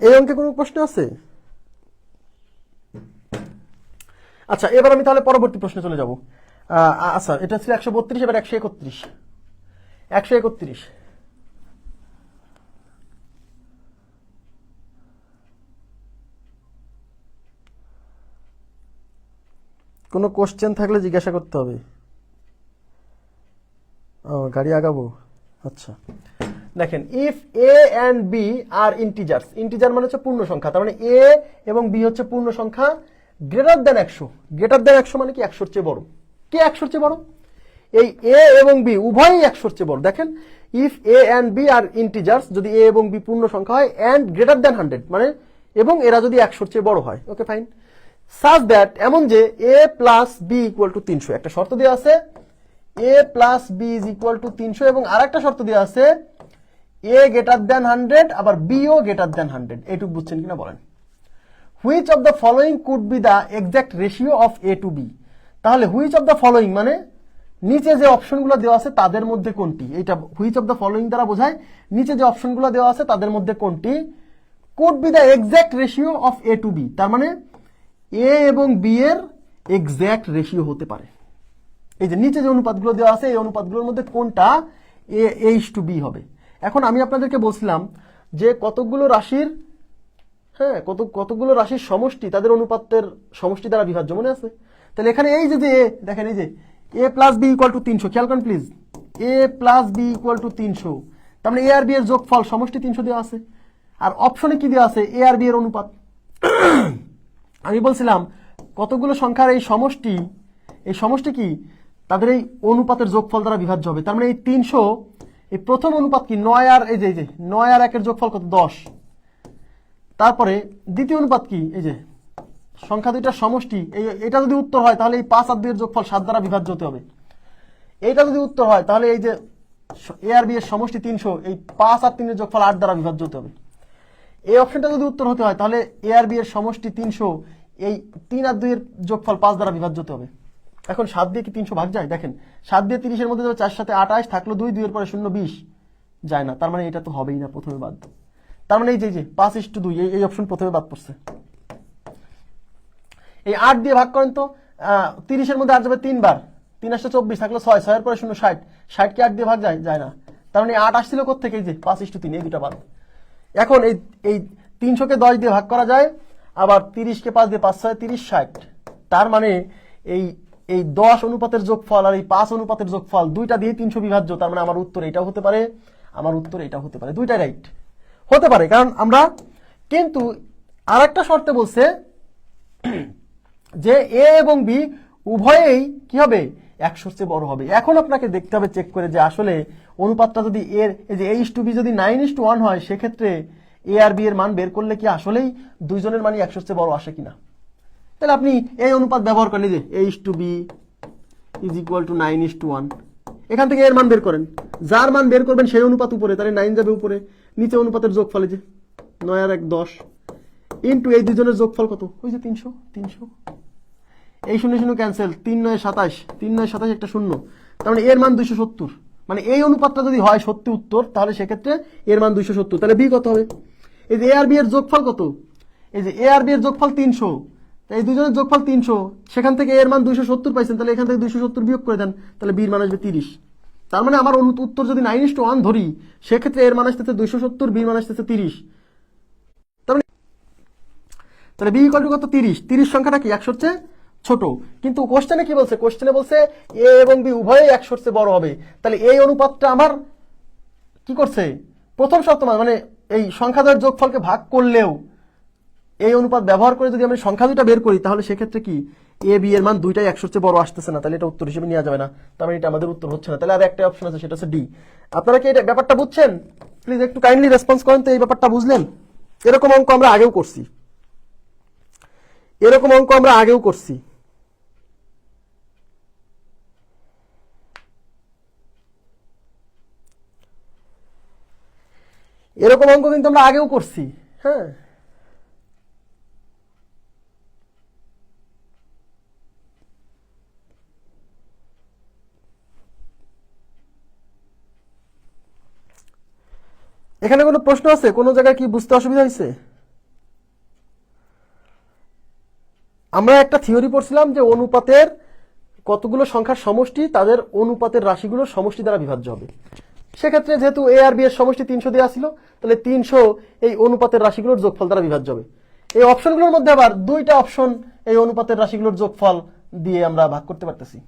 এই অঙ্কে কোনো প্রশ্ন আছে? আচ্ছা, এবার আমি তাহলে পরবর্তী প্রশ্নে চলে যাব। আচ্ছা, এটা ছিল 132, এবার 131। 131 কোনো কোশ্চেন থাকলে জিজ্ঞাসা করতে হবে। গাড়ি আগাবো। আচ্ছা, দেখেন, if A and B are integers, integer মানে হচ্ছে পূর্ণ সংখ্যা, তার মানে এ এবং বি হচ্ছে পূর্ণ সংখ্যা, গ্রেটার দেন 100। গ্রেটার দেন 100 মানে কি 100-র চেয়ে বড়। কে 100-র চেয়ে বড়? এই এ এবং বি উভয়ই 100-র চেয়ে বড়। দেখেন, if A and B are integers, যদি এ এবং বি পূর্ণ সংখ্যা হয়, অ্যান্ড গ্রেটার দেন 100 মানে এবং এরা যদি 100-র চেয়ে বড় হয়, ওকে ফাইন, সাজ দ্যাট এমন যে A plus B equal to 300। একটা শর্ত দেওয়া আছে A plus B is equal to 300, এবং আর একটা শর্ত দেওয়া আছে এ গ্রেটার দেন 100 আবার বি ও গ্রেটার দেন 100। এইটুকু বুঝছেন কিনা বলেন? Which of the following could be the exact ratio of A to B. তাহলে হুইচ অফ দ্য ফলোইং মানে নিচে যে অপশনগুলো দেওয়া আছে তাদের মধ্যে কোনটি, এইটা হুইচ অফ দ্য ফলোইং দ্বারা বোঝায় নিচে যে অপশনগুলো দেওয়া আছে তাদের মধ্যে কোনটি could be the exact ratio of A to B, তার মানে এ এবং বি এর এক্সাক্ট রেশিও হতে পারে। এই যে নিচে যে অনুপাতগুলো দেওয়া আছে এই অনুপাতগুলোর মধ্যে কোনটা A/B হবে। এখন আমি আপনাদেরকে বলছিলাম যে কতগুলো রাশির কতগুলো রাশির সমষ্টি তাদের অনুপাতের সমষ্টি দ্বারা বিভাজ্য, মনে আছে? তাহলে এখানে এই যে দেখেন, এই যে a plus B equal to 300, খেয়াল করেন please, a plus B equal to 300, তার মানে এ আর বি এর যোগফল সমষ্টি 300 দেওয়া আছে, আর অপশনে কি দেওয়া আছে এ আর বি এর অনুপাত। আমি বলছিলাম কতগুলো সংখ্যার এই সমষ্টি কি তাদের এই অনুপাতের যোগফল দ্বারা বিভাজ্য হবে। তার মানে এই 300, এই প্রথম অনুপাত কি 9 আর এই যে 9 আর 1 এর যোগফল কত? 10। তারপরে দ্বিতীয় অনুপাত কি? এই যে সংখ্যা দুইটার সমষ্টি, এটা যদি উত্তর হয় তাহলে এই 5 আর 2 এর যোগফল 7 দ্বারা বিভাজ্য হতে হবে। এইটা যদি উত্তর হয় তাহলে এই যে এ আর বি এর সমষ্টি 300, এই 5 আর 3 এর যোগফল 8 দ্বারা বিভাজ্য হতে হবে। এই অপশনটা যদি উত্তর হতে হয় তাহলে এ আর বি এর সমষ্টি 300, এই 3 আর 2 এর যোগফল 5 দ্বারা বিভাজ্য হতে হবে। এখন 7 দিয়ে কি 300 ভাগ যায়? দেখেন, 7 দিয়ে 30 এর মধ্যে 4 সাথে 28, থাকলো 2, 2 এর পরে 0, 20 যায় না, তার মানে এটা তো হবেই না, প্রথমে বাদ। তার মানে এই যে 5:2 এই অপশন প্রথমে বাদ পড়ছে। এই 8 দিয়ে ভাগ করেন তো, 30 এর মধ্যে 8 যাবে 3 বার, 3 আসলে 24, থাকলো 6, 6 এর পরে 0, 60, 60 কি 8 দিয়ে ভাগ যায় না, তার মানে 8 আসছিল কোত্থেকে? এই যে 5:3, এই দুটা বাদ। এখন এই 300 কে 10 দিয়ে ভাগ করা যায়, আবার 30 কে 5 দিয়ে, 5 6 30, 60, তার মানে এই 10 অনুপাতের যোগফল আর এই 5 অনুপাতের যোগফল দুইটা দিয়ে 300 বিভাজ্য, তার মানে আমার উত্তর এটাও হতে পারে, আমার উত্তর এটাও হতে পারে, দুইটাই রাইট হতে পারে। কারণ আমরা কিন্তু আরেকটা শর্তে বলছে যে এ এবং বি উভয়েই কি হবে? 100-র চেয়ে বড় হবে। এখন আপনাকে দেখতে হবে চেক করে যে আসলে অনুপাতটা যদি এই যে A/B যদি 9:1 হয়, সেক্ষেত্রে এ আর বি এর মান বের করলে কি আসলেই দুইজনের মানই 100-র চেয়ে বড় আসে কিনা। তাহলে আপনি এই অনুপাত ব্যবহার করেন, যে A/B ইজ ইকুয়াল টু 9:1, এখান থেকে এর মান বের করেন, যার মান বের করবেন সেই অনুপাত উপরে, তাহলে 9 যাবে উপরে, নিচে অনুপাতের যোগফল যে 9 আর 1 10, ইন্টু এই দুজনের যোগফল কত? ওই যে 300, এই 0 0 ক্যান্সেল, 3 9 27, 3 9 27 একটা 0, তার মানে এর মান 270। মানে এই অনুপাতটা যদি হয় সত্যি উত্তর, তাহলে সেক্ষেত্রে এর মান 270। তাহলে বি কত হবে? এই যে এ আর বি এর যোগফল কত? এই যে এ আর বি এর যোগফল 300, এই দুজনের যোগফল 300, সেখান থেকে এর মান 270 পাইছেন, তাহলে এখান থেকে 270 বিয়োগ করে দেন, তাহলে বির মান আসবে 30। তার মানে আমার উত্তর যদি 9:1 ধরি, সেক্ষেত্রে এর মান আসতেছে 270, বির মান আসতেছে 30। তাহলে বি ইকুয়াল টু কত? 30। 30 সংখ্যাটা কি 100-র চেয়ে ছোট। কিন্তু কোশ্চেনে কি বলছে? কোশ্চেনে বলছে এ এবং বি উভয়ই 100-র চেয়ে বড় হবে। তাহলে এই অনুপাতটা আমার কি করছে? প্রথম শর্ত মানে এই সংখ্যাদ্বয়ের যোগফলকে ভাগ করলেও এই অনুপাত ব্যবহার করে যদি আমি সংখ্যা দুইটা বের করি, তাহলে সেক্ষেত্রে কি এ বি এর মান দুইটাই 100-র চেয়ে বড় আসতেছে না, তাহলে এটা উত্তর হিসেবে নেওয়া যাবে না, তার মানে এটা আমাদের উত্তর হচ্ছে না। তাহলে আর একটা অপশন আছে, সেটা হচ্ছে ডি। আপনারা কি এটা ব্যাপারটা বুঝছেন? প্লিজ একটু কাইন্ডলি রেসপন্স করেন তো, এই ব্যাপারটা বুঝলেন? এরকম অঙ্ক আমরা আগেও করছি। এরকম অঙ্ক কিন্তু আমরা আগেও করছি। হ্যাঁ, এখানে কোনো প্রশ্ন আছে? কোনো জায়গায় কি বুঝতে অসুবিধা হয়েছে? আমরা একটা থিওরি পড়ছিলাম যে অনুপাতের কতগুলো সংখ্যার সমষ্টি তাদের অনুপাতের রাশিগুলোর সমষ্টি দ্বারা বিভাজ্য হবে। সেক্ষেত্রে যেহেতু এ আর বি এর সমষ্টি 300 দেওয়া ছিল, তাহলে 300 এই অনুপাতের রাশিগুলোর যোগফল দ্বারা বিভাজ্য হবে। এই অপশনগুলোর মধ্যে আবার দুইটা অপশন এই অনুপাতের রাশিগুলোর যোগফল দিয়ে আমরা ভাগ করতে পারতেছি।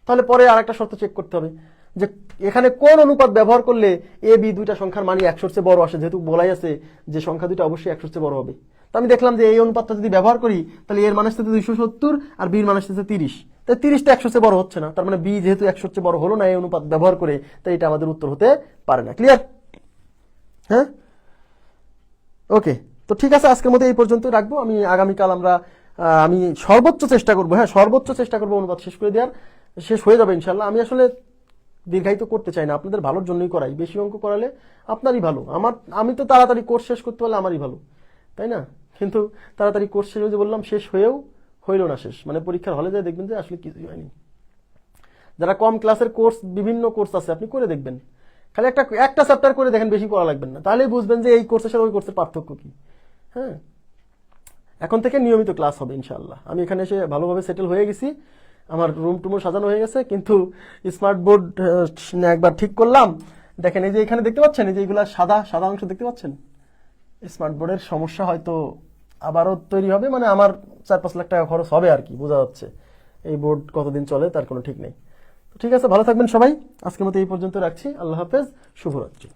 তাহলে পরে আরেকটা শর্ত চেক করতে হবে যে এখানে কোন অনুপাত ব্যবহার করলে এ বি দুইটা সংখ্যার মানই 100-র চেয়ে বড় আসে, যেহেতু বলাই আছে যে সংখ্যা দুইটা অবশ্যই 100-র চেয়ে বড় হবে। তো আমি দেখলাম যে এই অনুপাতটা যদি ব্যবহার করি তাহলে এর মান আসছে 270 আর বির মান আসছে 30, তাই 30টা 100-র চেয়ে বড় হচ্ছে না, তার মানে বি যেহেতু 100-র চেয়ে বড় হলো না এই অনুপাত ব্যবহার করে, তাই এটা আমাদের উত্তর হতে পারে না। ক্লিয়ার? হ্যাঁ, ওকে। তো ঠিক আছে, আজকের মতো এই পর্যন্ত রাখবো। আমি আগামীকাল আমি সর্বোচ্চ চেষ্টা করবো, হ্যাঁ সর্বোচ্চ চেষ্টা করবো অনুপাত শেষ করে দেওয়ার। শেষ হয়ে যাবে ইনশাল্লাহ। আমি আসলে দীর্ঘায়িত করতে চাই না, আপনাদের ভালোর জন্যই করাই। বেশি অঙ্ক করালে আপনারই ভালো, আমি তো তাড়াতাড়ি কোর্স শেষ করতে পারলে আমারই ভালো, তাই না? কিন্তু তাড়াতাড়ি কোর্স শেষ হয়ে বললাম, শেষ হয়েও হইল না শেষ, মানে পরীক্ষার হলে যায় দেখবেন যে আসলে কিছুই হয়নি। যারা কম ক্লাসের কোর্স, বিভিন্ন কোর্স আছে, আপনি করে দেখবেন, খালি একটা চ্যাপ্টার করে দেখেন, বেশি পড়া লাগবেন না, তাহলেই বুঝবেন যে এই কোর্সের সাথে ওই কোর্সের পার্থক্য কি। হ্যাঁ, এখন থেকে নিয়মিত ক্লাস হবে ইনশাআল্লাহ। আমি এখানে এসে ভালোভাবে সেটেল হয়ে গেছি, আমার রুম টুমও সাজানো হয়ে গেছে, কিন্তু স্মার্ট বোর্ড একবার ঠিক করলাম। দেখেন এই যে এখানে দেখতে পাচ্ছেন, এই যে এগুলা সাদা সাদা অংশ দেখতে পাচ্ছেন, স্মার্ট বোর্ডের সমস্যা হয়তো আবারও তৈরি হবে, মানে আমার 4-5 লাখ টাকা খরচ হবে আর কি, বোঝা যাচ্ছে। এই বোর্ড কতদিন চলে তার কোনো ঠিক নেই। ঠিক আছে, ভালো থাকবেন সবাই। আজকের মতো এই পর্যন্ত রাখছি। আল্লাহ হাফেজ, শুভরাত্রি।